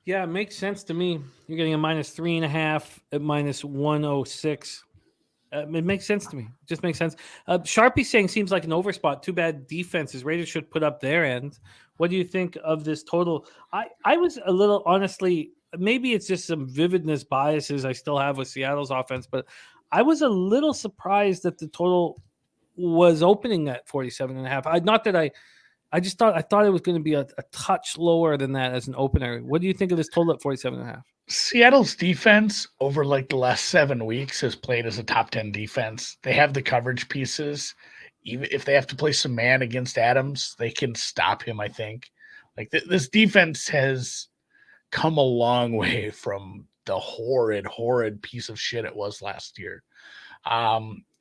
Yeah, it makes sense to me. You're getting a -3.5 at -106. It makes sense to me. It just makes sense. Sharpie saying seems like an overspot. Too bad defenses. Raiders should put up their end. What do you think of this total? I was a little, honestly, maybe it's just some vividness biases I still have with Seattle's offense, but I was a little surprised that the total was opening at 47.5. I thought it was going to be a touch lower than that as an opener. What do you think of this total at 47.5? Seattle's defense over the last 7 weeks has played as a top 10 defense. They have the coverage pieces. Even if they have to play some man against Adams, they can stop him, I think. This defense has come a long way from the horrid piece of shit it was last year.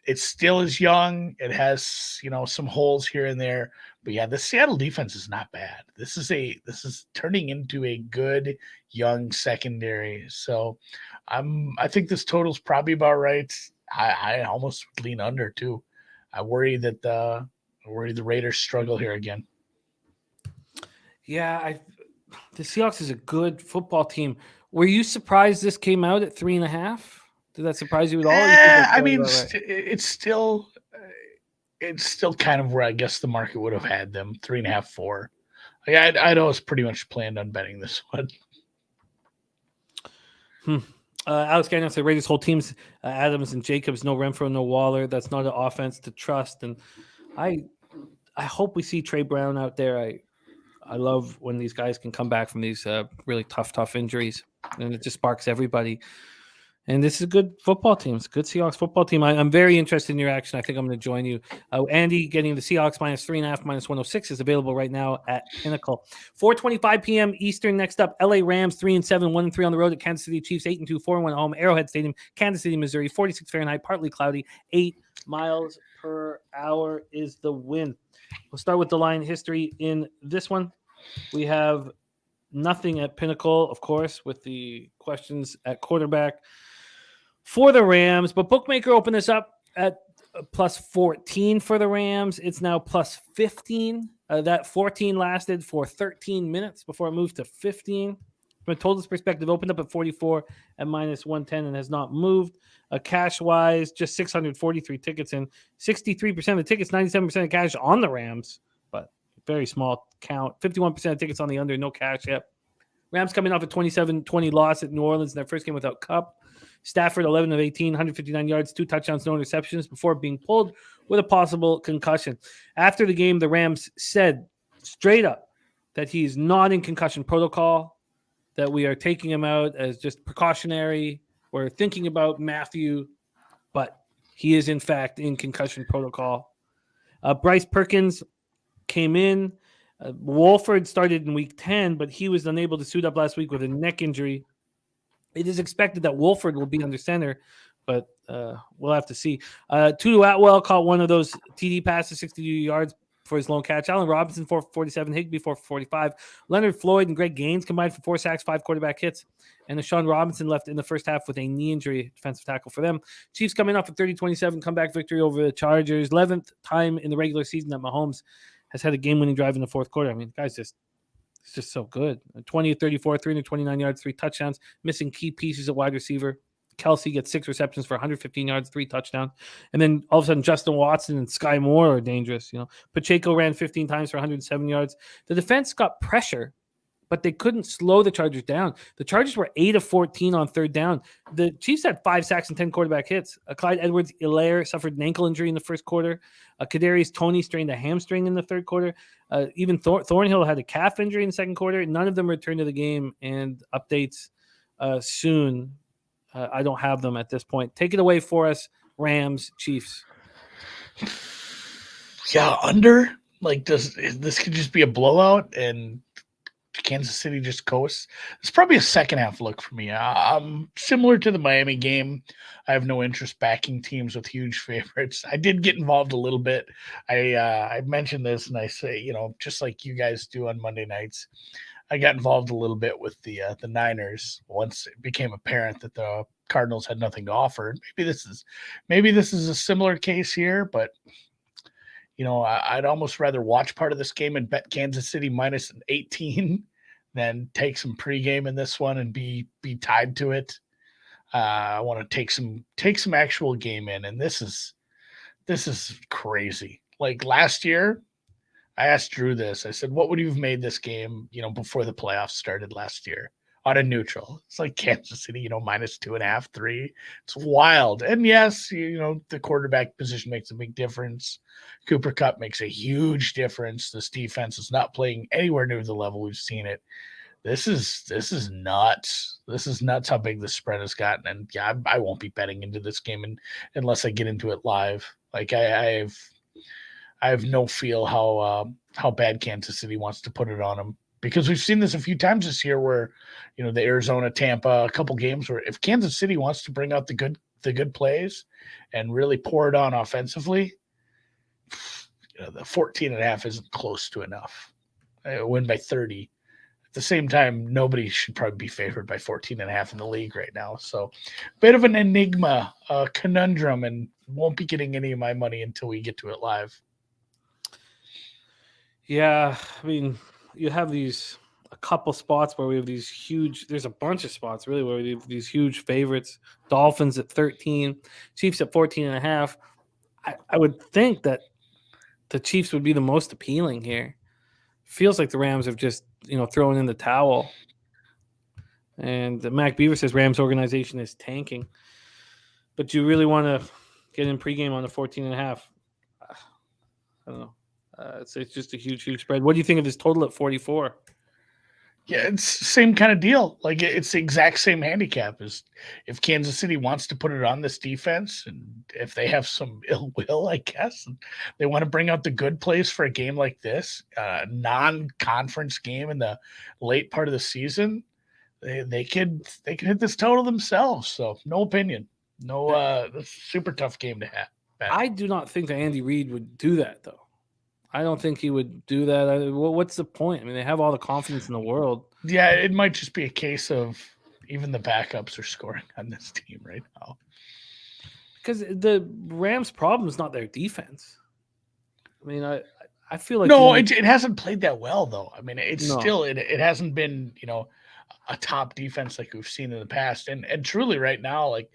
It still is young. It has, some holes here and there. But yeah, the Seattle defense is not bad. This is turning into a good young secondary. So I think this total's probably about right. I almost would lean under too. I worry that the Raiders struggle here again. Yeah, the Seahawks is a good football team. Were you surprised this came out at 3.5? Did that surprise you at all? I mean, it's still kind of where I guess the market would have had them 3.5, 4. Like I'd always pretty much planned on betting this one. Alex Gagnon said Raiders whole teams, Adams and Jacobs, no Renfro, no Waller. That's not an offense to trust. And I hope we see Trey Brown out there. I love when these guys can come back from these really tough injuries, and it just sparks everybody. And this is a good football team. It's a good Seahawks football team. I'm very interested in your action. I think I'm going to join you. Andy getting the Seahawks -3.5, -106 is available right now at Pinnacle. 4:25 p.m. Eastern. Next up, LA Rams 3-7, 1-3 on the road at Kansas City Chiefs, 8-2, 4-1 at home. Arrowhead Stadium, Kansas City, Missouri, 46 Fahrenheit, partly cloudy, 8 miles per hour is the wind. We'll start with the line history in this one. We have nothing at Pinnacle, of course, with the questions at quarterback for the Rams, but Bookmaker opened this up at +14 for the Rams. It's now +15. That 14 lasted for 13 minutes before it moved to 15. From a totals perspective, opened up at 44 at -110 and has not moved. Cash-wise, just 643 tickets in. 63% of the tickets, 97% of cash on the Rams, but very small count. 51% of tickets on the under, no cash yet. Rams coming off a 27-20 loss at New Orleans in their first game without Kupp. Stafford, 11 of 18, 159 yards, 2 touchdowns, no interceptions before being pulled with a possible concussion. After the game, the Rams said straight up that he's not in concussion protocol, that we are taking him out as just precautionary. We're thinking about Matthew, but he is, in fact, in concussion protocol. Bryce Perkins came in. Wolford started in week 10, but he was unable to suit up last week with a neck injury. It is expected that Wolford will be under center, but we'll have to see. Tutu Atwell caught one of those TD passes, 62 yards for his lone catch. Allen Robinson, 447. Higbee, 445. Leonard Floyd and Greg Gaines combined for 4 sacks, 5 quarterback hits. And Sean Robinson left in the first half with a knee injury, defensive tackle for them. Chiefs coming off a 30-27 comeback victory over the Chargers. 11th time in the regular season that Mahomes has had a game-winning drive in the fourth quarter. I mean, guys, it's just so good. 20-34, 329 yards, 3 touchdowns, missing key pieces at wide receiver. Kelsey gets 6 receptions for 115 yards, 3 touchdowns. And then all of a sudden, Justin Watson and Sky Moore are dangerous. Pacheco ran 15 times for 107 yards. The defense got pressure, but they couldn't slow the Chargers down. The Chargers were 8 of 14 on third down. The Chiefs had 5 sacks and 10 quarterback hits. Clyde Edwards-Helaire suffered an ankle injury in the first quarter. Kadarius Toney strained a hamstring in the third quarter. Even Thornhill had a calf injury in the second quarter. None of them returned to the game, and updates soon. I don't have them at this point. Take it away for us, Rams, Chiefs. Yeah, under. Like, this could just be a blowout and Kansas City just coasts. It's probably a second half look for me. Similar to the Miami game, I have no interest backing teams with huge favorites. I did get involved a little bit. I mentioned this, and I say, just like you guys do on Monday nights, I got involved a little bit with the Niners once it became apparent that the Cardinals had nothing to offer. Maybe this is a similar case here, but I'd almost rather watch part of this game and bet Kansas City -18 than take some pregame in this one and be tied to it. I want to take some actual game in, and this is crazy. Like last year, I asked Drew this. I said, what would you have made this game, before the playoffs started last year on a neutral? It's like Kansas City, -2.5, 3. It's wild. And yes, the quarterback position makes a big difference. Cooper Kupp makes a huge difference. This defense is not playing anywhere near the level we've seen it. This is nuts. This is nuts how big the spread has gotten. And yeah, I won't be betting into this game unless I get into it live. Like I have no feel how bad Kansas City wants to put it on them, because we've seen this a few times this year where, the Arizona, Tampa, a couple games where if Kansas City wants to bring out the good plays and really pour it on offensively, the 14.5 isn't close to enough. I win by 30. At the same time, nobody should probably be favored by 14.5 in the league right now. So bit of an enigma, a conundrum, and won't be getting any of my money until we get to it live. Yeah, I mean, you have a couple spots where we have these huge, there's a bunch of spots really where we have these huge favorites. Dolphins at 13, Chiefs at 14.5. I would think that the Chiefs would be the most appealing here. feels like the Rams have just, thrown in the towel. And Mac Beaver says Rams organization is tanking. But do you really want to get in pregame on the 14.5? I don't know. It's just a huge spread. What do you think of his total at 44? Yeah, it's same kind of deal. Like it's the exact same handicap as if Kansas City wants to put it on this defense, and if they have some ill will, I guess, and they want to bring out the good plays for a game like this, non-conference game in the late part of the season, they could hit this total themselves. So no opinion, it's a super tough game to have. I do not think that Andy Reid would do that though. I don't think he would do that. What's the point? I mean, they have all the confidence in the world. Yeah, it might just be a case of even the backups are scoring on this team right now. Because the Rams' problem is not their defense. I mean, I feel like it hasn't played that well though. I mean, still it hasn't been a top defense like we've seen in the past, and truly right now, like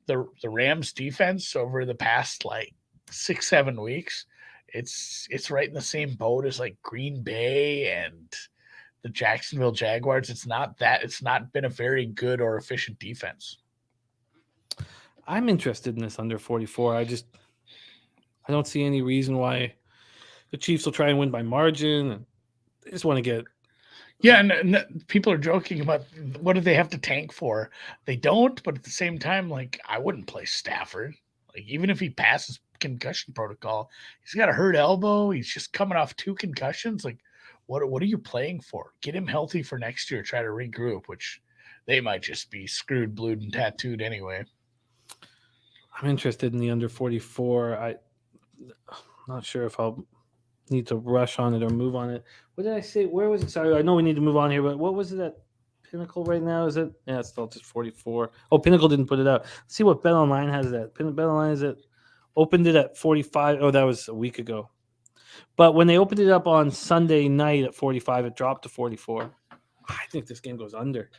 the Rams defense over the past like 6-7 weeks. It's right in the same boat as like Green Bay and the Jacksonville Jaguars. It's not been a very good or efficient defense. I'm interested in this under 44. I don't see any reason why the Chiefs will try and win by margin. And they just want to get. Yeah, and people are joking about what do they have to tank for? They don't, but at the same time, like I wouldn't play Stafford. Like even if he passes concussion protocol, he's got a hurt elbow. He's just coming off 2 concussions. Like, what are you playing for? Get him healthy for next year. Try to regroup, which they might just be screwed, blued, and tattooed anyway. I'm interested in the under 44. I'm not sure if I'll need to rush on it or move on it. What did I say? Where was it? Sorry, I know we need to move on here, but what was it at Pinnacle right now? Is it? Yeah, it's still just 44. Oh, Pinnacle didn't put it out. Let's see what BetOnline has it at. BetOnline is it. Opened it at 45. Oh, that was a week ago. But when they opened it up on Sunday night at 45, it dropped to 44. I think this game goes under.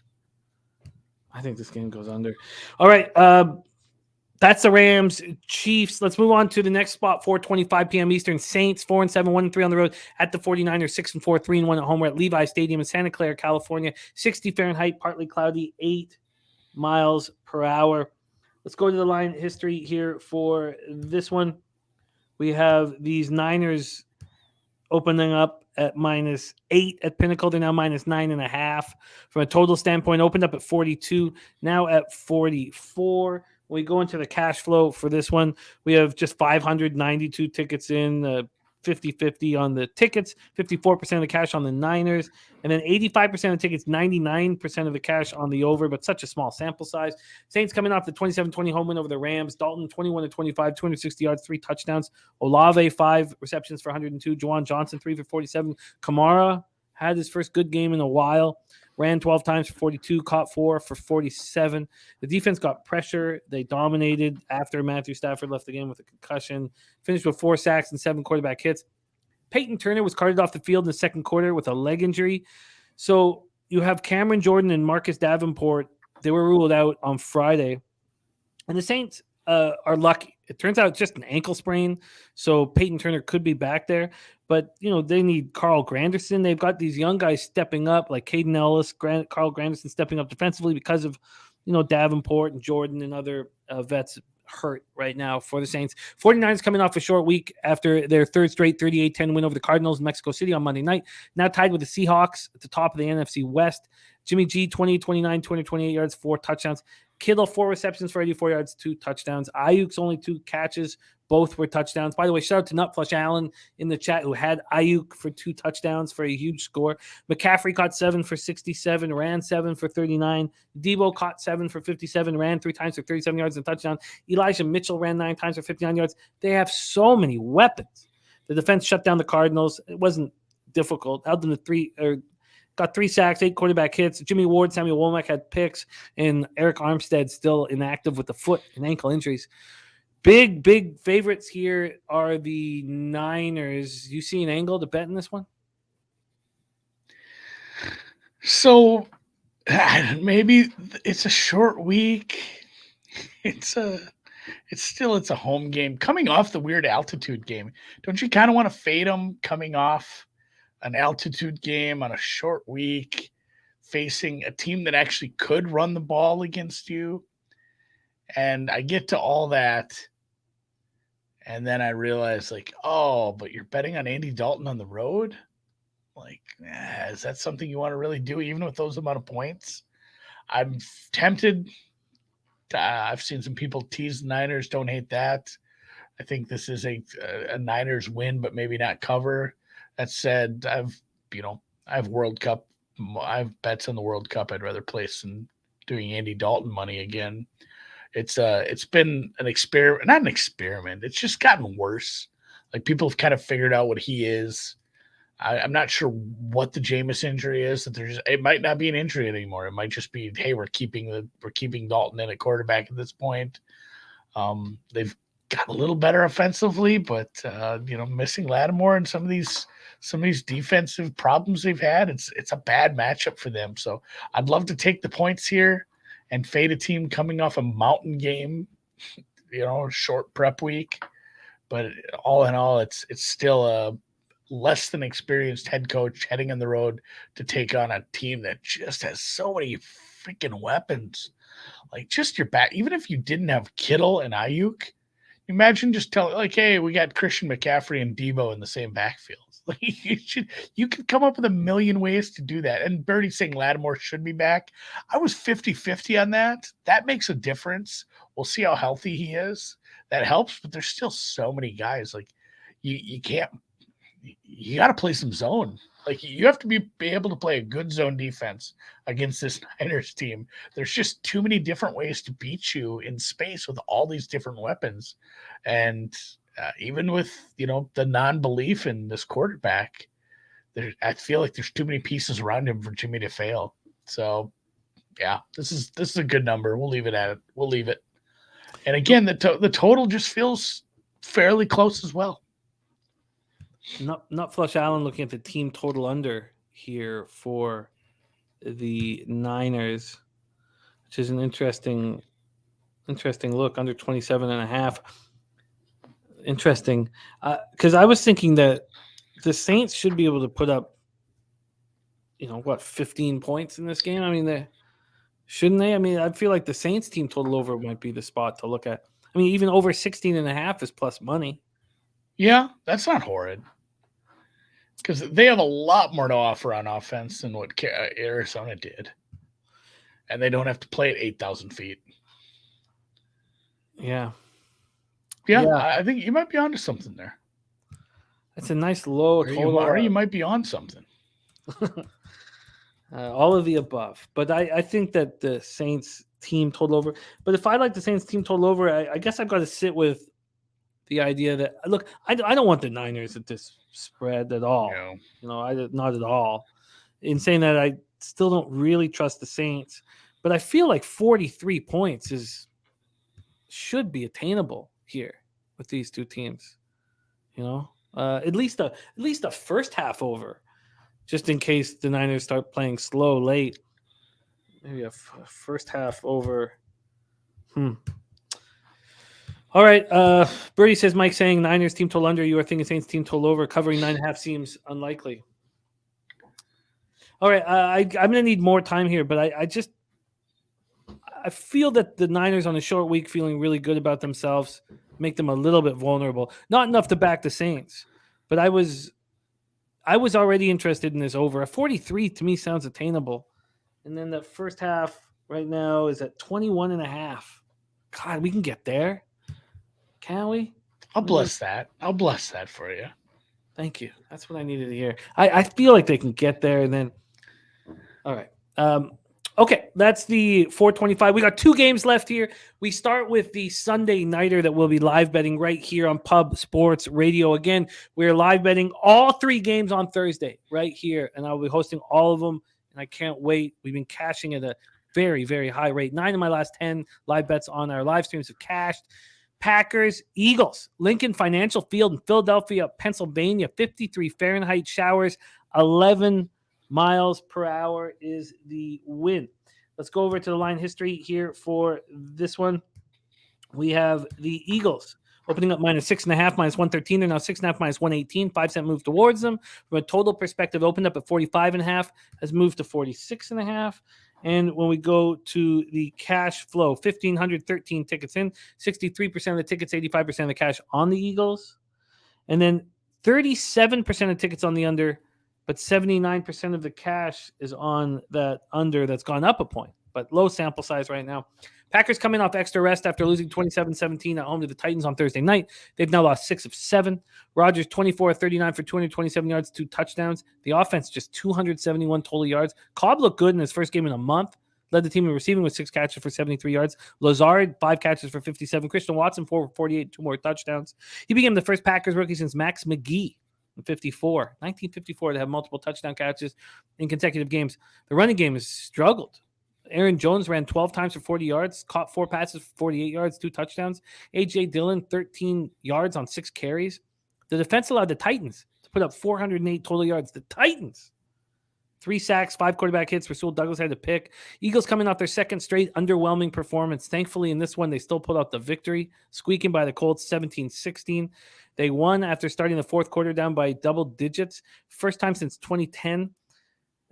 All right. That's the Rams, Chiefs. Let's move on to the next spot, 4:25 p.m. Eastern. Saints, 4-7, 1-3 on the road at the 49ers, 6-4, 3-1 at home. We're at Levi Stadium in Santa Clara, California. 60 Fahrenheit, partly cloudy, 8 miles per hour. Let's go to the line history here for this one. We have these Niners opening up at -8 at Pinnacle. They're now -9.5. From a total standpoint, opened up at 42, now at 44. When we go into the cash flow for this one, we have just 592 tickets in, 50-50 on the tickets, 54% of the cash on the Niners, and then 85% of the tickets, 99% of the cash on the over, but such a small sample size. Saints coming off the 27-20 home win over the Rams. Dalton, 21-25, 260 yards, 3 touchdowns. Olave, 5 receptions for 102. Juwan Johnson, 3 for 47. Kamara had his first good game in a while. Ran 12 times for 42, caught 4 for 47. The defense got pressure. They dominated after Matthew Stafford left the game with a concussion. Finished with 4 sacks and 7 quarterback hits. Peyton Turner was carted off the field in the second quarter with a leg injury. So you have Cameron Jordan and Marcus Davenport. They were ruled out on Friday. And the Saints are lucky. It turns out it's just an ankle sprain. So Peyton Turner could be back there. But, they need Carl Granderson. They've got these young guys stepping up, like Caden Ellis, Carl Granderson stepping up defensively because of, Davenport and Jordan and other vets hurt right now for the Saints. 49ers coming off a short week after their third straight 38-10 win over the Cardinals in Mexico City on Monday night. Now tied with the Seahawks at the top of the NFC West. Jimmy G, 20, 29, 228 yards, 4 touchdowns. Kittle, 4 receptions for 84 yards, 2 touchdowns. Ayuk's only 2 catches. Both were touchdowns. By the way, shout out to Nutflush Allen in the chat who had Ayuk for 2 touchdowns for a huge score. McCaffrey caught 7 for 67, ran 7 for 39. Debo caught 7 for 57, ran 3 times for 37 yards and touchdown. Elijah Mitchell ran 9 times for 59 yards. They have so many weapons. The defense shut down the Cardinals. It wasn't difficult. Held them to got 3 sacks, 8 quarterback hits. Jimmy Ward, Samuel Womack had picks, and Eric Armstead still inactive with the foot and ankle injuries. Big favorites here are the Niners. You see an angle to bet in this one? So maybe it's a short week. It's a home game coming off the weird altitude game. Don't you kind of want to fade them coming off an altitude game on a short week, facing a team that actually could run the ball against you. And I get to all that. And then I realize, like, oh, but you're betting on Andy Dalton on the road? Like, is that something you want to really do, even with those amount of points? I'm tempted. I've seen some people tease the Niners. Don't hate that. I think this is a Niners win, but maybe not cover. That said, I have World Cup. I have bets on the World Cup. I'd rather place than doing Andy Dalton money again. It's been an experiment, not an experiment. It's just gotten worse. Like, people have kind of figured out what he is. I'm not sure what the Jameis injury is. That it might not be an injury anymore. It might just be, hey, we're keeping Dalton in at quarterback at this point. They've got a little better offensively, but missing Lattimore and some of these defensive problems they've had, it's a bad matchup for them. So I'd love to take the points here and fade a team coming off a mountain game, short prep week. But all in all, it's still a less than experienced head coach heading on the road to take on a team that just has so many freaking weapons. Like, just your back, even if you didn't have Kittle and Ayuk, imagine just telling, like, hey, we got Christian McCaffrey and Debo in the same backfield. Like, you could come up with a million ways to do that. And Birdie's saying Lattimore should be back. I was 50-50 on that. That makes a difference. We'll see how healthy he is. That helps, but there's still so many guys. Like, you can't. You got to play some zone. Like, you have to be able to play a good zone defense against this Niners team. There's just too many different ways to beat you in space with all these different weapons. And even with, the non-belief in this quarterback, I feel like there's too many pieces around him for Jimmy to fail. So, yeah, this is a good number. We'll leave it at it. We'll leave it. And again, the total just feels fairly close as well. Not Flush Allen looking at the team total under here for the Niners, which is an interesting look, under 27.5. Interesting. Because I was thinking that the Saints should be able to put up, 15 points in this game. I mean, shouldn't they? I mean, I feel like the Saints team total over might be the spot to look at. I mean, even over 16.5 is plus money. Yeah, that's not horrid. Because they have a lot more to offer on offense than what Arizona did. And they don't have to play at 8,000 feet. Yeah. Yeah, I think you might be onto something there. It's a nice low total. Or you might be on something. All of the above. But I think that the Saints team total over. But if I like the Saints team total over, I guess I've got to sit with the idea that, look, I don't want the Niners at this spread at all. No. Not at all. In saying that, I still don't really trust the Saints, but I feel like 43 points should be attainable here with these two teams. At least a first half over, just in case the Niners start playing slow late. Maybe a first half over. All right. Birdie says, Mike saying Niners team total under. You are thinking Saints team total over. Covering 9.5 seems unlikely. All right. I'm going to need more time here, but I feel that the Niners on a short week feeling really good about themselves make them a little bit vulnerable. Not enough to back the Saints, but I was already interested in this over. A 43 to me sounds attainable. And then the first half right now is at 21.5. God, we can get there. Can we? I'll bless that. I'll bless that for you. Thank you. That's what I needed to hear. I feel like they can get there, and then all right. Okay, that's the 425. We got 2 games left here. We start with the Sunday nighter that we'll be live betting right here on Pub Sports Radio. Again, we're live betting all 3 games on Thursday right here, and I'll be hosting all of them, and I can't wait. We've been cashing at a very, very high rate. 9 of my last 10 live bets on our live streams have cashed. Packers, Eagles, Lincoln Financial Field in Philadelphia, Pennsylvania, 53 Fahrenheit showers, 11 miles per hour is the wind. Let's go over to the line history here for this one. We have the Eagles Opening up -6.5, -113. They're now 6.5, -118. 5-cent move towards them. From a total perspective, opened up at 45.5, has moved to 46.5. And when we go to the cash flow, 1,513 tickets in, 63% of the tickets, 85% of the cash on the Eagles. And then 37% of tickets on the under, but 79% of the cash is on that under that's gone up a point. But low sample size right now. Packers coming off extra rest after losing 27-17 at home to the Titans on Thursday night. They've now lost 6 of 7. Rodgers 24-39 for 227 yards, 2 touchdowns. The offense just 271 total yards. Cobb looked good in his first game in a month. Led the team in receiving with 6 catches for 73 yards. Lazard, 5 catches for 57. Christian Watson, 4 for 48, 2 more touchdowns. He became the first Packers rookie since Max McGee in 1954 to have multiple touchdown catches in consecutive games. The running game has struggled. Aaron Jones ran 12 times for 40 yards, caught 4 passes for 48 yards, 2 touchdowns. A.J. Dillon, 13 yards on 6 carries. The defense allowed the Titans to put up 408 total yards. The Titans. 3 sacks, 5 quarterback hits. Rasul Douglas had to pick. Eagles coming off their second straight underwhelming performance. Thankfully, in this one, they still pulled out the victory, squeaking by the Colts 17-16. They won after starting the fourth quarter down by double digits. First time since 2010.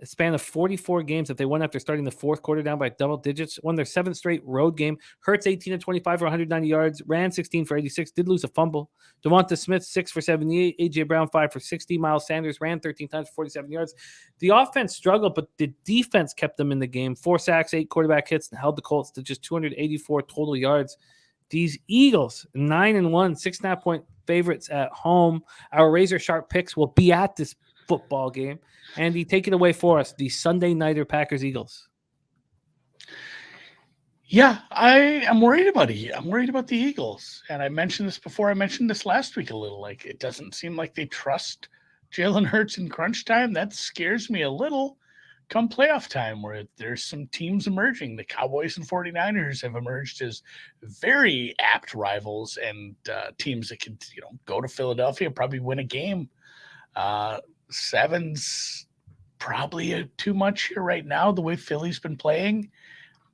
A span of 44 games that they won after starting the fourth quarter down by double digits. Won their 7th straight road game. Hurts 18-25 for 190 yards. Ran 16 for 86. Did lose a fumble. Devonta Smith 6 for 78. A.J. Brown 5 for 60. Miles Sanders ran 13 times for 47 yards. The offense struggled, but the defense kept them in the game. 4 sacks, 8 quarterback hits, and held the Colts to just 284 total yards. These Eagles, 9-1, 6.5 point favorites at home. Our razor sharp picks will be at this football game. Andy, take it away for us. The Sunday nighter Packers-Eagles. Yeah, I am worried about it. I'm worried about the Eagles. And I mentioned this before. I mentioned this last week a little. Like, it doesn't seem like they trust Jalen Hurts in crunch time. That scares me a little come playoff time, where there's some teams emerging. The Cowboys and 49ers have emerged as very apt rivals and teams that could, go to Philadelphia, probably win a game. 7's probably too much here right now, the way Philly's been playing.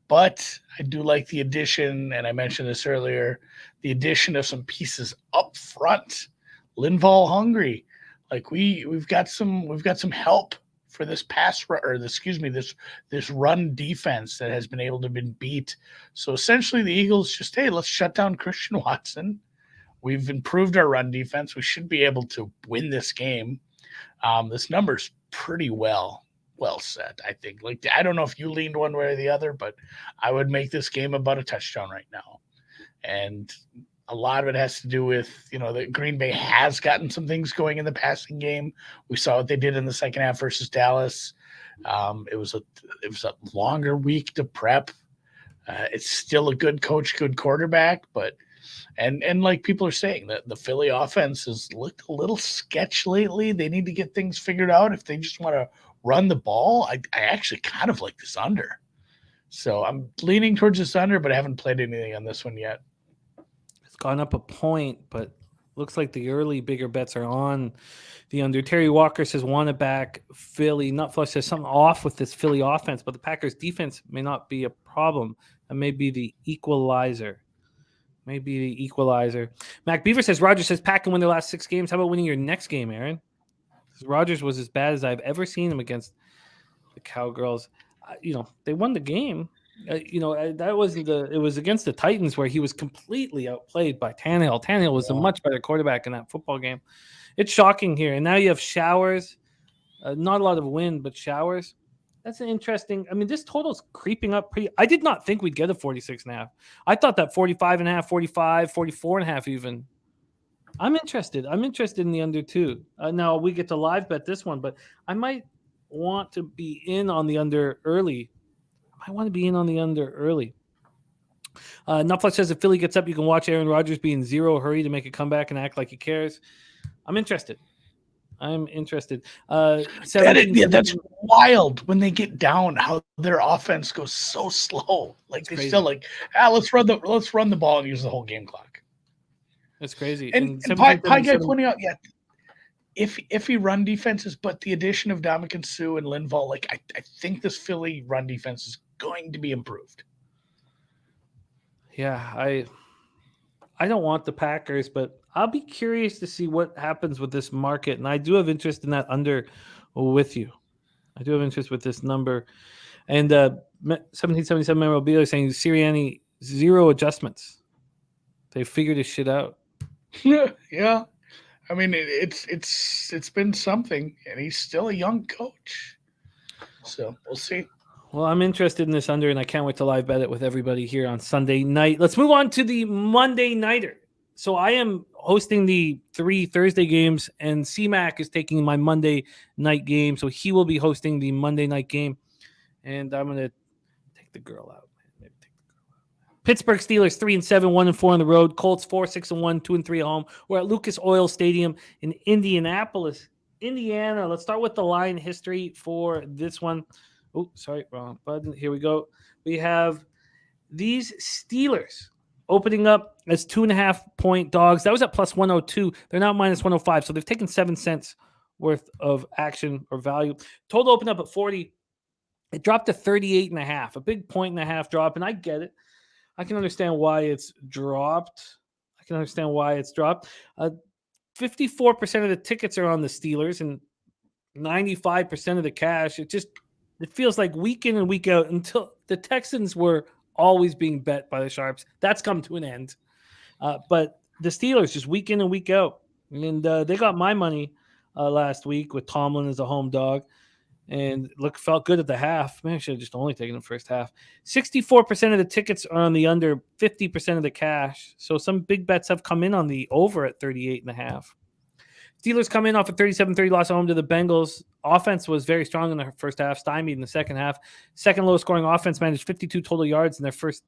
But I do like the addition, and I mentioned this earlier, the addition of some pieces up front. Linval hungry. Like we've got some help for this this run defense that has been able to been beat. So essentially the Eagles just, hey, let's shut down Christian Watson. We've improved our run defense. We should be able to win this game. This number's pretty well set, I think. Like, I don't know if you leaned one way or the other, but I would make this game about a touchdown right now. And a lot of it has to do with, that Green Bay has gotten some things going in the passing game. We saw what they did in the second half versus Dallas. It was a longer week to prep. It's still a good coach, good quarterback, but and like people are saying, that the Philly offense has looked a little sketch lately. They need to get things figured out if they just want to run the ball. I actually kind of like this under. So I'm leaning towards this under, but I haven't played anything on this one yet. It's gone up a point, but looks like the early bigger bets are on the under. Terry Walker says, want to back Philly. Nutflush says something off with this Philly offense, but the Packers defense may not be a problem. That may be the equalizer. Mac Beaver says, Rodgers says Pack can win their last 6 games. How about winning your next game, Aaron? Rodgers was as bad as I've ever seen him against the Cowgirls. They won the game. That wasn't it was against the Titans where he was completely outplayed by Tannehill. Tannehill was a much better quarterback in that football game. It's shocking here. And now you have showers. Not a lot of wind, but showers. That's an interesting. I mean, this total's creeping up pretty. I did not think we'd get a 46.5. I thought that 45.5, 45, 44.5 even. I'm interested. In the under too. Now we get to live bet this one, but I might want to be in on the under early. Netflix says if Philly gets up, you can watch Aaron Rodgers be in zero hurry to make a comeback and act like he cares. I'm interested. That's wild when they get down, how their offense goes so slow. Like they're still like, let's run the ball and use the whole game clock. That's crazy. And Pie Guy pointing out, if run defenses, but the addition of Ndamukong Suh and Linval, like I think this Philly run defense is going to be improved. Yeah, I don't want the Packers, but I'll be curious to see what happens with this market. And I do have interest in that under with you. I do have interest with this number. And 1777 memorabilia saying Sirianni, 0 adjustments. They figured his shit out. Yeah. I mean, it's been something, and he's still a young coach. So we'll see. Well, I'm interested in this under, and I can't wait to live bet it with everybody here on Sunday night. Let's move on to the Monday nighter. So I am hosting the 3 Thursday games, and CMAC is taking my Monday night game. So he will be hosting the Monday night game, and I'm going to take the girl out. Maybe take the girl out. Pittsburgh Steelers 3-7, 1-4 on the road. Colts 4-6-1, 2-3 at home. We're at Lucas Oil Stadium in Indianapolis, Indiana. Let's start with the line history for this one. Oh, sorry, wrong button. Here we go. We have these Steelers opening up as 2.5-point dogs. That was at plus 102. They're now minus 105. So they've taken 7 cents worth of action or value. Total opened up at 40. It dropped to 38.5, a big 1.5 drop. And I get it. I can understand why it's dropped. 54% of the tickets are on the Steelers and 95% of the cash. It feels like week in and week out until the Texans were always being bet by the Sharps. That's come to an end. But the Steelers just week in and week out. And they got my money last week with Tomlin as a home dog. And felt good at the half. Man, I should have just only taken the first half. 64% of the tickets are on the under, 50% of the cash. So some big bets have come in on the over at 38.5. Steelers come in off a 37-30 loss at home to the Bengals. Offense was very strong in the first half, stymied in the second half. Second lowest scoring offense managed 52 total yards in their first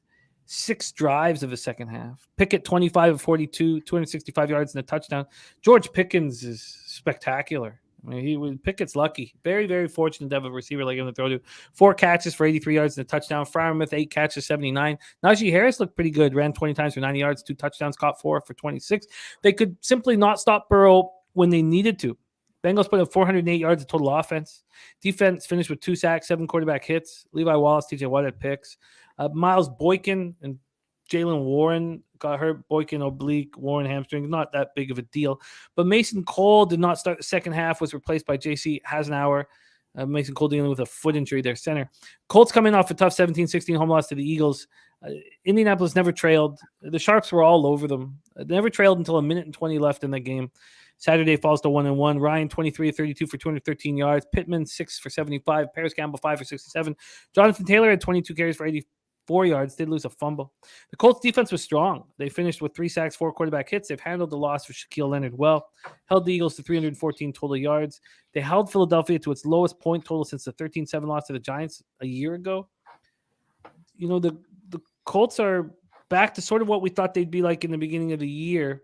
6 drives of the second half. Pickett 25 of 42, 265 yards and a touchdown. George Pickens is spectacular. I mean, Pickett's lucky. Very, very fortunate to have a receiver like him to throw to. 4 catches for 83 yards and a touchdown. Freiermuth, 8 catches, 79. Najee Harris looked pretty good. Ran 20 times for 90 yards, 2 touchdowns, caught 4 for 26. They could simply not stop Burrow when they needed to. Bengals put up 408 yards of total offense. Defense finished with 2 sacks, 7 quarterback hits. Levi Wallace, TJ Watt had picks. Miles Boykin and Jalen Warren got hurt. Boykin oblique, Warren hamstring. Not that big of a deal. But Mason Cole did not start the second half, was replaced by J.C. Hasenauer. Mason Cole dealing with a foot injury, their center. Colts coming off a tough 17-16 home loss to the Eagles. Indianapolis never trailed. The Sharps were all over them. They never trailed until 1:20 left in the game. Saturday falls to 1-1. Ryan 23-32 for 213 yards. Pittman 6 for 75. Paris Campbell 5 for 67. Jonathan Taylor had 22 carries for 84 yards. Did lose a fumble. The Colts defense was strong. They finished with 3 sacks, 4 quarterback hits. They've handled the loss for Shaquille Leonard well. Held the Eagles to 314 total yards. They held Philadelphia to its lowest point total since the 13-7 loss to the Giants a year ago. You know, the Colts are back to sort of what we thought they'd be like in the beginning of the year.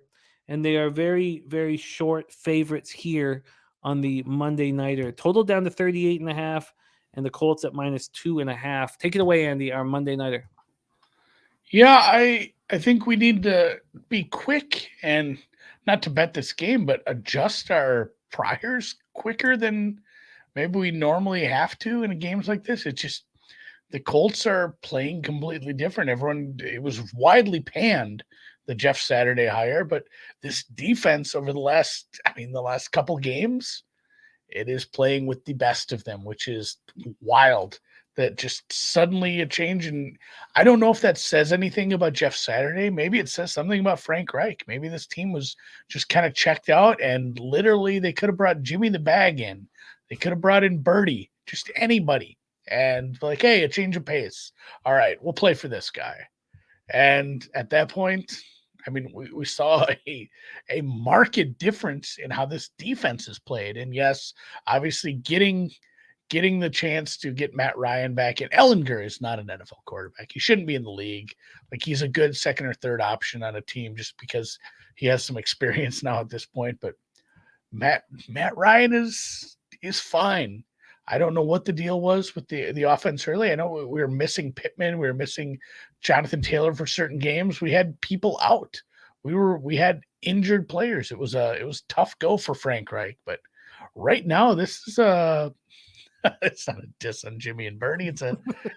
And they are very, very short favorites here on the Monday nighter. Total down to 38.5, and the Colts at minus 2.5. Take it away, Andy, our Monday nighter. Yeah, I think we need to be quick and not to bet this game, but adjust our priors quicker than maybe we normally have to in games like this. It's just the Colts are playing completely different. It was widely panned, the Jeff Saturday hire, but this defense over the last couple games, it is playing with the best of them, which is wild. That just suddenly a change. And I don't know if that says anything about Jeff Saturday. Maybe it says something about Frank Reich. Maybe this team was just kind of checked out, and literally they could have brought Jimmy the Bag in. They could have brought in Birdie, just anybody. And like, hey, a change of pace. All right, we'll play for this guy. And at that point, I mean, we saw a marked difference in how this defense is played. And yes, obviously getting the chance to get Matt Ryan back in. Ellinger is not an NFL quarterback. He shouldn't be in the league. Like, he's a good second or third option on a team just because he has some experience now at this point. But Matt Ryan is fine. I don't know what the deal was with the offense early. I know we were missing Pittman. We were missing Jonathan Taylor for certain games. We had people out. We had injured players. It was tough go for Frank Reich. But right now, this is It's not a diss on Jimmy and Bernie.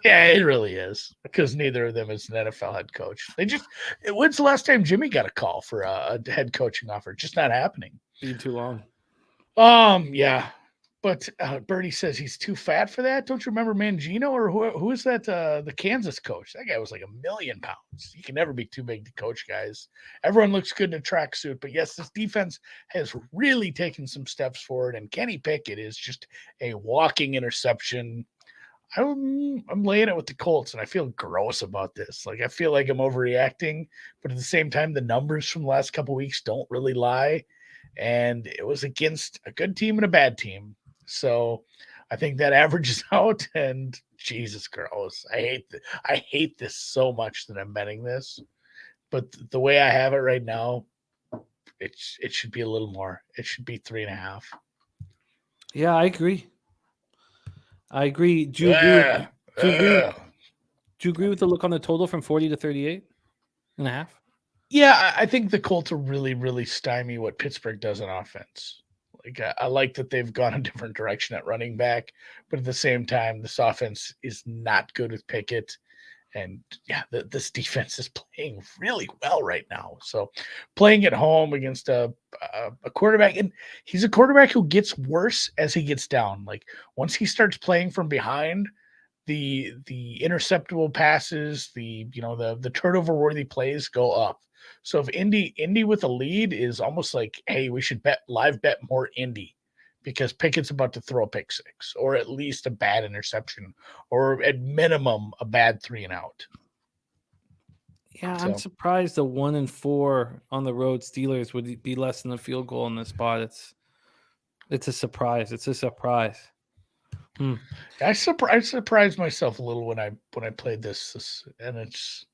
Yeah, it really is, because neither of them is an NFL head coach. When's the last time Jimmy got a call for a head coaching offer? Just not happening. Been too long. Yeah. But Bernie says he's too fat for that. Don't you remember Mangino, or who is that? The Kansas coach. That guy was like 1,000,000 pounds. You can never be too big to coach guys. Everyone looks good in a tracksuit, but yes, this defense has really taken some steps forward. And Kenny Pickett is just a walking interception. I'm laying it with the Colts, and I feel gross about this. Like, I feel like I'm overreacting, but at the same time, the numbers from the last couple of weeks don't really lie. And it was against a good team and a bad team. So I think that averages out, and Jesus gross. I hate this so much that I'm betting this, but the way I have it right now, it should be a little more. It should be 3.5. Yeah, I agree. Do you agree with the look on the total from 40 to 38.5? Yeah, I think the Colts will really, really stymie what Pittsburgh does on offense. Like, I like that they've gone a different direction at running back, but at the same time, this offense is not good with Pickett. And yeah, this defense is playing really well right now. So playing at home against a quarterback, and he's a quarterback who gets worse as he gets down. Like, once he starts playing from behind, the interceptable passes, the turnover worthy plays go up. So if Indy with a lead is almost like, hey, we should live bet more Indy, because Pickett's about to throw a pick six, or at least a bad interception, or at minimum a bad 3-and-out. Yeah, I'm surprised the 1-4 on the road Steelers would be less than a field goal in this spot. It's a surprise. It's a surprise. I surprised myself a little when I played this, and it's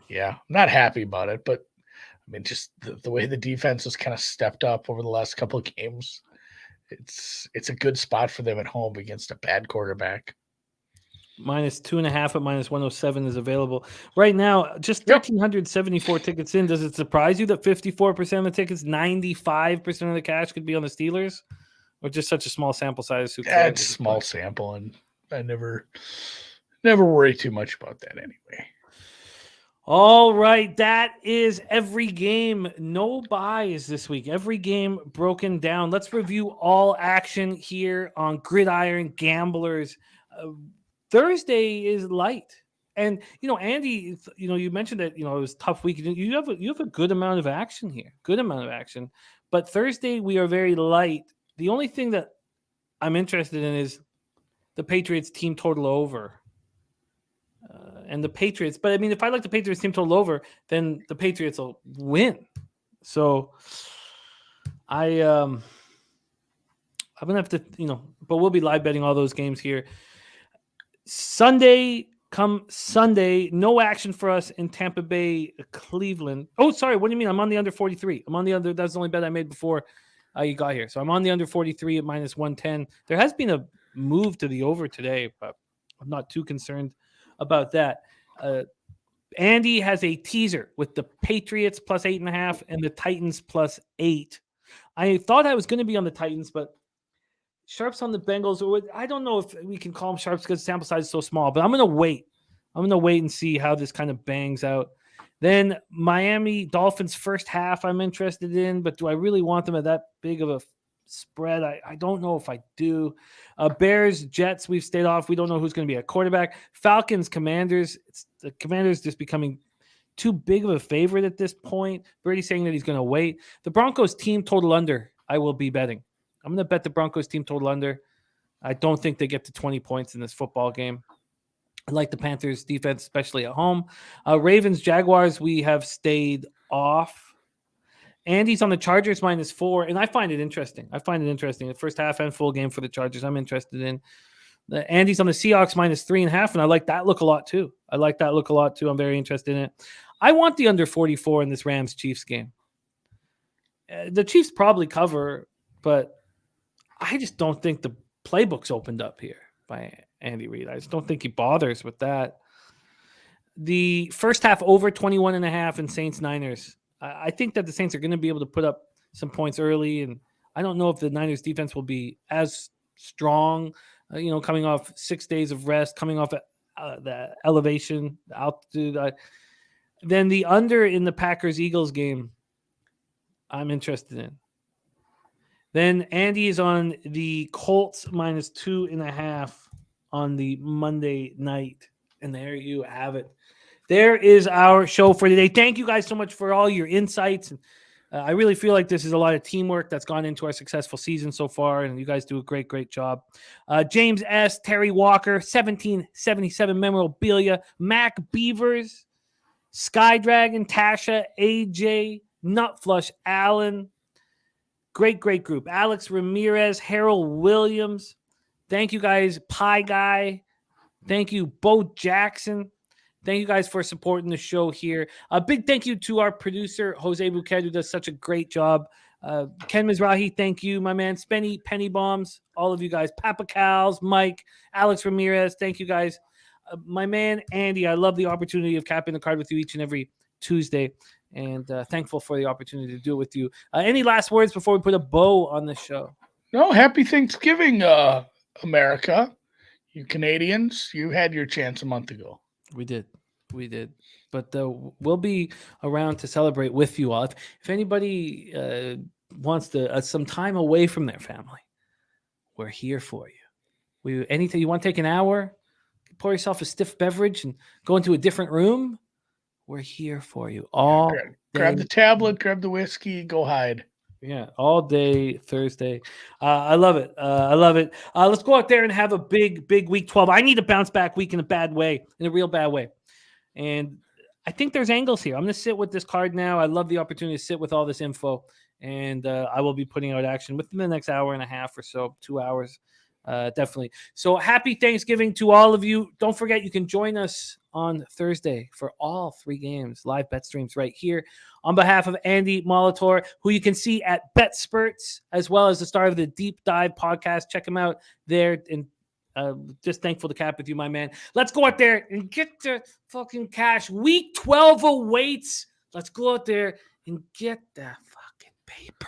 yeah, I'm not happy about it, but I mean, just the way the defense has kind of stepped up over the last couple of games, it's a good spot for them at home against a bad quarterback. -2.5 at -107 is available right now. Just 1,374 tickets in. Does it surprise you that 54% of the tickets, 95% of the cash could be on the Steelers, or just such a small sample size? It's small sample, and I never worry too much about that anyway. All right, that is every game. No buys this week. Every game broken down. Let's review all action here on Gridiron Gamblers. Thursday is light, and Andy, you mentioned that it was a tough week. You have a good amount of action here. Good amount of action, but Thursday we are very light. The only thing that I'm interested in is the Patriots team total over. And the Patriots, but I mean, if I like the Patriots team total over, then the Patriots will win. So I'm gonna have to, but we'll be live betting all those games here. Sunday, no action for us in Tampa Bay, Cleveland. Oh, sorry, what do you mean? I'm on the under 43. I'm on the under. That's the only bet I made before you got here. So I'm on the under 43 at -110. There has been a move to the over today, but I'm not too concerned about that. Andy has a teaser with the Patriots +8.5 and the Titans +8. I thought I was going to be on the Titans, but sharps on the Bengals. I don't know if we can call them sharps because the sample size is so small, but I'm going to wait. I'm going to wait and see how this kind of bangs out. Then Miami Dolphins first half I'm interested in, but do I really want them at that big of a spread? I don't know if I do. Bears Jets, we've stayed off. We don't know who's going to be a quarterback. Falcons Commanders, the Commanders just becoming too big of a favorite at this point. Birdie saying that he's going to wait. The Broncos team total under, I will be betting. I'm going to bet the Broncos team total under. I don't think they get to 20 points in this football game. I like the Panthers defense, especially at home. Ravens Jaguars, we have stayed off. Andy's on the Chargers -4, and I find it interesting. The first half and full game for the Chargers I'm interested in. Andy's on the Seahawks -3.5, and I like that look a lot too. I'm very interested in it. I want the under 44 in this Rams-Chiefs game. The Chiefs probably cover, but I just don't think the playbook's opened up here by Andy Reid. I just don't think he bothers with that. The first half over 21.5 in Saints-Niners. I think that the Saints are going to be able to put up some points early, and I don't know if the Niners defense will be as strong, coming off 6 days of rest, coming off the elevation, the altitude. Then the under in the Packers-Eagles game, I'm interested in. Then Andy is on the Colts -2.5 on the Monday night. And there you have it. There is our show for today. Thank you guys so much for all your insights. I really feel like this is a lot of teamwork that's gone into our successful season so far, and you guys do a great, great job. James S., Terry Walker, 1777 memorabilia, Mac Beavers, Sky Dragon, Tasha, AJ, Nutflush, Allen. Great, great group. Alex Ramirez, Harold Williams. Thank you guys. Pie Guy. Thank you, Bo Jackson. Thank you guys for supporting the show here. A big thank you to our producer, Jose Bouquet, who does such a great job. Ken Mizrahi, thank you. My man, Spenny, Penny Bombs, all of you guys. Papa Cals, Mike, Alex Ramirez, thank you guys. My man, Andy, I love the opportunity of capping the card with you each and every Tuesday, and thankful for the opportunity to do it with you. Any last words before we put a bow on the show? No, happy Thanksgiving, America. You Canadians, you had your chance a month ago. We did. But we'll be around to celebrate with you all. If anybody wants to some time away from their family, we're here for you. Anything you want to take an hour, pour yourself a stiff beverage and go into a different room, we're here for you. Grab the tablet, grab the whiskey, go hide. Yeah, all day Thursday. I love it. Let's go out there and have a big, big week 12. I need a bounce back week in a real bad way. And I think there's angles here. I'm going to sit with this card now. I love the opportunity to sit with all this info. And I will be putting out action within the next hour and a half or so, 2 hours. Definitely. So happy Thanksgiving to all of you. Don't forget, you can join us on Thursday for all 3 games, live bet streams right here. On behalf of Andy Molitor, who you can see at Bet Spurts, as well as the start of the Deep Dive podcast. Check him out there. And just thankful to cap with you, my man. Let's go out there and get the fucking cash. Week 12 awaits. Let's go out there and get that fucking paper.